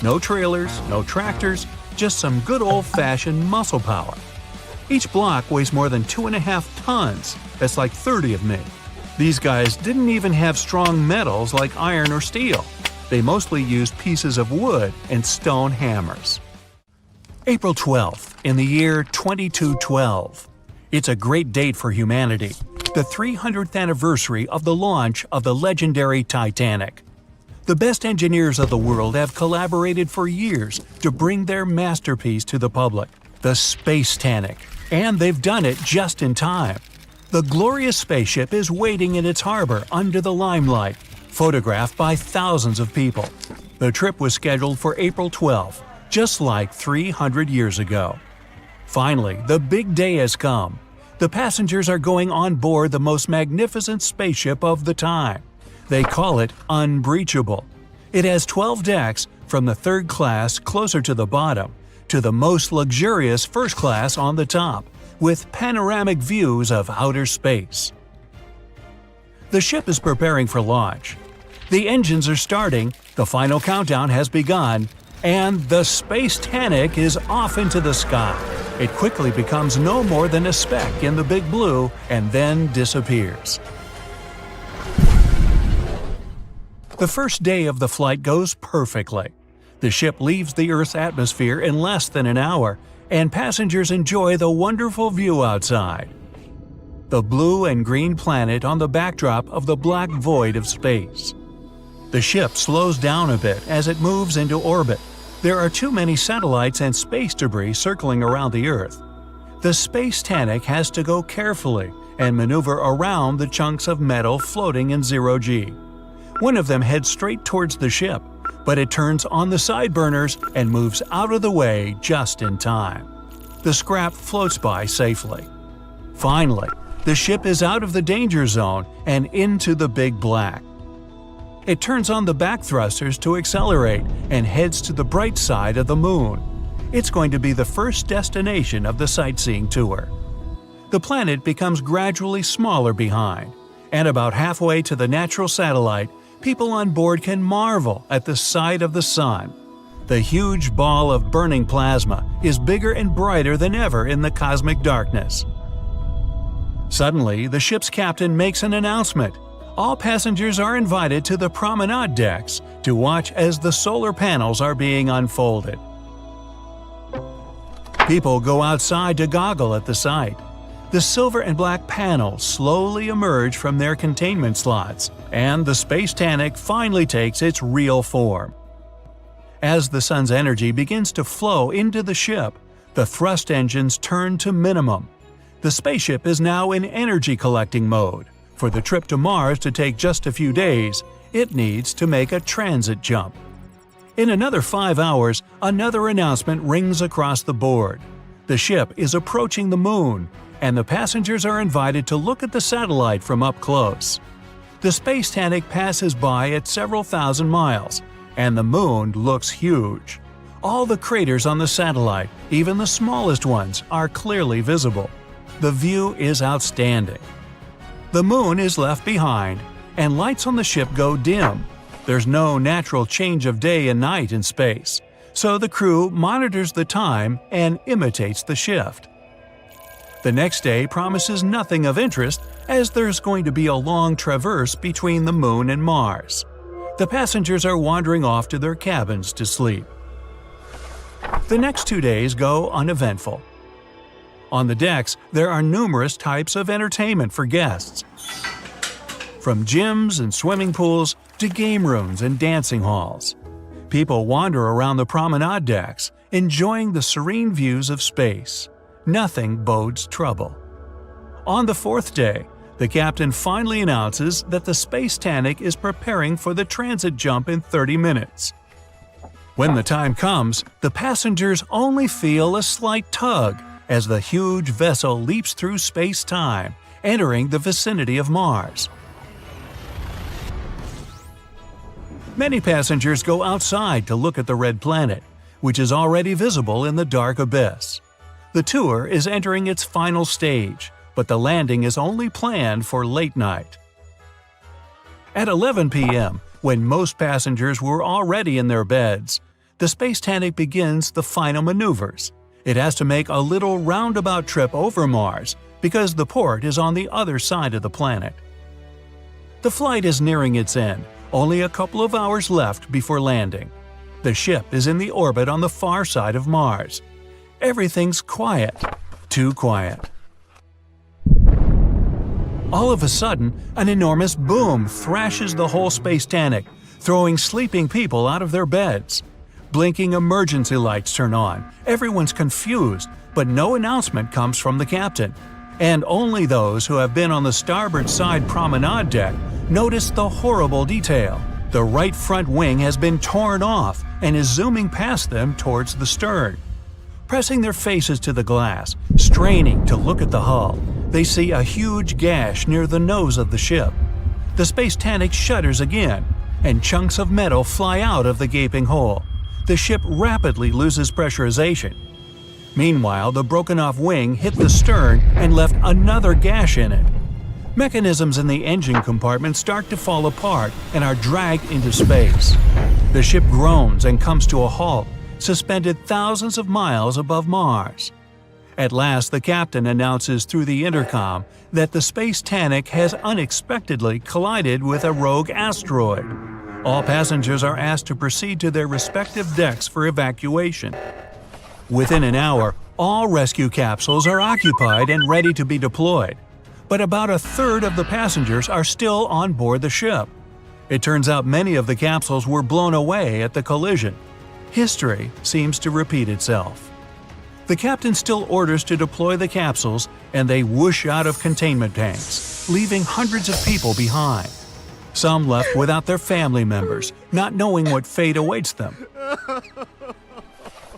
No trailers, no tractors, just some good old-fashioned muscle power. Each block weighs more than 2.5 tons. That's like 30 of me. These guys didn't even have strong metals like iron or steel. They mostly used pieces of wood and stone hammers. April 12th, in the year 2212. It's a great date for humanity. The 300th anniversary of the launch of the legendary Titanic. The best engineers of the world have collaborated for years to bring their masterpiece to the public, the Space-Tanic, and they've done it just in time. The glorious spaceship is waiting in its harbor under the limelight, photographed by thousands of people. The trip was scheduled for April 12th, just like 300 years ago. Finally, the big day has come. The passengers are going on board the most magnificent spaceship of the time. They call it Unbreachable. It has 12 decks, from the third class closer to the bottom to the most luxurious first class on the top, with panoramic views of outer space. The ship is preparing for launch. The engines are starting, the final countdown has begun, and the Space-Tanic is off into the sky. It quickly becomes no more than a speck in the big blue and then disappears. The first day of the flight goes perfectly. The ship leaves the Earth's atmosphere in less than an hour, and passengers enjoy the wonderful view outside. The blue and green planet on the backdrop of the black void of space. The ship slows down a bit as it moves into orbit. There are too many satellites and space debris circling around the Earth. The Space-Tanic has to go carefully and maneuver around the chunks of metal floating in zero-G. One of them heads straight towards the ship, but it turns on the side burners and moves out of the way just in time. The scrap floats by safely. Finally, the ship is out of the danger zone and into the big black. It turns on the back thrusters to accelerate and heads to the bright side of the moon. It's going to be the first destination of the sightseeing tour. The planet becomes gradually smaller behind, and about halfway to the natural satellite, people on board can marvel at the sight of the sun. The huge ball of burning plasma is bigger and brighter than ever in the cosmic darkness. Suddenly, the ship's captain makes an announcement. All passengers are invited to the promenade decks to watch as the solar panels are being unfolded. People go outside to goggle at the sight. The silver and black panels slowly emerge from their containment slots, and the Space Titanic finally takes its real form. As the sun's energy begins to flow into the ship, the thrust engines turn to minimum. The spaceship is now in energy collecting mode. For the trip to Mars to take just a few days, it needs to make a transit jump. In another 5 hours, another announcement rings across the board. The ship is approaching the moon, and the passengers are invited to look at the satellite from up close. The Space Titanic passes by at several thousand miles, and the moon looks huge. All the craters on the satellite, even the smallest ones, are clearly visible. The view is outstanding. The moon is left behind, and lights on the ship go dim. There's no natural change of day and night in space, so the crew monitors the time and imitates the shift. The next day promises nothing of interest, as there's going to be a long traverse between the moon and Mars. The passengers are wandering off to their cabins to sleep. The next 2 days go uneventful. On the decks, there are numerous types of entertainment for guests. From gyms and swimming pools to game rooms and dancing halls. People wander around the promenade decks, enjoying the serene views of space. Nothing bodes trouble. On the fourth day, the captain finally announces that the Space Titanic is preparing for the transit jump in 30 minutes. When the time comes, the passengers only feel a slight tug as the huge vessel leaps through space-time, entering the vicinity of Mars. Many passengers go outside to look at the red planet, which is already visible in the dark abyss. The tour is entering its final stage, but the landing is only planned for late night. At 11 p.m., when most passengers were already in their beds, the Space Titanic begins the final maneuvers. It has to make a little roundabout trip over Mars because the port is on the other side of the planet. The flight is nearing its end, only a couple of hours left before landing. The ship is in the orbit on the far side of Mars. Everything's quiet. Too quiet. All of a sudden, an enormous boom thrashes the whole Space Titanic, throwing sleeping people out of their beds. Blinking emergency lights turn on. Everyone's confused, but no announcement comes from the captain. And only those who have been on the starboard side promenade deck notice the horrible detail. The right front wing has been torn off and is zooming past them towards the stern. Pressing their faces to the glass, straining to look at the hull, they see a huge gash near the nose of the ship. The Space Titanic shudders again, and chunks of metal fly out of the gaping hole. The ship rapidly loses pressurization. Meanwhile, the broken-off wing hit the stern and left another gash in it. Mechanisms in the engine compartment start to fall apart and are dragged into space. The ship groans and comes to a halt, suspended thousands of miles above Mars. At last, the captain announces through the intercom that the Space Titanic has unexpectedly collided with a rogue asteroid. All passengers are asked to proceed to their respective decks for evacuation. Within an hour, all rescue capsules are occupied and ready to be deployed. But about a third of the passengers are still on board the ship. It turns out many of the capsules were blown away at the collision. History seems to repeat itself. The captain still orders to deploy the capsules, and they whoosh out of containment tanks, leaving hundreds of people behind. Some left without their family members, not knowing what fate awaits them.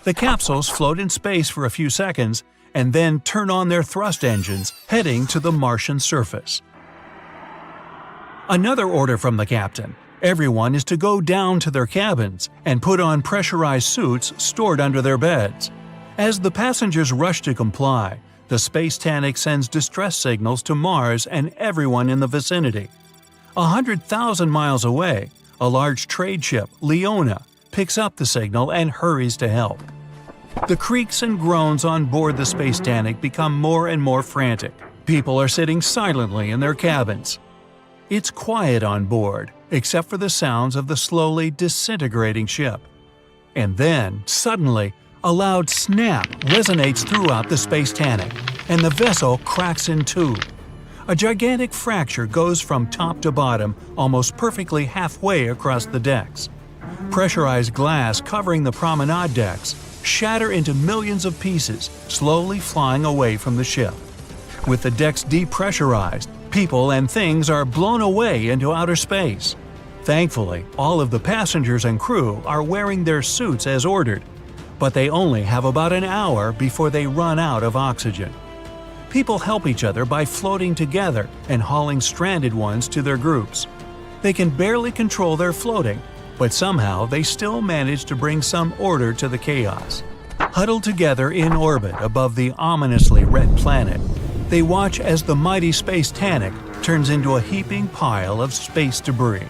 The capsules float in space for a few seconds and then turn on their thrust engines, heading to the Martian surface. Another order from the captain. Everyone is to go down to their cabins and put on pressurized suits stored under their beds. As the passengers rush to comply, the Space Titanic sends distress signals to Mars and everyone in the vicinity. 100,000 miles away, a large trade ship, Leona, picks up the signal and hurries to help. The creaks and groans on board the Space Titanic become more and more frantic. People are sitting silently in their cabins. It's quiet on board, except for the sounds of the slowly disintegrating ship. And then, suddenly, A loud snap resonates throughout the Space-Tanic, and the vessel cracks in two. A gigantic fracture goes from top to bottom, almost perfectly halfway across the decks. Pressurized glass covering the promenade decks shatter into millions of pieces, slowly flying away from the ship. With the decks depressurized, people and things are blown away into outer space. Thankfully, all of the passengers and crew are wearing their suits as ordered, but they only have about an hour before they run out of oxygen. People help each other by floating together and hauling stranded ones to their groups. They can barely control their floating, but somehow they still manage to bring some order to the chaos. Huddled together in orbit above the ominously red planet, they watch as the mighty Space-Tanic turns into a heaping pile of space debris.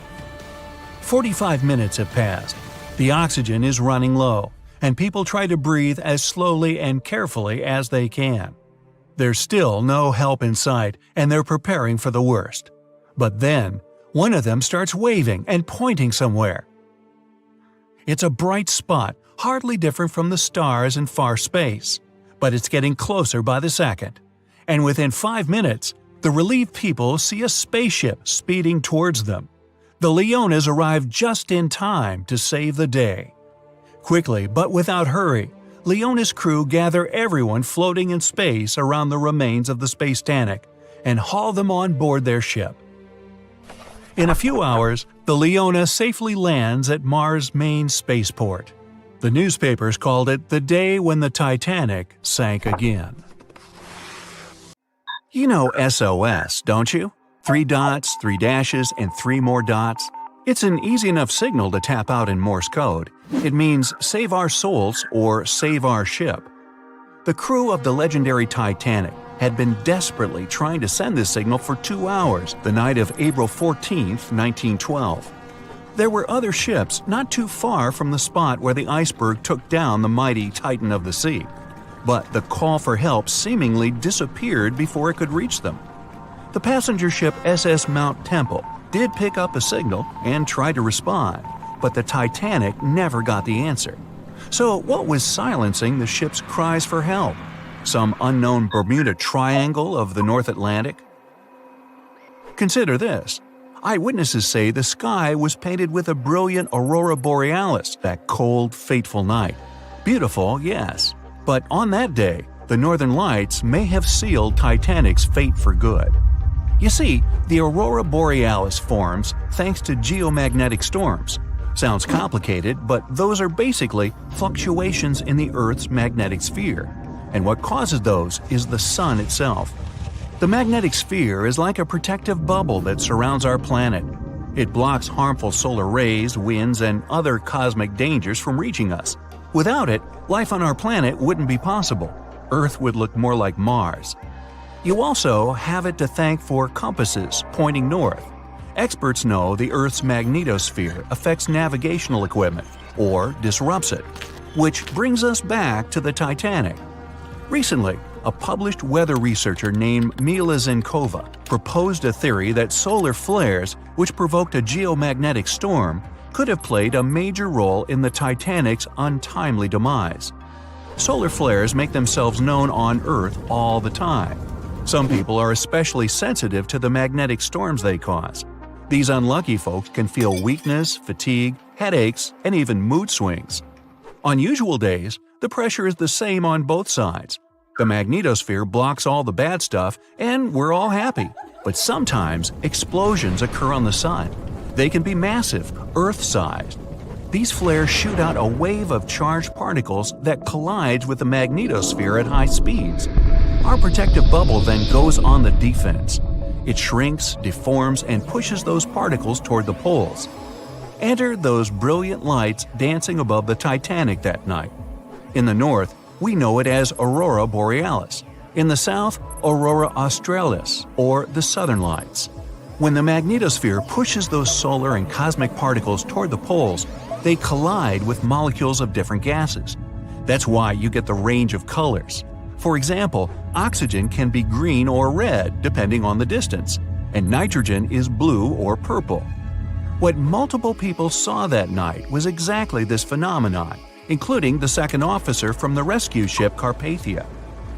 45 minutes have passed. The oxygen is running low, and people try to breathe as slowly and carefully as they can. There's still no help in sight, and they're preparing for the worst. But then, one of them starts waving and pointing somewhere. It's a bright spot, hardly different from the stars in far space, but it's getting closer by the second. And within 5 minutes, the relieved people see a spaceship speeding towards them. The Leonas arrive just in time to save the day. Quickly, but without hurry, Leona's crew gather everyone floating in space around the remains of the Space-Tanic and haul them on board their ship. In a few hours, the Leona safely lands at Mars' main spaceport. The newspapers called it the day when the Titanic sank again. You know SOS, don't you? 3 dots, 3 dashes, and 3 more dots. It's an easy enough signal to tap out in Morse code. It means save our souls or save our ship. The crew of the legendary Titanic had been desperately trying to send this signal for 2 hours the night of April 14, 1912. There were other ships not too far from the spot where the iceberg took down the mighty Titan of the sea, but the call for help seemingly disappeared before it could reach them. The passenger ship SS Mount Temple did pick up a signal and try to respond, but the Titanic never got the answer. So what was silencing the ship's cries for help? Some unknown Bermuda Triangle of the North Atlantic? Consider this. Eyewitnesses say the sky was painted with a brilliant aurora borealis that cold, fateful night. Beautiful, yes, but on that day, the northern lights may have sealed Titanic's fate for good. You see, the aurora borealis forms thanks to geomagnetic storms. Sounds complicated, but those are basically fluctuations in the Earth's magnetic sphere. And what causes those is the sun itself. The magnetic sphere is like a protective bubble that surrounds our planet. It blocks harmful solar rays, winds, and other cosmic dangers from reaching us. Without it, life on our planet wouldn't be possible. Earth would look more like Mars. You also have it to thank for compasses pointing north. Experts know the Earth's magnetosphere affects navigational equipment, or disrupts it. Which brings us back to the Titanic. Recently, a published weather researcher named Mila Zenkova proposed a theory that solar flares, which provoked a geomagnetic storm, could have played a major role in the Titanic's untimely demise. Solar flares make themselves known on Earth all the time. Some people are especially sensitive to the magnetic storms they cause. These unlucky folks can feel weakness, fatigue, headaches, and even mood swings. On usual days, the pressure is the same on both sides. The magnetosphere blocks all the bad stuff, and we're all happy. But sometimes, explosions occur on the sun. They can be massive, Earth-sized. These flares shoot out a wave of charged particles that collides with the magnetosphere at high speeds. Our protective bubble then goes on the defense. It shrinks, deforms, and pushes those particles toward the poles. Enter those brilliant lights dancing above the Titanic that night. In the north, we know it as Aurora Borealis. In the south, Aurora Australis, or the Southern Lights. When the magnetosphere pushes those solar and cosmic particles toward the poles, they collide with molecules of different gases. That's why you get the range of colors. For example, oxygen can be green or red depending on the distance, and nitrogen is blue or purple. What multiple people saw that night was exactly this phenomenon, including the second officer from the rescue ship Carpathia.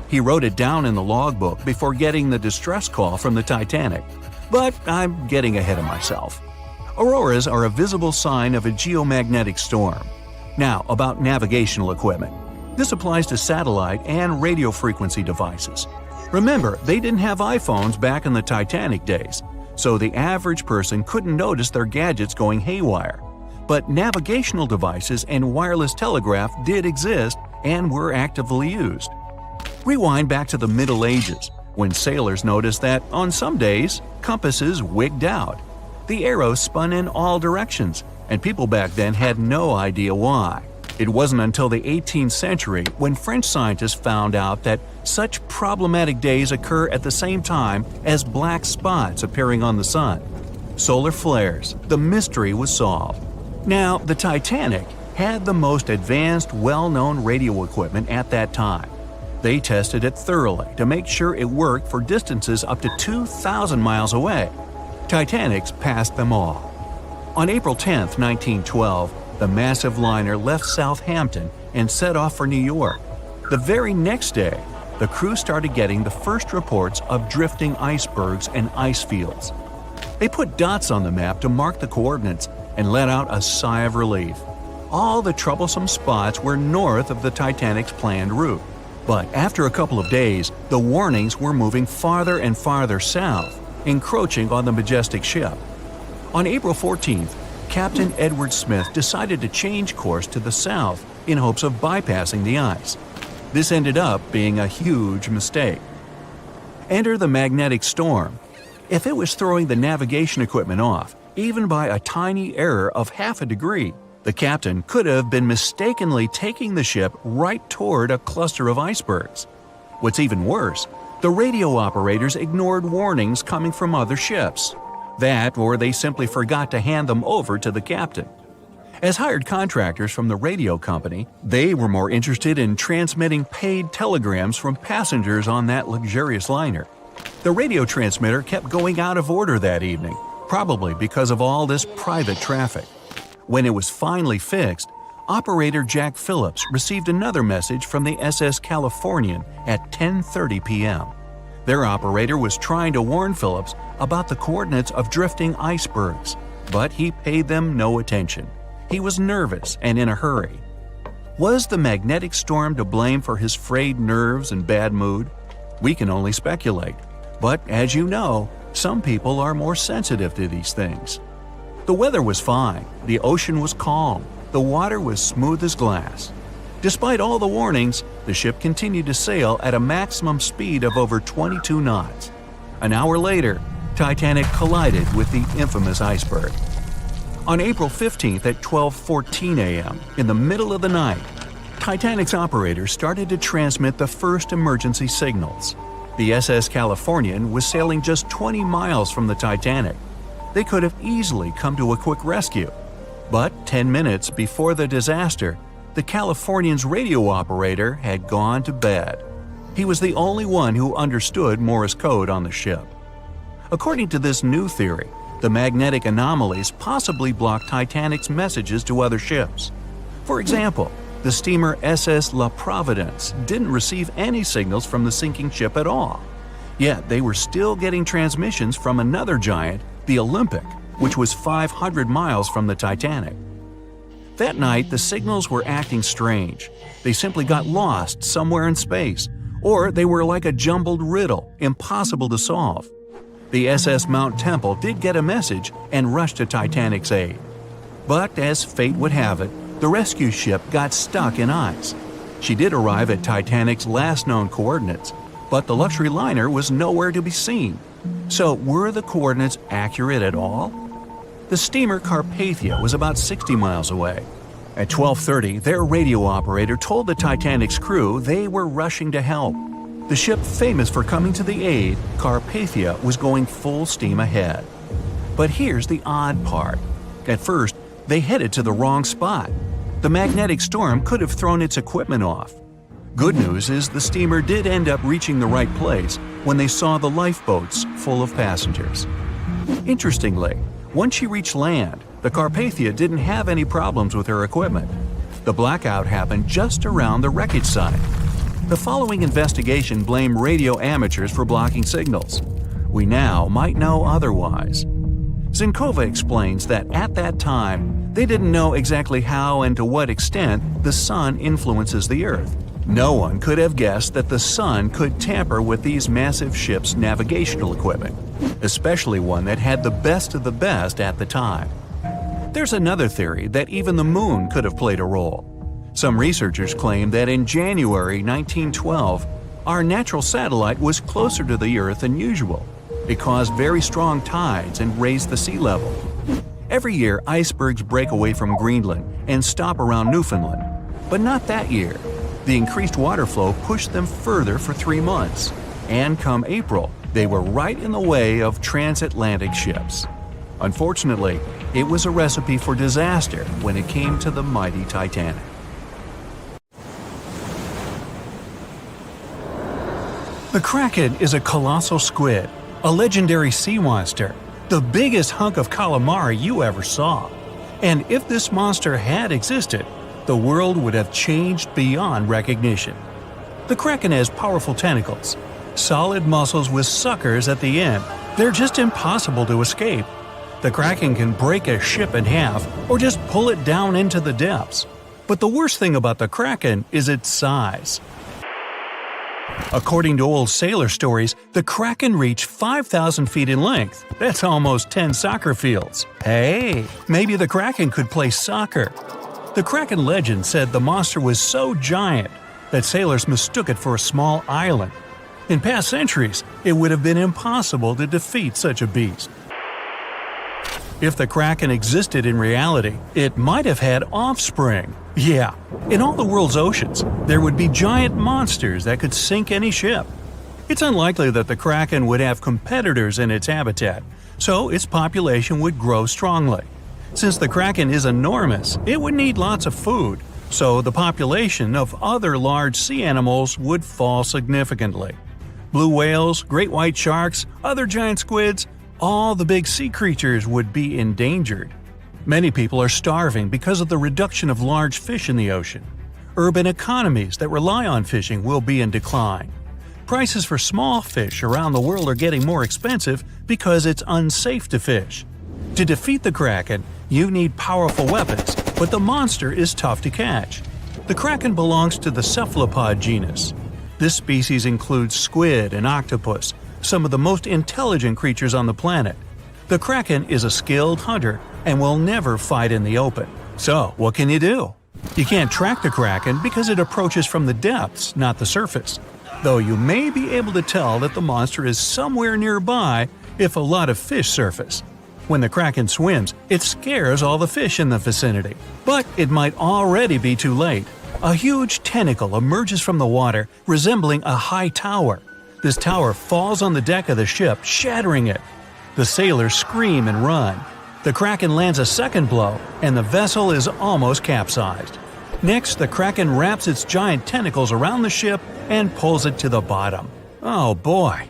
He wrote it down in the logbook before getting the distress call from the Titanic. But I'm getting ahead of myself. Auroras are a visible sign of a geomagnetic storm. Now, about navigational equipment. This applies to satellite and radio frequency devices. Remember, they didn't have iPhones back in the Titanic days, so the average person couldn't notice their gadgets going haywire. But navigational devices and wireless telegraph did exist and were actively used. Rewind back to the Middle Ages, when sailors noticed that, on some days, compasses wigged out. The arrows spun in all directions, and people back then had no idea why. It wasn't until the 18th century when French scientists found out that such problematic days occur at the same time as black spots appearing on the sun. Solar flares. The mystery was solved. Now, the Titanic had the most advanced, well-known radio equipment at that time. They tested it thoroughly to make sure it worked for distances up to 2,000 miles away. Titanics passed them all. On April 10, 1912, the massive liner left Southampton and set off for New York. The very next day, the crew started getting the first reports of drifting icebergs and ice fields. They put dots on the map to mark the coordinates and let out a sigh of relief. All the troublesome spots were north of the Titanic's planned route. But after a couple of days, the warnings were moving farther and farther south, encroaching on the majestic ship. On April 14th, Captain Edward Smith decided to change course to the south in hopes of bypassing the ice. This ended up being a huge mistake. Enter the magnetic storm. If it was throwing the navigation equipment off, even by a tiny error of half a degree, the captain could have been mistakenly taking the ship right toward a cluster of icebergs. What's even worse, the radio operators ignored warnings coming from other ships. That, or they simply forgot to hand them over to the captain. As hired contractors from the radio company, they were more interested in transmitting paid telegrams from passengers on that luxurious liner. The radio transmitter kept going out of order that evening, probably because of all this private traffic. When it was finally fixed, operator Jack Phillips received another message from the SS Californian at 10:30 p.m. Their operator was trying to warn Phillips about the coordinates of drifting icebergs, but he paid them no attention. He was nervous and in a hurry. Was the magnetic storm to blame for his frayed nerves and bad mood? We can only speculate. But as you know, some people are more sensitive to these things. The weather was fine, the ocean was calm, the water was smooth as glass. Despite all the warnings, the ship continued to sail at a maximum speed of over 22 knots. An hour later, Titanic collided with the infamous iceberg. On April 15th at 12:14 a.m., in the middle of the night, Titanic's operators started to transmit the first emergency signals. The SS Californian was sailing just 20 miles from the Titanic. They could have easily come to a quick rescue. But 10 minutes before the disaster, the Californian's radio operator had gone to bed. He was the only one who understood Morse code on the ship. According to this new theory, the magnetic anomalies possibly blocked Titanic's messages to other ships. For example, the steamer SS La Providence didn't receive any signals from the sinking ship at all. Yet they were still getting transmissions from another giant, the Olympic, which was 500 miles from the Titanic. That night, the signals were acting strange. They simply got lost somewhere in space, or they were like a jumbled riddle, impossible to solve. The SS Mount Temple did get a message and rushed to Titanic's aid. But as fate would have it, the rescue ship got stuck in ice. She did arrive at Titanic's last known coordinates, but the luxury liner was nowhere to be seen. So were the coordinates accurate at all? The steamer Carpathia was about 60 miles away. At 12:30, their radio operator told the Titanic's crew they were rushing to help. The ship famous for coming to the aid, Carpathia, was going full steam ahead. But here's the odd part. At first, they headed to the wrong spot. The magnetic storm could have thrown its equipment off. Good news is the steamer did end up reaching the right place when they saw the lifeboats full of passengers. Interestingly, once she reached land, the Carpathia didn't have any problems with her equipment. The blackout happened just around the wreckage site. The following investigation blamed radio amateurs for blocking signals. We now might know otherwise. Zinkova explains that at that time, they didn't know exactly how and to what extent the sun influences the Earth. No one could have guessed that the sun could tamper with these massive ships' navigational equipment, especially one that had the best of the best at the time. There's another theory that even the moon could have played a role. Some researchers claim that in January 1912, our natural satellite was closer to the Earth than usual. It caused very strong tides and raised the sea level. Every year, icebergs break away from Greenland and stop around Newfoundland. But not that year. The increased water flow pushed them further for 3 months. And come April, they were right in the way of transatlantic ships. Unfortunately, it was a recipe for disaster when it came to the mighty Titanic. The Kraken is a colossal squid, a legendary sea monster, the biggest hunk of calamari you ever saw. And if this monster had existed, the world would have changed beyond recognition. The Kraken has powerful tentacles, solid muscles with suckers at the end. They're just impossible to escape. The Kraken can break a ship in half or just pull it down into the depths. But the worst thing about the Kraken is its size. According to old sailor stories, the Kraken reached 5,000 feet in length. That's almost 10 soccer fields. Hey, maybe the Kraken could play soccer. The Kraken legend said the monster was so giant that sailors mistook it for a small island. In past centuries, it would have been impossible to defeat such a beast. If the Kraken existed in reality, it might have had offspring. Yeah, in all the world's oceans, there would be giant monsters that could sink any ship. It's unlikely that the Kraken would have competitors in its habitat, so its population would grow strongly. Since the Kraken is enormous, it would need lots of food, so the population of other large sea animals would fall significantly. Blue whales, great white sharks, other giant squids, all the big sea creatures would be endangered. Many people are starving because of the reduction of large fish in the ocean. Urban economies that rely on fishing will be in decline. Prices for small fish around the world are getting more expensive because it's unsafe to fish. To defeat the Kraken, you need powerful weapons, but the monster is tough to catch. The Kraken belongs to the cephalopod genus. This species includes squid and octopus, some of the most intelligent creatures on the planet. The Kraken is a skilled hunter and will never fight in the open. So, what can you do? You can't track the Kraken because it approaches from the depths, not the surface. Though you may be able to tell that the monster is somewhere nearby if a lot of fish surface. When the Kraken swims, it scares all the fish in the vicinity. But it might already be too late. A huge tentacle emerges from the water, resembling a high tower. This tower falls on the deck of the ship, shattering it. The sailors scream and run. The Kraken lands a second blow, and the vessel is almost capsized. Next, the Kraken wraps its giant tentacles around the ship and pulls it to the bottom. Oh boy!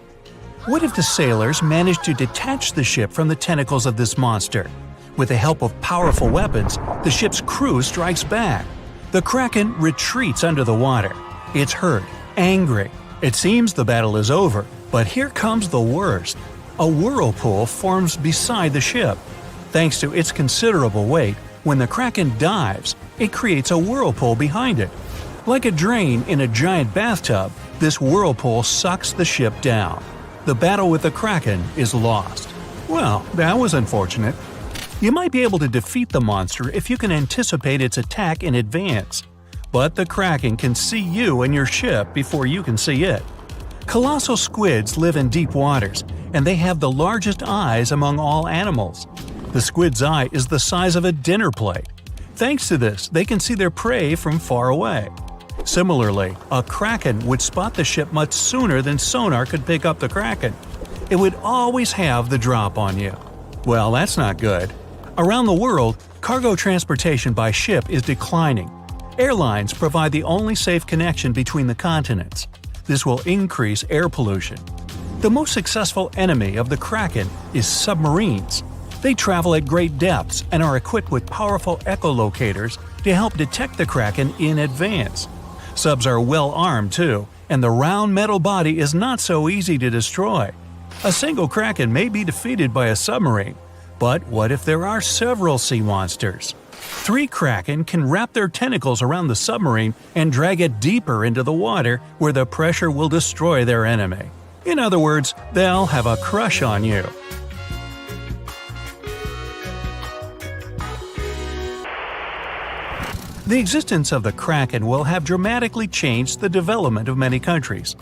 What if the sailors managed to detach the ship from the tentacles of this monster? With the help of powerful weapons, the ship's crew strikes back. The Kraken retreats under the water. It's hurt, angry. It seems the battle is over, but here comes the worst. A whirlpool forms beside the ship. Thanks to its considerable weight, when the Kraken dives, it creates a whirlpool behind it. Like a drain in a giant bathtub, this whirlpool sucks the ship down. The battle with the Kraken is lost. Well, that was unfortunate. You might be able to defeat the monster if you can anticipate its attack in advance. But the Kraken can see you and your ship before you can see it. Colossal squids live in deep waters, and they have the largest eyes among all animals. The squid's eye is the size of a dinner plate. Thanks to this, they can see their prey from far away. Similarly, a Kraken would spot the ship much sooner than sonar could pick up the Kraken. It would always have the drop on you. Well, that's not good. Around the world, cargo transportation by ship is declining. Airlines provide the only safe connection between the continents. This will increase air pollution. The most successful enemy of the Kraken is submarines. They travel at great depths and are equipped with powerful echolocators to help detect the Kraken in advance. Subs are well armed too, and the round metal body is not so easy to destroy. A single Kraken may be defeated by a submarine, but what if there are several sea monsters? 3 Kraken can wrap their tentacles around the submarine and drag it deeper into the water where the pressure will destroy their enemy. In other words, they'll have a crush on you. The existence of the Kraken will have dramatically changed the development of many countries.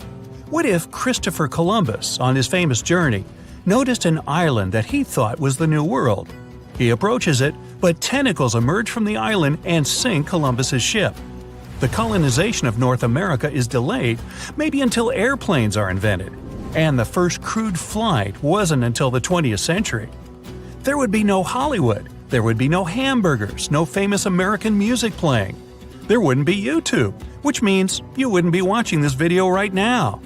What if Christopher Columbus, on his famous journey, noticed an island that he thought was the New World? He approaches it, but tentacles emerge from the island and sink Columbus's ship. The colonization of North America is delayed, maybe until airplanes are invented, and the first crewed flight wasn't until the 20th century. There would be no Hollywood. There would be no hamburgers, no famous American music playing. There wouldn't be YouTube, which means you wouldn't be watching this video right now.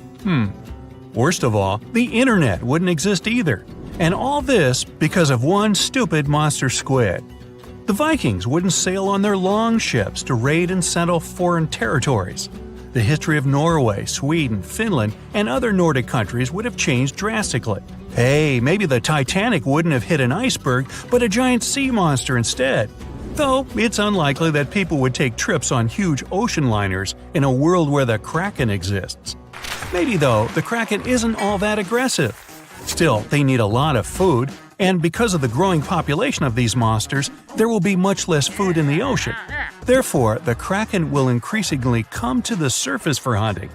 Worst of all, the internet wouldn't exist either. And all this because of one stupid monster squid. The Vikings wouldn't sail on their long ships to raid and settle foreign territories. The history of Norway, Sweden, Finland, and other Nordic countries would have changed drastically. Hey, maybe the Titanic wouldn't have hit an iceberg, but a giant sea monster instead. Though it's unlikely that people would take trips on huge ocean liners in a world where the Kraken exists. Maybe though, the Kraken isn't all that aggressive. Still, they need a lot of food, and because of the growing population of these monsters, there will be much less food in the ocean. Therefore, the Kraken will increasingly come to the surface for hunting.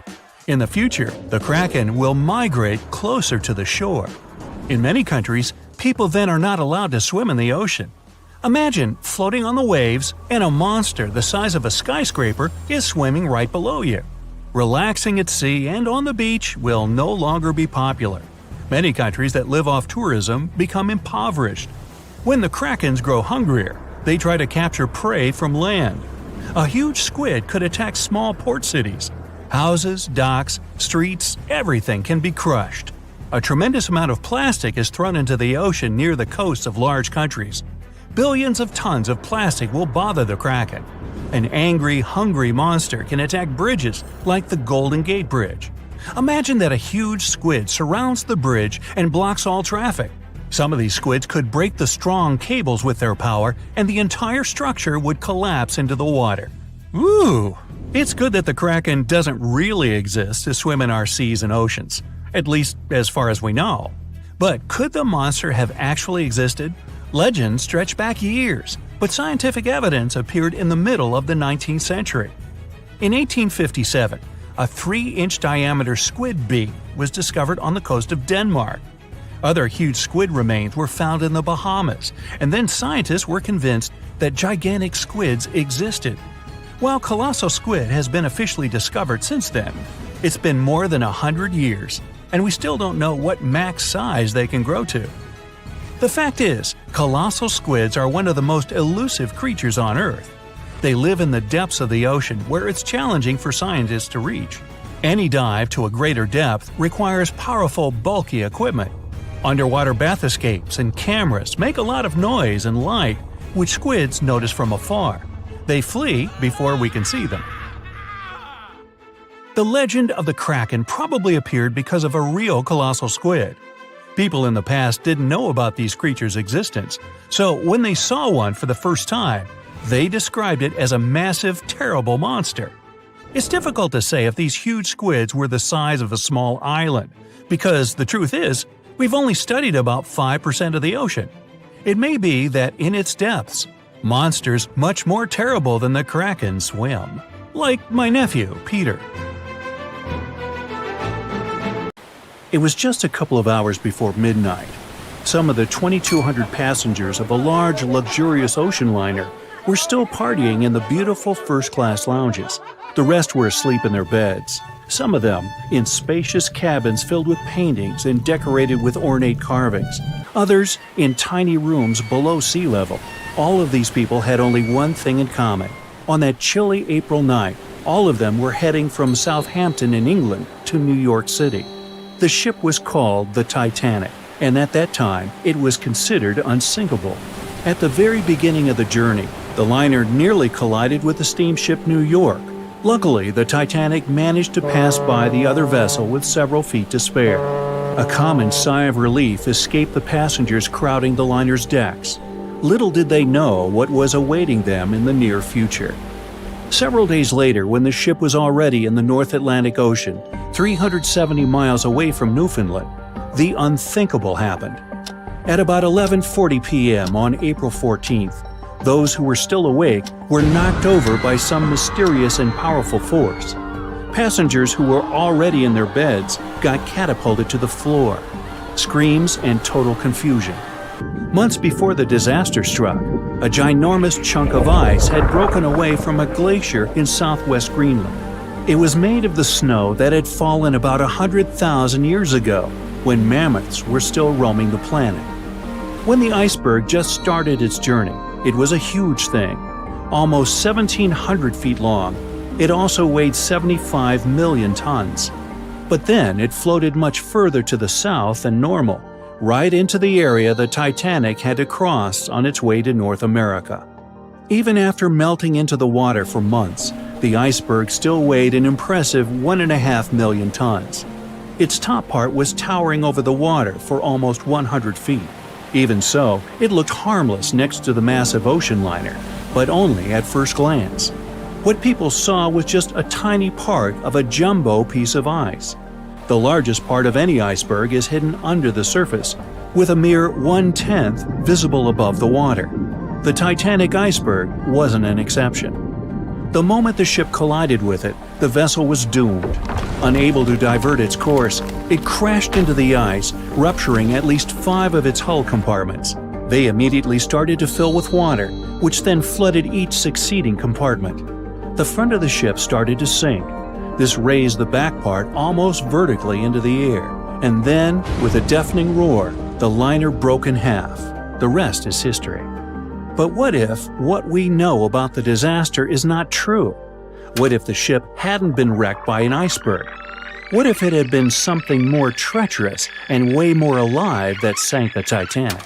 In the future, the Kraken will migrate closer to the shore. In many countries, people then are not allowed to swim in the ocean. Imagine floating on the waves and a monster the size of a skyscraper is swimming right below you. Relaxing at sea and on the beach will no longer be popular. Many countries that live off tourism become impoverished. When the Krakens grow hungrier, they try to capture prey from land. A huge squid could attack small port cities. Houses, docks, streets, everything can be crushed. A tremendous amount of plastic is thrown into the ocean near the coasts of large countries. Billions of tons of plastic will bother the Kraken. An angry, hungry monster can attack bridges like the Golden Gate Bridge. Imagine that a huge squid surrounds the bridge and blocks all traffic. Some of these squids could break the strong cables with their power, and the entire structure would collapse into the water. Ooh! It's good that the Kraken doesn't really exist to swim in our seas and oceans, at least as far as we know. But could the monster have actually existed? Legends stretch back years, but scientific evidence appeared in the middle of the 19th century. In 1857, a 3-inch diameter squid beak was discovered on the coast of Denmark. Other huge squid remains were found in the Bahamas, and then scientists were convinced that gigantic squids existed. While colossal squid has been officially discovered since then, it's been more than 100 years, and we still don't know what max size they can grow to. The fact is, colossal squids are one of the most elusive creatures on Earth. They live in the depths of the ocean where it's challenging for scientists to reach. Any dive to a greater depth requires powerful, bulky equipment. Underwater bathyscapes and cameras make a lot of noise and light, which squids notice from afar. They flee before we can see them. The legend of the Kraken probably appeared because of a real colossal squid. People in the past didn't know about these creatures' existence, so when they saw one for the first time, they described it as a massive, terrible monster. It's difficult to say if these huge squids were the size of a small island, because the truth is, we've only studied about 5% of the ocean. It may be that in its depths, monsters much more terrible than the Kraken swim. Like my nephew, Peter. It was just a couple of hours before midnight. Some of the 2,200 passengers of a large, luxurious ocean liner were still partying in the beautiful first-class lounges. The rest were asleep in their beds, some of them in spacious cabins filled with paintings and decorated with ornate carvings, others in tiny rooms below sea level. All of these people had only one thing in common. On that chilly April night, all of them were heading from Southampton in England to New York City. The ship was called the Titanic, and at that time it was considered unsinkable. At the very beginning of the journey, the liner nearly collided with the steamship New York. Luckily, the Titanic managed to pass by the other vessel with several feet to spare. A common sigh of relief escaped the passengers crowding the liner's decks. Little did they know what was awaiting them in the near future. Several days later, when the ship was already in the North Atlantic Ocean, 370 miles away from Newfoundland, the unthinkable happened. At about 11:40 p.m. on April 14th, those who were still awake were knocked over by some mysterious and powerful force. Passengers who were already in their beds got catapulted to the floor. Screams and total confusion. Months before the disaster struck, a ginormous chunk of ice had broken away from a glacier in southwest Greenland. It was made of the snow that had fallen about 100,000 years ago, when mammoths were still roaming the planet. When the iceberg just started its journey, it was a huge thing, almost 1,700 feet long. It also weighed 75 million tons. But then it floated much further to the south than normal, right into the area the Titanic had to cross on its way to North America. Even after melting into the water for months, the iceberg still weighed an impressive 1.5 million tons. Its top part was towering over the water for almost 100 feet. Even so, it looked harmless next to the massive ocean liner, but only at first glance. What people saw was just a tiny part of a jumbo piece of ice. The largest part of any iceberg is hidden under the surface, with a mere 1/10 visible above the water. The Titanic iceberg wasn't an exception. The moment the ship collided with it, the vessel was doomed. Unable to divert its course, it crashed into the ice, rupturing at least 5 of its hull compartments. They immediately started to fill with water, which then flooded each succeeding compartment. The front of the ship started to sink. This raised the back part almost vertically into the air, and then, with a deafening roar, the liner broke in half. The rest is history. But what if what we know about the disaster is not true? What if the ship hadn't been wrecked by an iceberg? What if it had been something more treacherous and way more alive that sank the Titanic?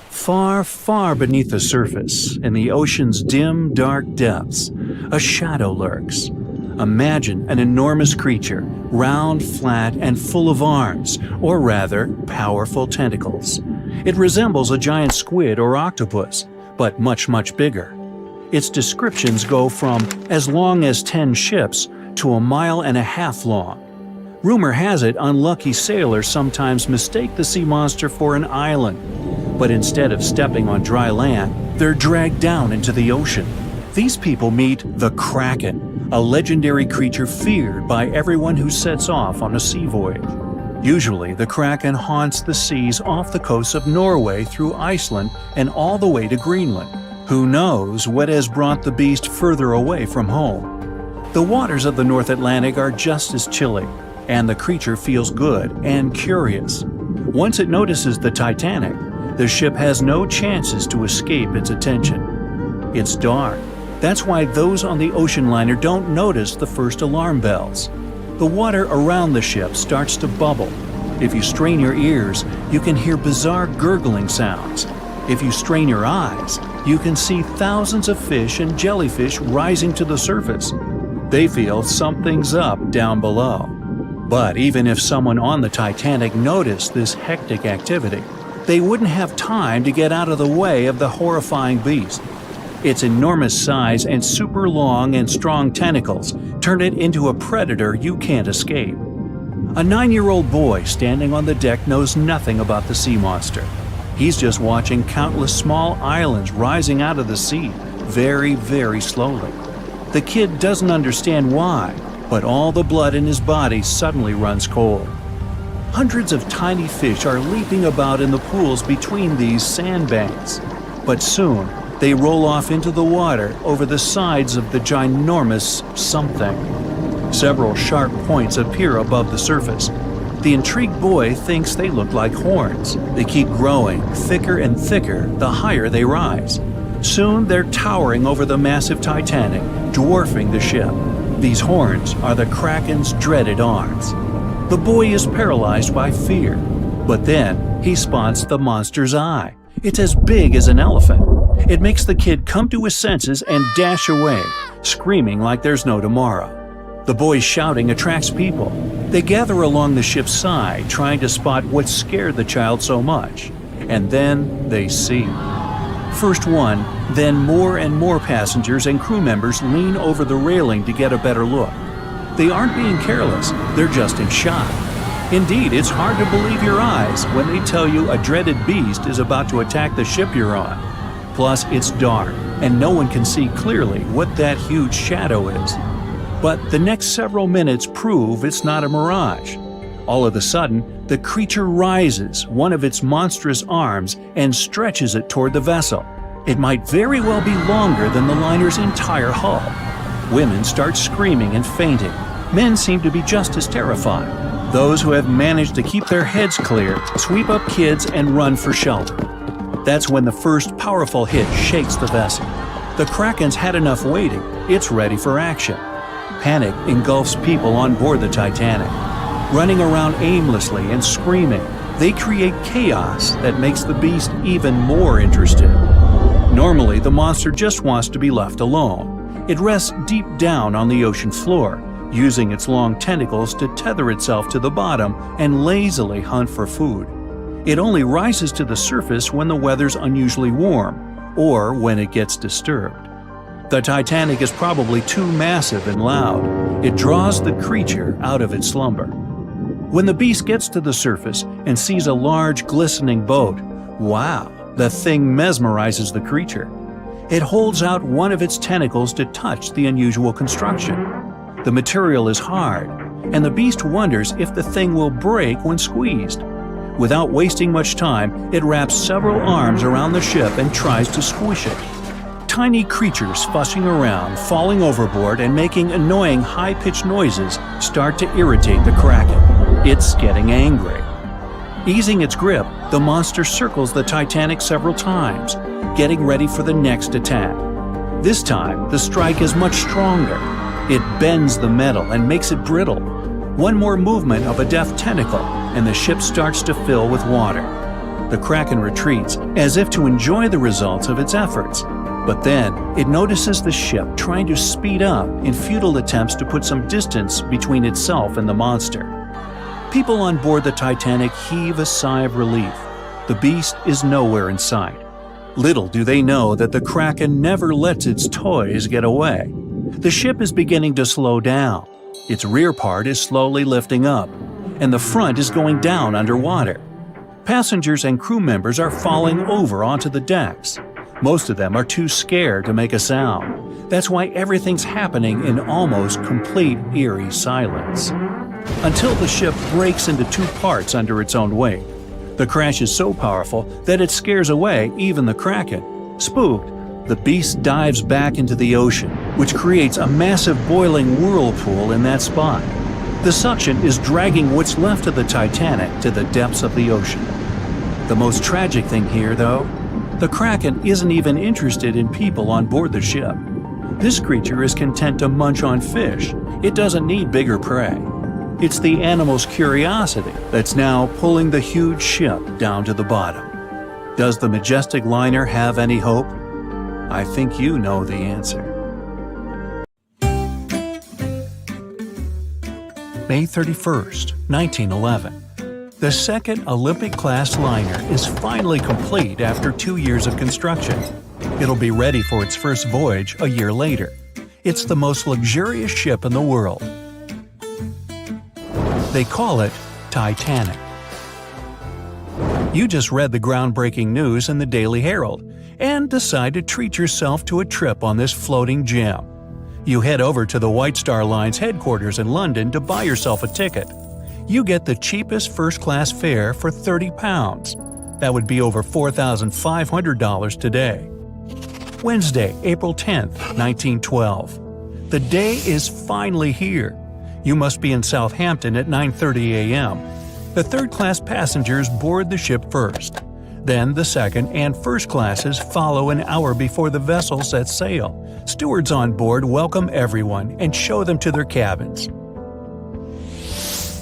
Far, far beneath the surface, in the ocean's dim, dark depths, a shadow lurks. Imagine an enormous creature, round, flat, and full of arms, or rather, powerful tentacles. It resembles a giant squid or octopus, but much, much bigger. Its descriptions go from as long as 10 ships to 1.5 miles long. Rumor has it unlucky sailors sometimes mistake the sea monster for an island, but instead of stepping on dry land, they're dragged down into the ocean. These people meet the Kraken, a legendary creature feared by everyone who sets off on a sea voyage. Usually, the Kraken haunts the seas off the coast of Norway through Iceland and all the way to Greenland. Who knows what has brought the beast further away from home? The waters of the North Atlantic are just as chilly, and the creature feels good and curious. Once it notices the Titanic, the ship has no chances to escape its attention. It's dark. That's why those on the ocean liner don't notice the first alarm bells. The water around the ship starts to bubble. If you strain your ears, you can hear bizarre gurgling sounds. If you strain your eyes, you can see thousands of fish and jellyfish rising to the surface. They feel something's up down below. But even if someone on the Titanic noticed this hectic activity, they wouldn't have time to get out of the way of the horrifying beast. Its enormous size and super long and strong tentacles turn it into a predator you can't escape. A 9-year-old boy standing on the deck knows nothing about the sea monster. He's just watching countless small islands rising out of the sea, very, very slowly. The kid doesn't understand why, but all the blood in his body suddenly runs cold. Hundreds of tiny fish are leaping about in the pools between these sandbanks, but soon they roll off into the water over the sides of the ginormous something. Several sharp points appear above the surface. The intrigued boy thinks they look like horns. They keep growing, thicker and thicker the higher they rise. Soon they're towering over the massive Titanic, dwarfing the ship. These horns are the Kraken's dreaded arms. The boy is paralyzed by fear. But then, he spots the monster's eye. It's as big as an elephant. It makes the kid come to his senses and dash away, screaming like there's no tomorrow. The boy's shouting attracts people. They gather along the ship's side, trying to spot what scared the child so much. And then they see. First one, then more and more passengers and crew members lean over the railing to get a better look. They aren't being careless, they're just in shock. Indeed, it's hard to believe your eyes when they tell you a dreaded beast is about to attack the ship you're on. Plus, it's dark, and no one can see clearly what that huge shadow is. But the next several minutes prove it's not a mirage. All of a sudden, the creature rises one of its monstrous arms and stretches it toward the vessel. It might very well be longer than the liner's entire hull. Women start screaming and fainting. Men seem to be just as terrified. Those who have managed to keep their heads clear sweep up kids and run for shelter. That's when the first powerful hit shakes the vessel. The Kraken's had enough waiting. It's ready for action. Panic engulfs people on board the Titanic. Running around aimlessly and screaming, they create chaos that makes the beast even more interested. Normally, the monster just wants to be left alone. It rests deep down on the ocean floor, using its long tentacles to tether itself to the bottom and lazily hunt for food. It only rises to the surface when the weather's unusually warm, or when it gets disturbed. The Titanic is probably too massive and loud. It draws the creature out of its slumber. When the beast gets to the surface and sees a large, glistening boat, wow, the thing mesmerizes the creature. It holds out one of its tentacles to touch the unusual construction. The material is hard, and the beast wonders if the thing will break when squeezed. Without wasting much time, it wraps several arms around the ship and tries to squish it. Tiny creatures fussing around, falling overboard, and making annoying high-pitched noises start to irritate the Kraken. It's getting angry. Easing its grip, the monster circles the Titanic several times, getting ready for the next attack. This time, the strike is much stronger. It bends the metal and makes it brittle. One more movement of a deft tentacle, and the ship starts to fill with water. The Kraken retreats, as if to enjoy the results of its efforts. But then, it notices the ship trying to speed up in futile attempts to put some distance between itself and the monster. People on board the Titanic heave a sigh of relief. The beast is nowhere in sight. Little do they know that the Kraken never lets its toys get away. The ship is beginning to slow down. Its rear part is slowly lifting up, and the front is going down underwater. Passengers and crew members are falling over onto the decks. Most of them are too scared to make a sound. That's why everything's happening in almost complete eerie silence. Until the ship breaks into two parts under its own weight. The crash is so powerful that it scares away even the Kraken. Spooked, the beast dives back into the ocean, which creates a massive boiling whirlpool in that spot. The suction is dragging what's left of the Titanic to the depths of the ocean. The most tragic thing here, though, the Kraken isn't even interested in people on board the ship. This creature is content to munch on fish. It doesn't need bigger prey. It's the animal's curiosity that's now pulling the huge ship down to the bottom. Does the majestic liner have any hope? I think you know the answer. May 31st, 1911. The second Olympic-class liner is finally complete after 2 years of construction. It'll be ready for its first voyage a year later. It's the most luxurious ship in the world. They call it Titanic. You just read the groundbreaking news in the Daily Herald and decide to treat yourself to a trip on this floating gem. You head over to the White Star Line's headquarters in London to buy yourself a ticket. You get the cheapest first-class fare for £30. That would be over $4,500 today. Wednesday, April 10th, 1912. The day is finally here. You must be in Southampton at 9:30 a.m. The third-class passengers board the ship first. Then the second and first classes follow an hour before the vessel sets sail. Stewards on board welcome everyone and show them to their cabins.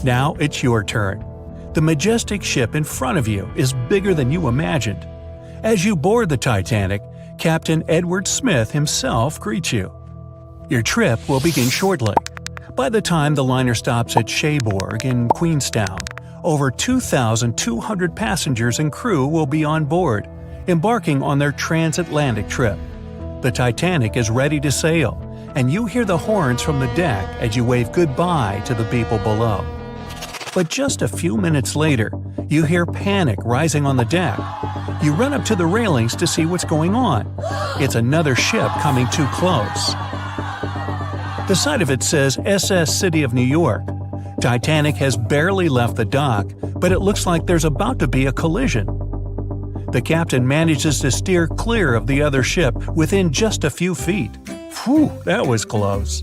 Now it's your turn. The majestic ship in front of you is bigger than you imagined. As you board the Titanic, Captain Edward Smith himself greets you. Your trip will begin shortly. By the time the liner stops at Cherbourg in Queenstown, over 2,200 passengers and crew will be on board, embarking on their transatlantic trip. The Titanic is ready to sail, and you hear the horns from the deck as you wave goodbye to the people below. But just a few minutes later, you hear panic rising on the deck. You run up to the railings to see what's going on. It's another ship coming too close. The side of it says SS City of New York. Titanic has barely left the dock, but it looks like there's about to be a collision. The captain manages to steer clear of the other ship within just a few feet. Phew, that was close.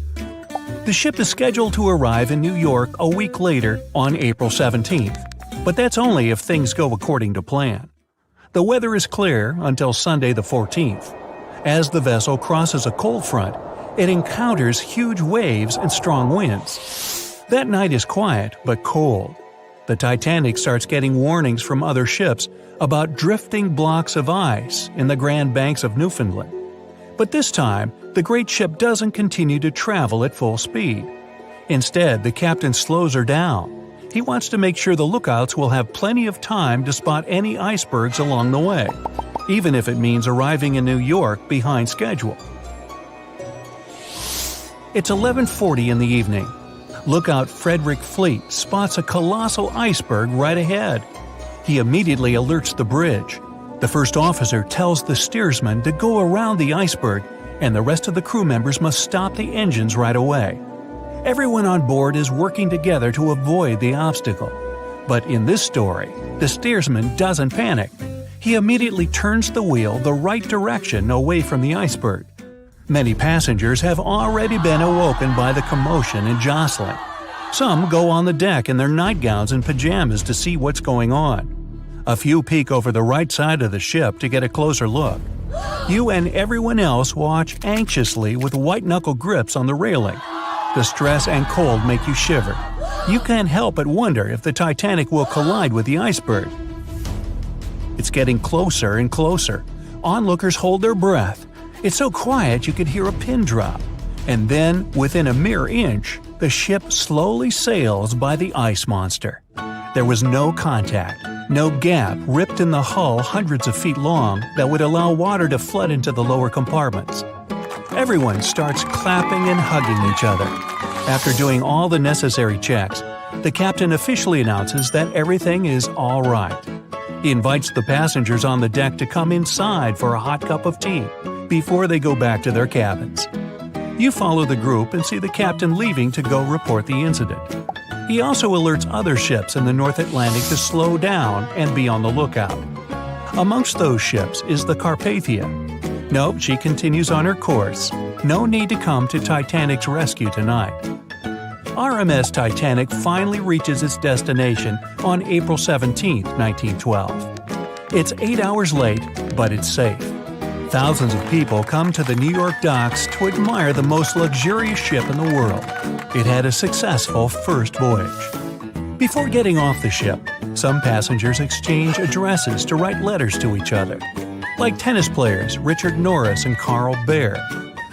The ship is scheduled to arrive in New York a week later on April 17th, but that's only if things go according to plan. The weather is clear until Sunday the 14th. As the vessel crosses a cold front, it encounters huge waves and strong winds. That night is quiet but cold. The Titanic starts getting warnings from other ships about drifting blocks of ice in the Grand Banks of Newfoundland. But this time, the great ship doesn't continue to travel at full speed. Instead, the captain slows her down. He wants to make sure the lookouts will have plenty of time to spot any icebergs along the way, even if it means arriving in New York behind schedule. It's 11:40 in the evening. Lookout Frederick Fleet spots a colossal iceberg right ahead. He immediately alerts the bridge. The first officer tells the steersman to go around the iceberg, and the rest of the crew members must stop the engines right away. Everyone on board is working together to avoid the obstacle. But in this story, the steersman doesn't panic. He immediately turns the wheel the right direction away from the iceberg. Many passengers have already been awoken by the commotion and jostling. Some go on the deck in their nightgowns and pajamas to see what's going on. A few peek over the right side of the ship to get a closer look. You and everyone else watch anxiously with white-knuckle grips on the railing. The stress and cold make you shiver. You can't help but wonder if the Titanic will collide with the iceberg. It's getting closer and closer. Onlookers hold their breath. It's so quiet you could hear a pin drop. And then, within a mere inch, the ship slowly sails by the ice monster. There was no contact, no gap ripped in the hull hundreds of feet long that would allow water to flood into the lower compartments. Everyone starts clapping and hugging each other. After doing all the necessary checks, the captain officially announces that everything is all right. He invites the passengers on the deck to come inside for a hot cup of tea before they go back to their cabins. You follow the group and see the captain leaving to go report the incident. He also alerts other ships in the North Atlantic to slow down and be on the lookout. Amongst those ships is the Carpathia. Nope, she continues on her course. No need to come to Titanic's rescue tonight. RMS Titanic finally reaches its destination on April 17, 1912. It's 8 hours late, but it's safe. Thousands of people come to the New York docks to admire the most luxurious ship in the world. It had a successful first voyage. Before getting off the ship, some passengers exchange addresses to write letters to each other, like tennis players Richard Norris and Carl Baer.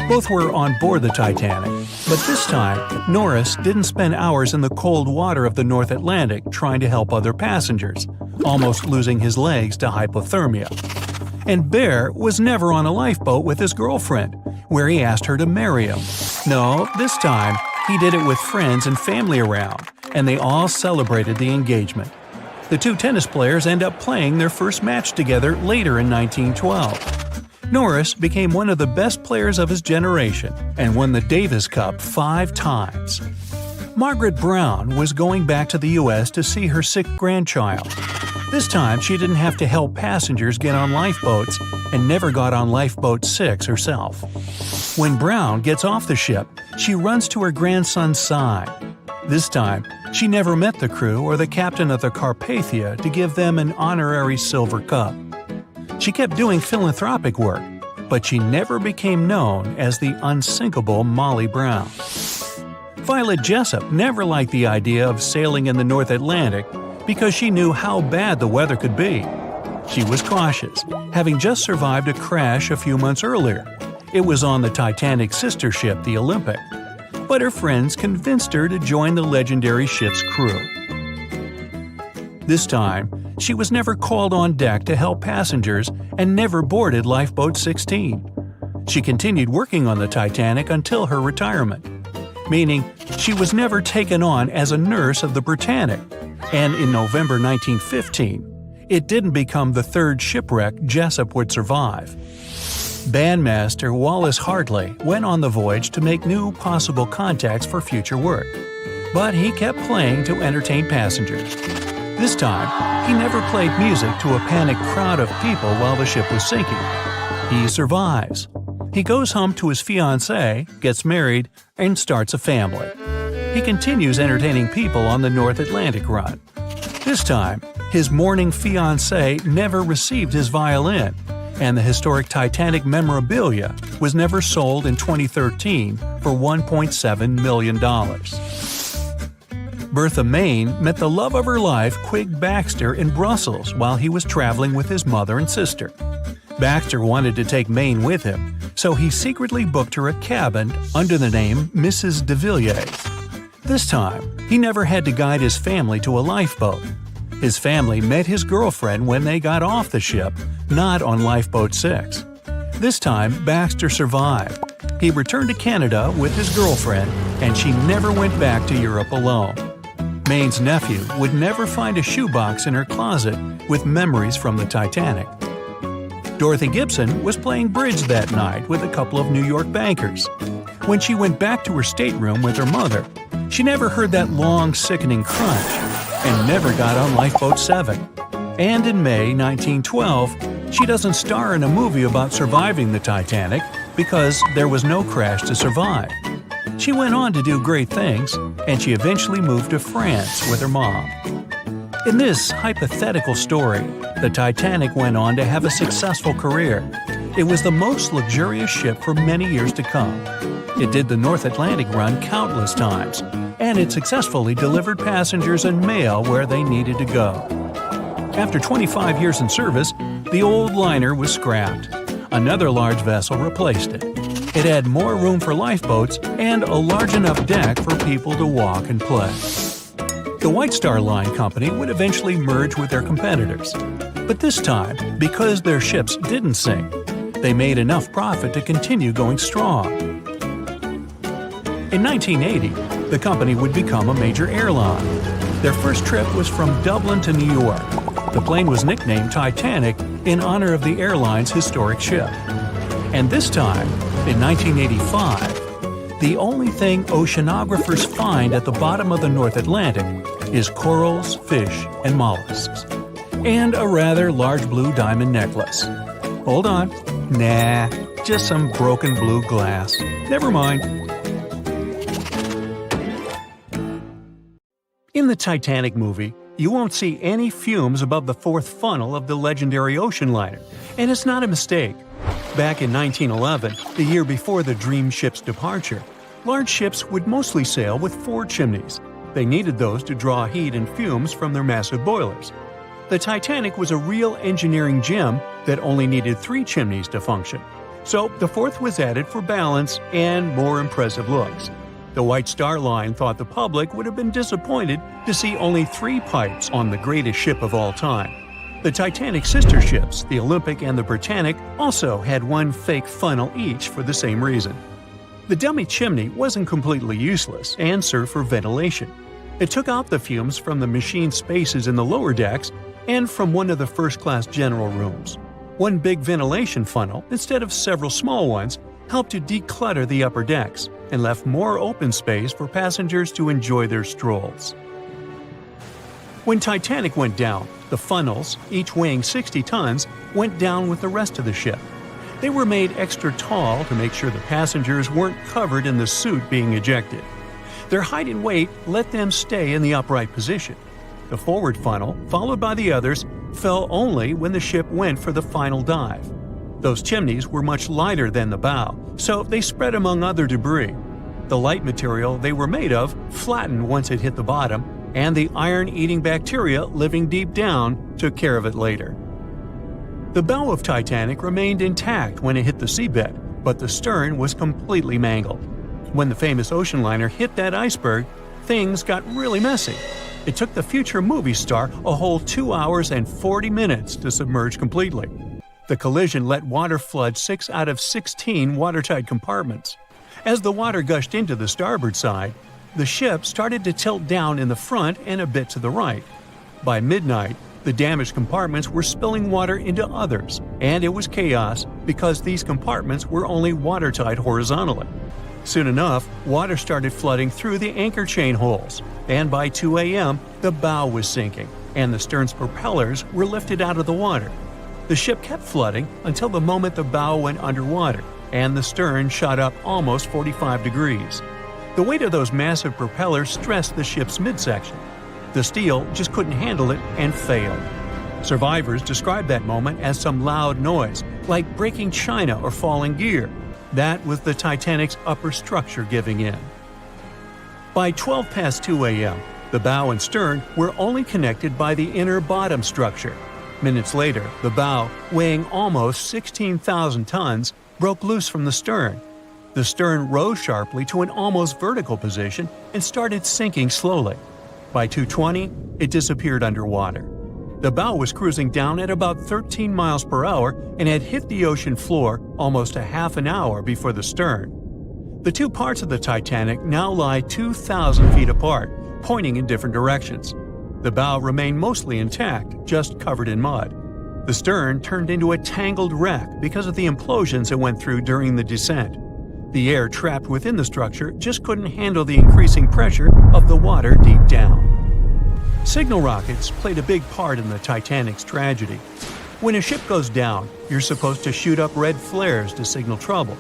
Both were on board the Titanic, but this time, Norris didn't spend hours in the cold water of the North Atlantic trying to help other passengers, almost losing his legs to hypothermia. And Baer was never on a lifeboat with his girlfriend, where he asked her to marry him. No, this time, he did it with friends and family around, and they all celebrated the engagement. The two tennis players end up playing their first match together later in 1912. Norris became one of the best players of his generation and won the Davis Cup 5 times. Margaret Brown was going back to the U.S. to see her sick grandchild. This time, she didn't have to help passengers get on lifeboats and never got on Lifeboat 6 herself. When Brown gets off the ship, she runs to her grandson's side. This time, she never met the crew or the captain of the Carpathia to give them an honorary silver cup. She kept doing philanthropic work, but she never became known as the unsinkable Molly Brown. Violet Jessup never liked the idea of sailing in the North Atlantic, because she knew how bad the weather could be. She was cautious, having just survived a crash a few months earlier. It was on the Titanic's sister ship, the Olympic. But her friends convinced her to join the legendary ship's crew. This time, she was never called on deck to help passengers and never boarded Lifeboat 16. She continued working on the Titanic until her retirement, meaning she was never taken on as a nurse of the Britannic, and in November 1915, it didn't become the third shipwreck Jessup would survive. Bandmaster Wallace Hartley went on the voyage to make new possible contacts for future work, but he kept playing to entertain passengers. This time, he never played music to a panicked crowd of people while the ship was sinking. He survives. He goes home to his fiancée, gets married, and starts a family. He continues entertaining people on the North Atlantic run. This time, his mourning fiancée never received his violin, and the historic Titanic memorabilia was never sold in 2013 for $1.7 million. Bertha Main met the love of her life, Quig Baxter, in Brussels while he was traveling with his mother and sister. Baxter wanted to take Main with him, so he secretly booked her a cabin under the name Mrs. de Villiers. This time, he never had to guide his family to a lifeboat. His family met his girlfriend when they got off the ship, not on Lifeboat 6. This time, Baxter survived. He returned to Canada with his girlfriend, and she never went back to Europe alone. Main's nephew would never find a shoebox in her closet with memories from the Titanic. Dorothy Gibson was playing bridge that night with a couple of New York bankers. When she went back to her stateroom with her mother, she never heard that long, sickening crunch and never got on Lifeboat 7. And in May 1912, she doesn't star in a movie about surviving the Titanic because there was no crash to survive. She went on to do great things, and she eventually moved to France with her mom. In this hypothetical story, the Titanic went on to have a successful career. It was the most luxurious ship for many years to come. It did the North Atlantic run countless times, and it successfully delivered passengers and mail where they needed to go. After 25 years in service, the old liner was scrapped. Another large vessel replaced it. It had more room for lifeboats and a large enough deck for people to walk and play. The White Star Line Company would eventually merge with their competitors. But this time, because their ships didn't sink, they made enough profit to continue going strong. In 1980, the company would become a major airline. Their first trip was from Dublin to New York. The plane was nicknamed Titanic in honor of the airline's historic ship. And this time, in 1985, the only thing oceanographers find at the bottom of the North Atlantic is corals, fish, and mollusks. And a rather large blue diamond necklace. Hold on. Nah, just some broken blue glass. Never mind. In the Titanic movie, you won't see any fumes above the fourth funnel of the legendary ocean liner, and it's not a mistake. Back in 1911, the year before the Dream ship's departure, large ships would mostly sail with 4 chimneys. They needed those to draw heat and fumes from their massive boilers. The Titanic was a real engineering gem that only needed 3 chimneys to function. So the fourth was added for balance and more impressive looks. The White Star Line thought the public would have been disappointed to see only 3 pipes on the greatest ship of all time. The Titanic's sister ships, the Olympic and the Britannic, also had 1 fake funnel each for the same reason. The dummy chimney wasn't completely useless and served for ventilation. It took out the fumes from the machine spaces in the lower decks and from one of the first-class general rooms. 1 big ventilation funnel, instead of several small ones, helped to declutter the upper decks and left more open space for passengers to enjoy their strolls. When Titanic went down, the funnels, each weighing 60 tons, went down with the rest of the ship. They were made extra tall to make sure the passengers weren't covered in the soot being ejected. Their height and weight let them stay in the upright position. The forward funnel, followed by the others, fell only when the ship went for the final dive. Those chimneys were much lighter than the bow, so they spread among other debris. The light material they were made of flattened once it hit the bottom, and the iron-eating bacteria living deep down took care of it later. The bow of Titanic remained intact when it hit the seabed, but the stern was completely mangled. When the famous ocean liner hit that iceberg, things got really messy. It took the future movie star a whole 2 hours and 40 minutes to submerge completely. The collision let water flood 6 out of 16 watertight compartments. As the water gushed into the starboard side, the ship started to tilt down in the front and a bit to the right. By midnight, the damaged compartments were spilling water into others, and it was chaos because these compartments were only watertight horizontally. Soon enough, water started flooding through the anchor chain holes, and by 2 a.m., the bow was sinking, and the stern's propellers were lifted out of the water. The ship kept flooding until the moment the bow went underwater, and the stern shot up almost 45 degrees. The weight of those massive propellers stressed the ship's midsection. The steel just couldn't handle it and failed. Survivors described that moment as some loud noise, like breaking china or falling gear. That was the Titanic's upper structure giving in. By 12 past 2 a.m., the bow and stern were only connected by the inner bottom structure. Minutes later, the bow, weighing almost 16,000 tons, broke loose from the stern. The stern rose sharply to an almost vertical position and started sinking slowly. By 2:20, it disappeared underwater. The bow was cruising down at about 13 miles per hour and had hit the ocean floor almost a half an hour before the stern. The two parts of the Titanic now lie 2,000 feet apart, pointing in different directions. The bow remained mostly intact, just covered in mud. The stern turned into a tangled wreck because of the implosions it went through during the descent. The air trapped within the structure just couldn't handle the increasing pressure of the water deep down. Signal rockets played a big part in the Titanic's tragedy. When a ship goes down, you're supposed to shoot up red flares to signal trouble.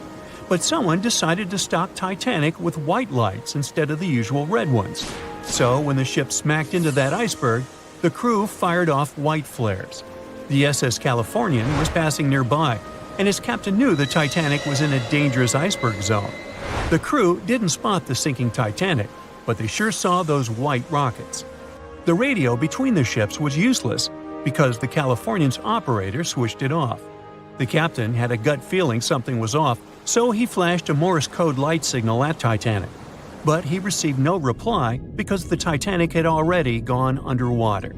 But someone decided to stock Titanic with white lights instead of the usual red ones. So when the ship smacked into that iceberg, the crew fired off white flares. The SS Californian was passing nearby, and his captain knew the Titanic was in a dangerous iceberg zone. The crew didn't spot the sinking Titanic, but they sure saw those white rockets. The radio between the ships was useless because the Californian's operator switched it off. The captain had a gut feeling something was off, so he flashed a Morse code light signal at Titanic. But he received no reply because the Titanic had already gone underwater.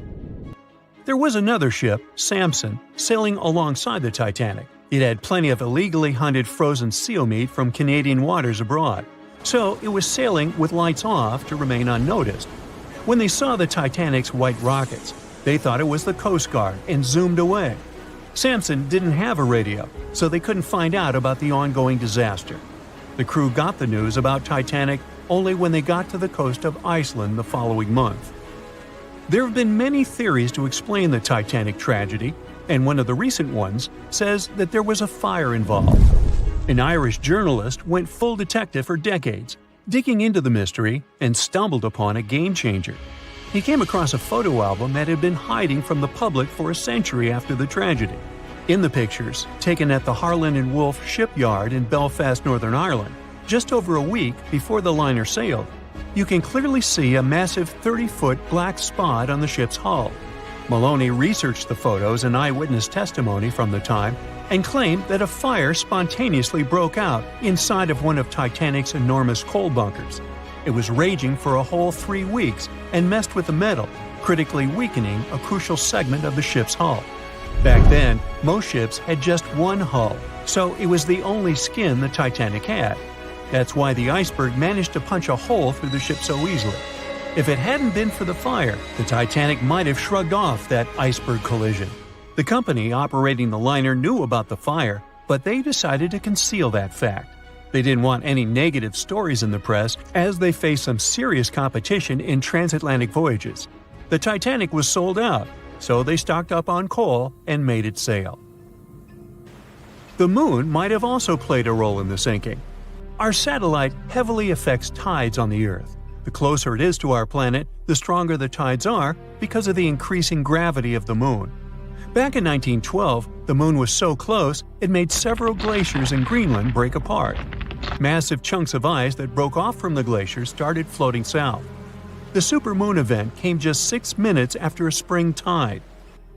There was another ship, Samson, sailing alongside the Titanic. It had plenty of illegally hunted frozen seal meat from Canadian waters abroad, so it was sailing with lights off to remain unnoticed. When they saw the Titanic's white rockets, they thought it was the Coast Guard and zoomed away. Samson didn't have a radio, so they couldn't find out about the ongoing disaster. The crew got the news about Titanic only when they got to the coast of Iceland the following month. There have been many theories to explain the Titanic tragedy, and one of the recent ones says that there was a fire involved. An Irish journalist went full detective for decades, digging into the mystery, and stumbled upon a game-changer. He came across a photo album that had been hiding from the public for a century after the tragedy. In the pictures, taken at the Harland and Wolff shipyard in Belfast, Northern Ireland, just over a week before the liner sailed, you can clearly see a massive 30-foot black spot on the ship's hull. Maloney researched the photos and eyewitness testimony from the time and claimed that a fire spontaneously broke out inside of one of Titanic's enormous coal bunkers. It was raging for a whole 3 weeks and messed with the metal, critically weakening a crucial segment of the ship's hull. Back then, most ships had just one hull, so it was the only skin the Titanic had. That's why the iceberg managed to punch a hole through the ship so easily. If it hadn't been for the fire, the Titanic might have shrugged off that iceberg collision. The company operating the liner knew about the fire, but they decided to conceal that fact. They didn't want any negative stories in the press as they faced some serious competition in transatlantic voyages. The Titanic was sold out, so they stocked up on coal and made it sail. The moon might have also played a role in the sinking. Our satellite heavily affects tides on the Earth. The closer it is to our planet, the stronger the tides are because of the increasing gravity of the moon. Back in 1912, the moon was so close it made several glaciers in Greenland break apart. Massive chunks of ice that broke off from the glaciers started floating south. The supermoon event came just 6 minutes after a spring tide.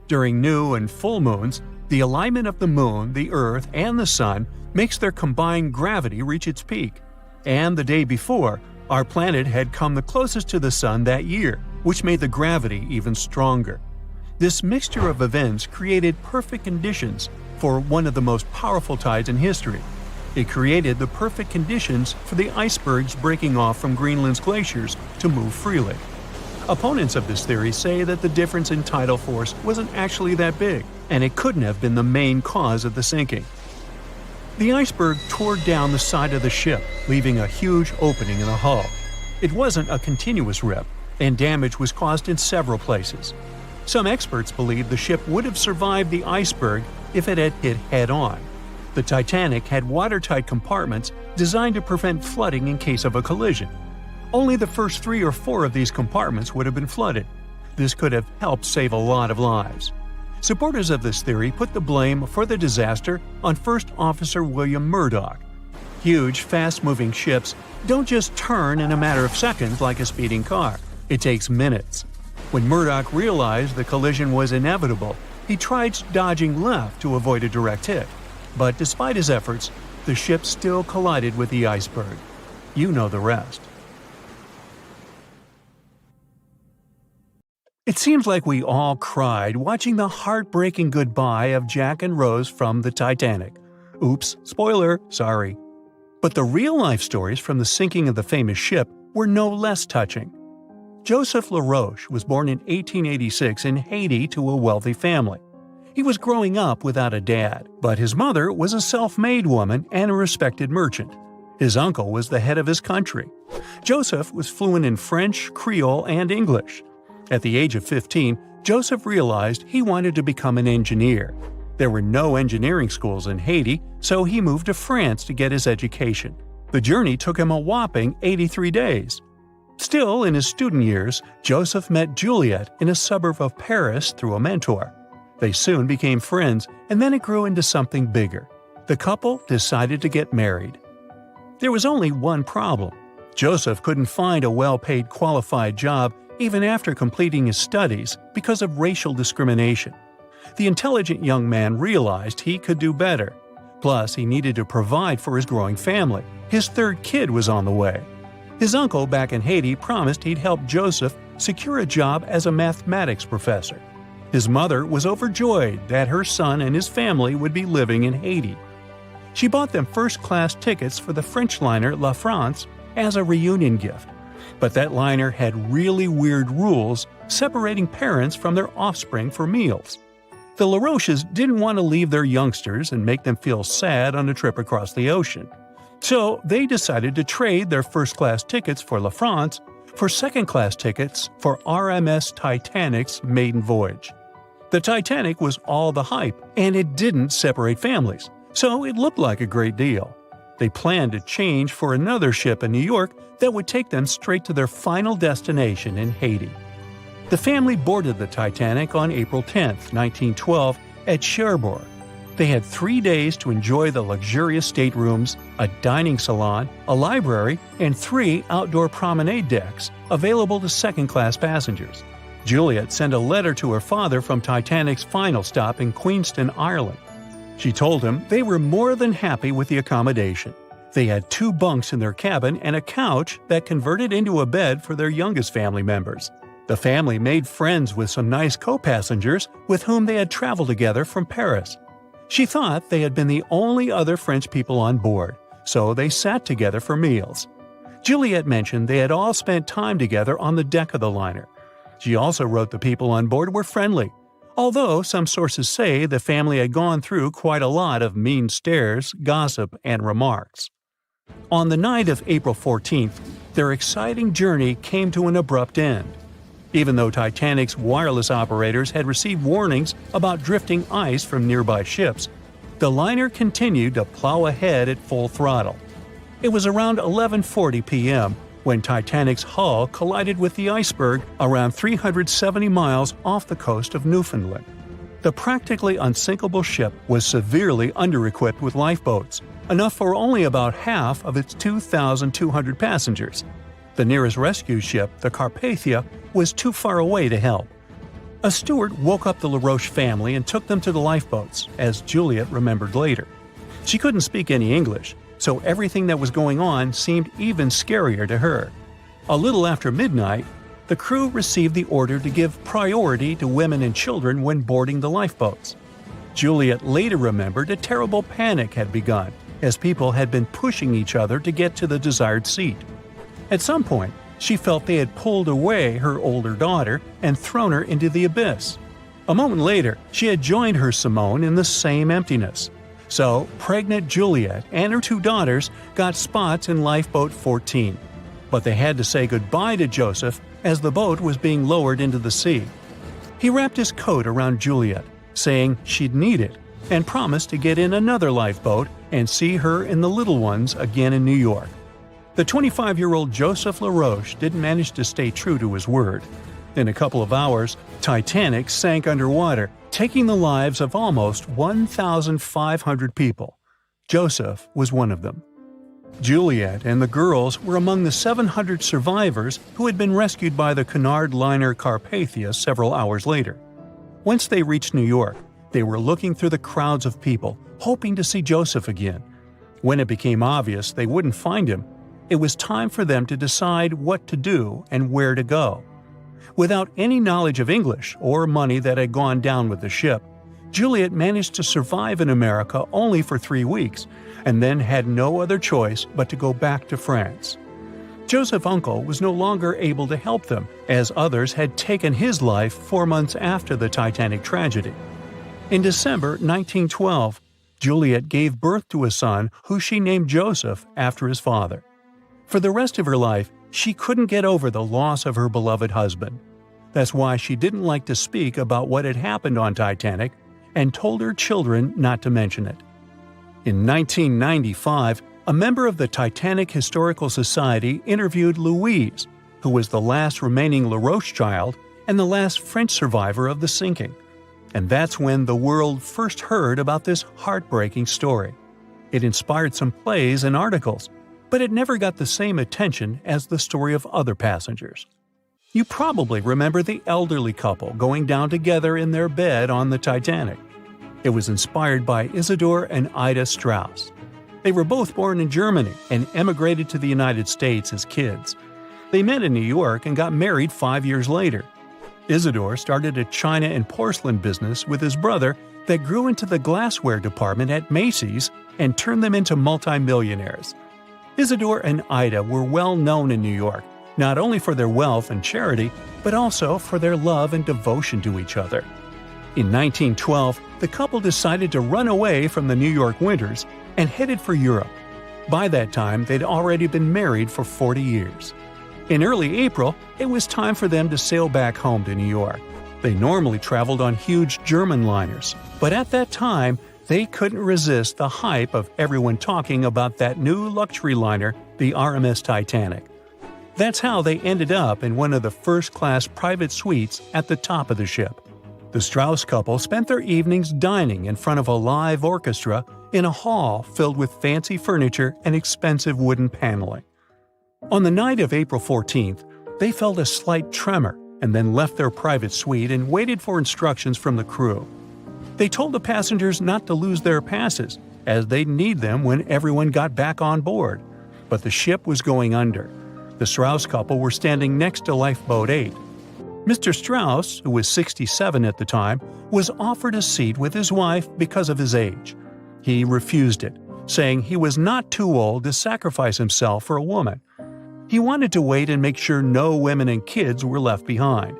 During new and full moons, the alignment of the moon, the earth, and the sun makes their combined gravity reach its peak. And the day before, our planet had come the closest to the sun that year, which made the gravity even stronger. This mixture of events created perfect conditions for one of the most powerful tides in history. It created the perfect conditions for the icebergs breaking off from Greenland's glaciers to move freely. Opponents of this theory say that the difference in tidal force wasn't actually that big, and it couldn't have been the main cause of the sinking. The iceberg tore down the side of the ship, leaving a huge opening in the hull. It wasn't a continuous rip, and damage was caused in several places. Some experts believe the ship would have survived the iceberg if it had hit head-on. The Titanic had watertight compartments designed to prevent flooding in case of a collision. Only the first 3 or 4 of these compartments would have been flooded. This could have helped save a lot of lives. Supporters of this theory put the blame for the disaster on First Officer William Murdoch. Huge, fast-moving ships don't just turn in a matter of seconds like a speeding car. It takes minutes. When Murdoch realized the collision was inevitable, he tried dodging left to avoid a direct hit. But despite his efforts, the ship still collided with the iceberg. You know the rest. It seems like we all cried watching the heartbreaking goodbye of Jack and Rose from the Titanic. Oops, spoiler, sorry. But the real-life stories from the sinking of the famous ship were no less touching. Joseph LaRoche was born in 1886 in Haiti to a wealthy family. He was growing up without a dad, but his mother was a self-made woman and a respected merchant. His uncle was the head of his country. Joseph was fluent in French, Creole, and English. At the age of 15, Joseph realized he wanted to become an engineer. There were no engineering schools in Haiti, so he moved to France to get his education. The journey took him a whopping 83 days. Still, in his student years, Joseph met Juliet in a suburb of Paris through a mentor. They soon became friends, and then it grew into something bigger. The couple decided to get married. There was only one problem. Joseph couldn't find a well-paid qualified job even after completing his studies because of racial discrimination. The intelligent young man realized he could do better. Plus, he needed to provide for his growing family. His third kid was on the way. His uncle back in Haiti promised he'd help Joseph secure a job as a mathematics professor. His mother was overjoyed that her son and his family would be living in Haiti. She bought them first-class tickets for the French liner La France as a reunion gift. But that liner had really weird rules separating parents from their offspring for meals. The LaRoches didn't want to leave their youngsters and make them feel sad on a trip across the ocean. So they decided to trade their first-class tickets for La France for second-class tickets for RMS Titanic's maiden voyage. The Titanic was all the hype, and it didn't separate families, so it looked like a great deal. They planned to change for another ship in New York that would take them straight to their final destination in Haiti. The family boarded the Titanic on April 10, 1912, at Cherbourg. They had 3 days to enjoy the luxurious staterooms, a dining salon, a library, and 3 outdoor promenade decks available to second-class passengers. Juliet sent a letter to her father from Titanic's final stop in Queenston, Ireland. She told him they were more than happy with the accommodation. They had 2 bunks in their cabin and a couch that converted into a bed for their youngest family members. The family made friends with some nice co-passengers with whom they had traveled together from Paris. She thought they had been the only other French people on board, so they sat together for meals. Juliet mentioned they had all spent time together on the deck of the liner. She also wrote the people on board were friendly, although some sources say the family had gone through quite a lot of mean stares, gossip, and remarks. On the night of April 14th, their exciting journey came to an abrupt end. Even though Titanic's wireless operators had received warnings about drifting ice from nearby ships, the liner continued to plow ahead at full throttle. It was around 11:40 p.m. when Titanic's hull collided with the iceberg around 370 miles off the coast of Newfoundland. The practically unsinkable ship was severely under-equipped with lifeboats, enough for only about half of its 2,200 passengers. The nearest rescue ship, the Carpathia, was too far away to help. A steward woke up the LaRoche family and took them to the lifeboats, as Juliet remembered later. She couldn't speak any English, so everything that was going on seemed even scarier to her. A little after midnight, the crew received the order to give priority to women and children when boarding the lifeboats. Juliet later remembered a terrible panic had begun, as people had been pushing each other to get to the desired seat. At some point, she felt they had pulled away her older daughter and thrown her into the abyss. A moment later, she had joined her Simone in the same emptiness. So, pregnant Juliet and her two daughters got spots in Lifeboat 14. But they had to say goodbye to Joseph as the boat was being lowered into the sea. He wrapped his coat around Juliet, saying she'd need it, and promised to get in another lifeboat and see her and the little ones again in New York. The 25-year-old Joseph LaRoche didn't manage to stay true to his word. In a couple of hours, Titanic sank underwater, taking the lives of almost 1,500 people. Joseph was one of them. Juliet and the girls were among the 700 survivors who had been rescued by the Cunard liner Carpathia several hours later. Once they reached New York, they were looking through the crowds of people, hoping to see Joseph again. When it became obvious they wouldn't find him, it was time for them to decide what to do and where to go. Without any knowledge of English or money that had gone down with the ship, Juliet managed to survive in America only for 3 weeks, and then had no other choice but to go back to France. Joseph's uncle was no longer able to help them, as others had taken his life 4 months after the Titanic tragedy. In December 1912, Juliet gave birth to a son who she named Joseph after his father. For the rest of her life, she couldn't get over the loss of her beloved husband. That's why she didn't like to speak about what had happened on Titanic and told her children not to mention it. In 1995, a member of the Titanic Historical Society interviewed Louise, who was the last remaining LaRoche child and the last French survivor of the sinking. And that's when the world first heard about this heartbreaking story. It inspired some plays and articles, but it never got the same attention as the story of other passengers. You probably remember the elderly couple going down together in their bed on the Titanic. It was inspired by Isidor and Ida Strauss. They were both born in Germany and emigrated to the United States as kids. They met in New York and got married 5 years later. Isidor started a china and porcelain business with his brother that grew into the glassware department at Macy's and turned them into multimillionaires. Isidor and Ida were well known in New York, not only for their wealth and charity, but also for their love and devotion to each other. In 1912, the couple decided to run away from the New York winters and headed for Europe. By that time, they'd already been married for 40 years. In early April, it was time for them to sail back home to New York. They normally traveled on huge German liners, but at that time, they couldn't resist the hype of everyone talking about that new luxury liner, the RMS Titanic. That's how they ended up in one of the first-class private suites at the top of the ship. The Strauss couple spent their evenings dining in front of a live orchestra in a hall filled with fancy furniture and expensive wooden paneling. On the night of April 14th, they felt a slight tremor and then left their private suite and waited for instructions from the crew. They told the passengers not to lose their passes, as they'd need them when everyone got back on board. But the ship was going under. The Strauss couple were standing next to Lifeboat 8. Mr. Strauss, who was 67 at the time, was offered a seat with his wife because of his age. He refused it, saying he was not too old to sacrifice himself for a woman. He wanted to wait and make sure no women and kids were left behind.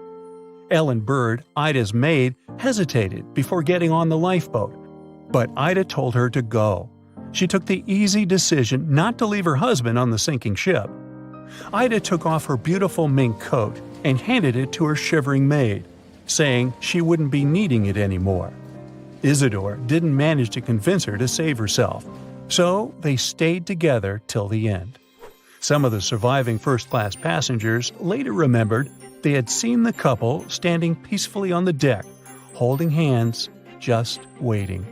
Ellen Bird, Ida's maid, hesitated before getting on the lifeboat, but Ida told her to go. She took the easy decision not to leave her husband on the sinking ship. Ida took off her beautiful mink coat and handed it to her shivering maid, saying she wouldn't be needing it anymore. Isidor didn't manage to convince her to save herself, so they stayed together till the end. Some of the surviving first-class passengers later remembered they had seen the couple standing peacefully on the deck, holding hands, just waiting.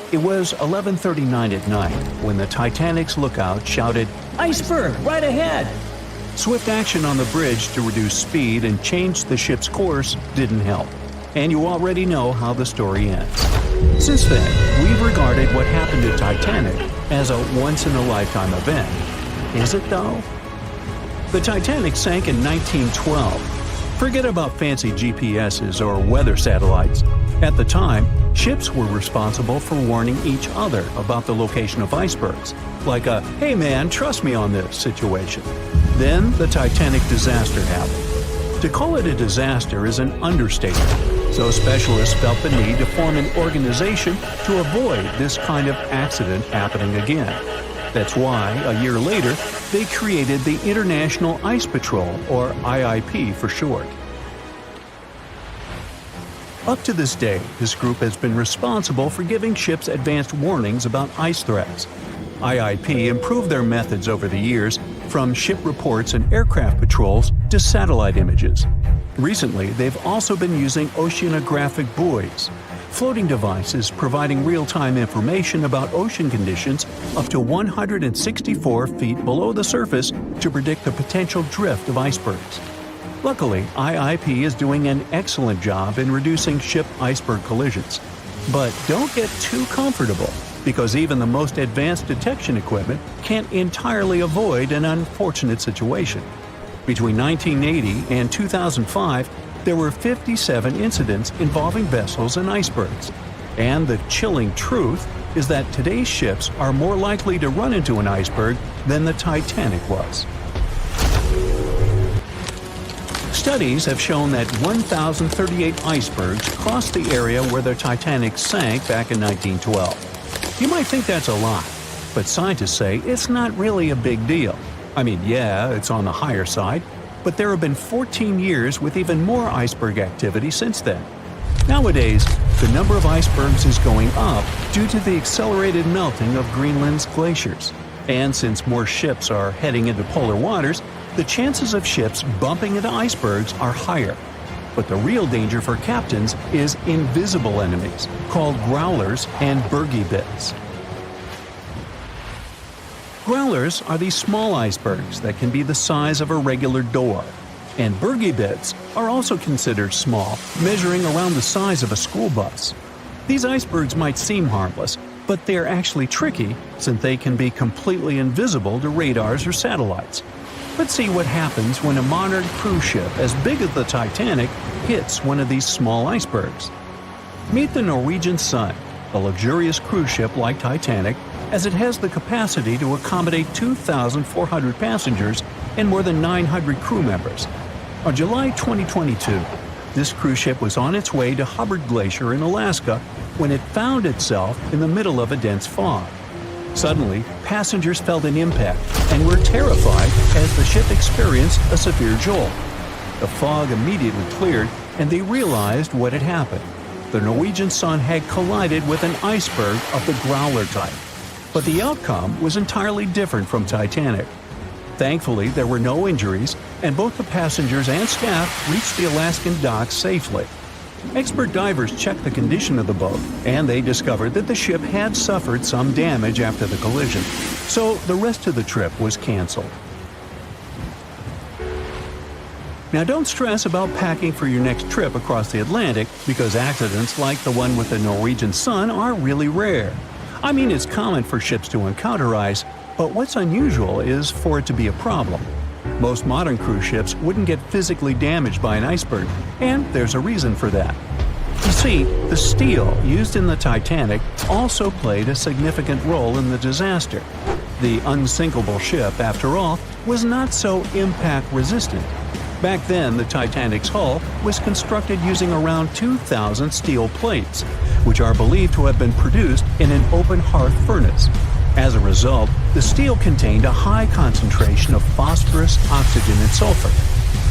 It was 11:39 at night when the Titanic's lookout shouted, "Iceberg, right ahead!" Swift action on the bridge to reduce speed and change the ship's course didn't help, and you already know how the story ends. Since then, we've regarded what happened to Titanic as a once-in-a-lifetime event. Is it though? The Titanic sank in 1912. Forget about fancy GPSs or weather satellites. At the time, ships were responsible for warning each other about the location of icebergs, like a "hey man, trust me on this" situation. Then the Titanic disaster happened. To call it a disaster is an understatement, so specialists felt the need to form an organization to avoid this kind of accident happening again. That's why, a year later, they created the International Ice Patrol, or IIP for short. Up to this day, this group has been responsible for giving ships advanced warnings about ice threats. IIP improved their methods over the years, from ship reports and aircraft patrols to satellite images. Recently, they've also been using oceanographic buoys, floating devices providing real-time information about ocean conditions up to 164 feet below the surface to predict the potential drift of icebergs. Luckily, IIP is doing an excellent job in reducing ship iceberg collisions. But don't get too comfortable, because even the most advanced detection equipment can't entirely avoid an unfortunate situation. Between 1980 and 2005, there were 57 incidents involving vessels and icebergs. And the chilling truth is that today's ships are more likely to run into an iceberg than the Titanic was. Studies have shown that 1,038 icebergs crossed the area where the Titanic sank back in 1912. You might think that's a lot, but scientists say it's not really a big deal. I mean, yeah, it's on the higher side, but there have been 14 years with even more iceberg activity since then. Nowadays, the number of icebergs is going up due to the accelerated melting of Greenland's glaciers. And since more ships are heading into polar waters, the chances of ships bumping into icebergs are higher. But the real danger for captains is invisible enemies, called growlers and bergy bits. Growlers are these small icebergs that can be the size of a regular door. And bergy bits are also considered small, measuring around the size of a school bus. These icebergs might seem harmless, but they're actually tricky since they can be completely invisible to radars or satellites. Let's see what happens when a modern cruise ship as big as the Titanic hits one of these small icebergs. Meet the Norwegian Sun, a luxurious cruise ship like Titanic, as it has the capacity to accommodate 2,400 passengers and more than 900 crew members. On July 2022, this cruise ship was on its way to Hubbard Glacier in Alaska when it found itself in the middle of a dense fog. Suddenly, passengers felt an impact and were terrified as the ship experienced a severe jolt. The fog immediately cleared and they realized what had happened. The Norwegian Sun had collided with an iceberg of the growler type. But the outcome was entirely different from Titanic. Thankfully, there were no injuries, and both the passengers and staff reached the Alaskan docks safely. Expert divers checked the condition of the boat, and they discovered that the ship had suffered some damage after the collision, so the rest of the trip was canceled. Now don't stress about packing for your next trip across the Atlantic, because accidents like the one with the Norwegian Sun are really rare. I mean, it's common for ships to encounter ice, but what's unusual is for it to be a problem. Most modern cruise ships wouldn't get physically damaged by an iceberg, and there's a reason for that. You see, the steel used in the Titanic also played a significant role in the disaster. The unsinkable ship, after all, was not so impact-resistant. Back then, the Titanic's hull was constructed using around 2,000 steel plates, which are believed to have been produced in an open hearth furnace. As a result, the steel contained a high concentration of phosphorus, oxygen, and sulfur.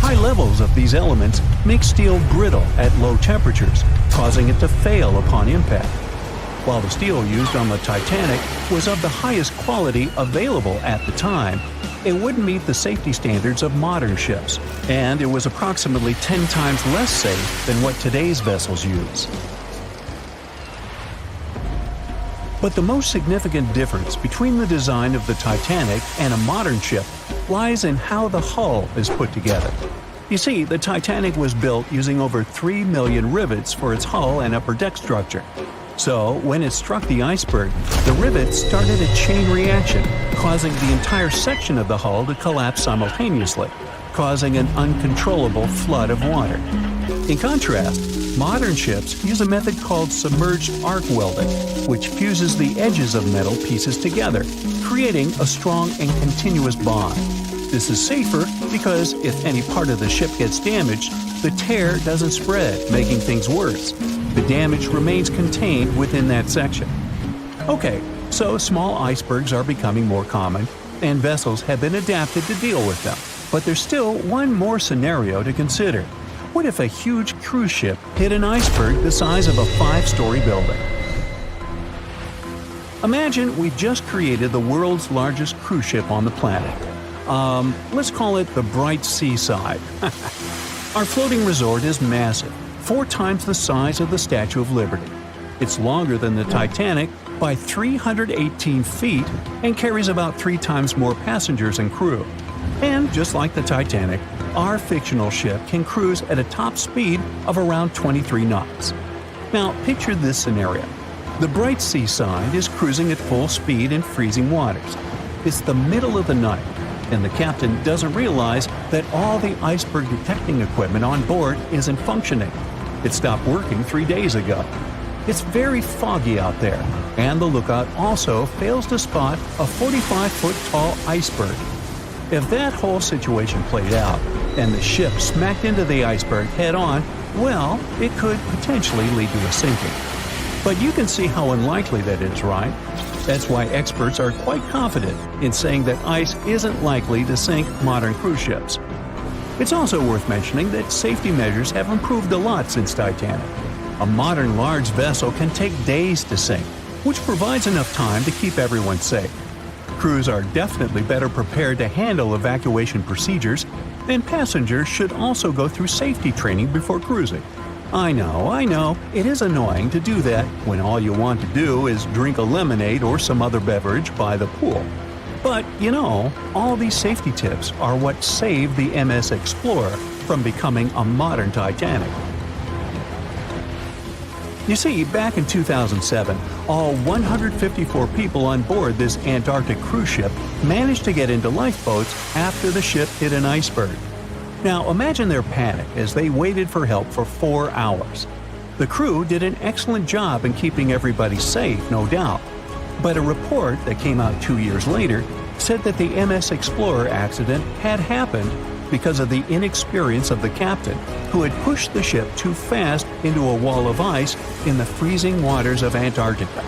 High levels of these elements make steel brittle at low temperatures, causing it to fail upon impact. While the steel used on the Titanic was of the highest quality available at the time, it wouldn't meet the safety standards of modern ships, and it was approximately 10 times less safe than what today's vessels use. But the most significant difference between the design of the Titanic and a modern ship lies in how the hull is put together. You see, the Titanic was built using over 3 million rivets for its hull and upper deck structure. So, when it struck the iceberg, the rivets started a chain reaction, causing the entire section of the hull to collapse simultaneously, causing an uncontrollable flood of water. In contrast, modern ships use a method called submerged arc welding, which fuses the edges of metal pieces together, creating a strong and continuous bond. This is safer because if any part of the ship gets damaged, the tear doesn't spread, making things worse. The damage remains contained within that section. Okay, so small icebergs are becoming more common, and vessels have been adapted to deal with them. But there's still one more scenario to consider. What if a huge cruise ship hit an iceberg the size of a 5-story building? Imagine we've just created the world's largest cruise ship on the planet. Let's call it the Bright Seaside. Our floating resort is massive, 4 times the size of the Statue of Liberty. It's longer than the Titanic by 318 feet and carries about 3 times more passengers and crew. And just like the Titanic, our fictional ship can cruise at a top speed of around 23 knots. Now, picture this scenario. The Bright Seaside is cruising at full speed in freezing waters. It's the middle of the night, and the captain doesn't realize that all the iceberg detecting equipment on board isn't functioning. It stopped working 3 days ago. It's very foggy out there, and the lookout also fails to spot a 45-foot tall iceberg. If that whole situation played out, and the ship smacked into the iceberg head-on, well, it could potentially lead to a sinking. But you can see how unlikely that is, right? That's why experts are quite confident in saying that ice isn't likely to sink modern cruise ships. It's also worth mentioning that safety measures have improved a lot since Titanic. A modern large vessel can take days to sink, which provides enough time to keep everyone safe. Crews are definitely better prepared to handle evacuation procedures, and passengers should also go through safety training before cruising. I know, it is annoying to do that when all you want to do is drink a lemonade or some other beverage by the pool. But, all these safety tips are what saved the MS Explorer from becoming a modern Titanic. You see, back in 2007, all 154 people on board this Antarctic cruise ship managed to get into lifeboats after the ship hit an iceberg. Now imagine their panic as they waited for help for 4 hours. The crew did an excellent job in keeping everybody safe, no doubt. But a report that came out 2 years later said that the MS Explorer accident had happened because of the inexperience of the captain, who had pushed the ship too fast into a wall of ice in the freezing waters of Antarctica.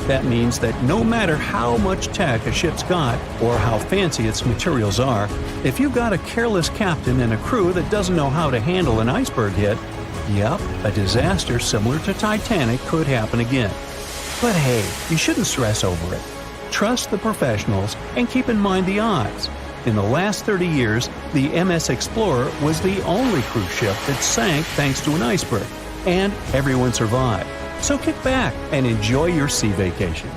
That means that no matter how much tech a ship's got or how fancy its materials are, if you've got a careless captain and a crew that doesn't know how to handle an iceberg hit, yep, a disaster similar to Titanic could happen again. But hey, you shouldn't stress over it. Trust the professionals and keep in mind the odds. In the last 30 years, the MS Explorer was the only cruise ship that sank thanks to an iceberg, and everyone survived. So kick back and enjoy your sea vacation.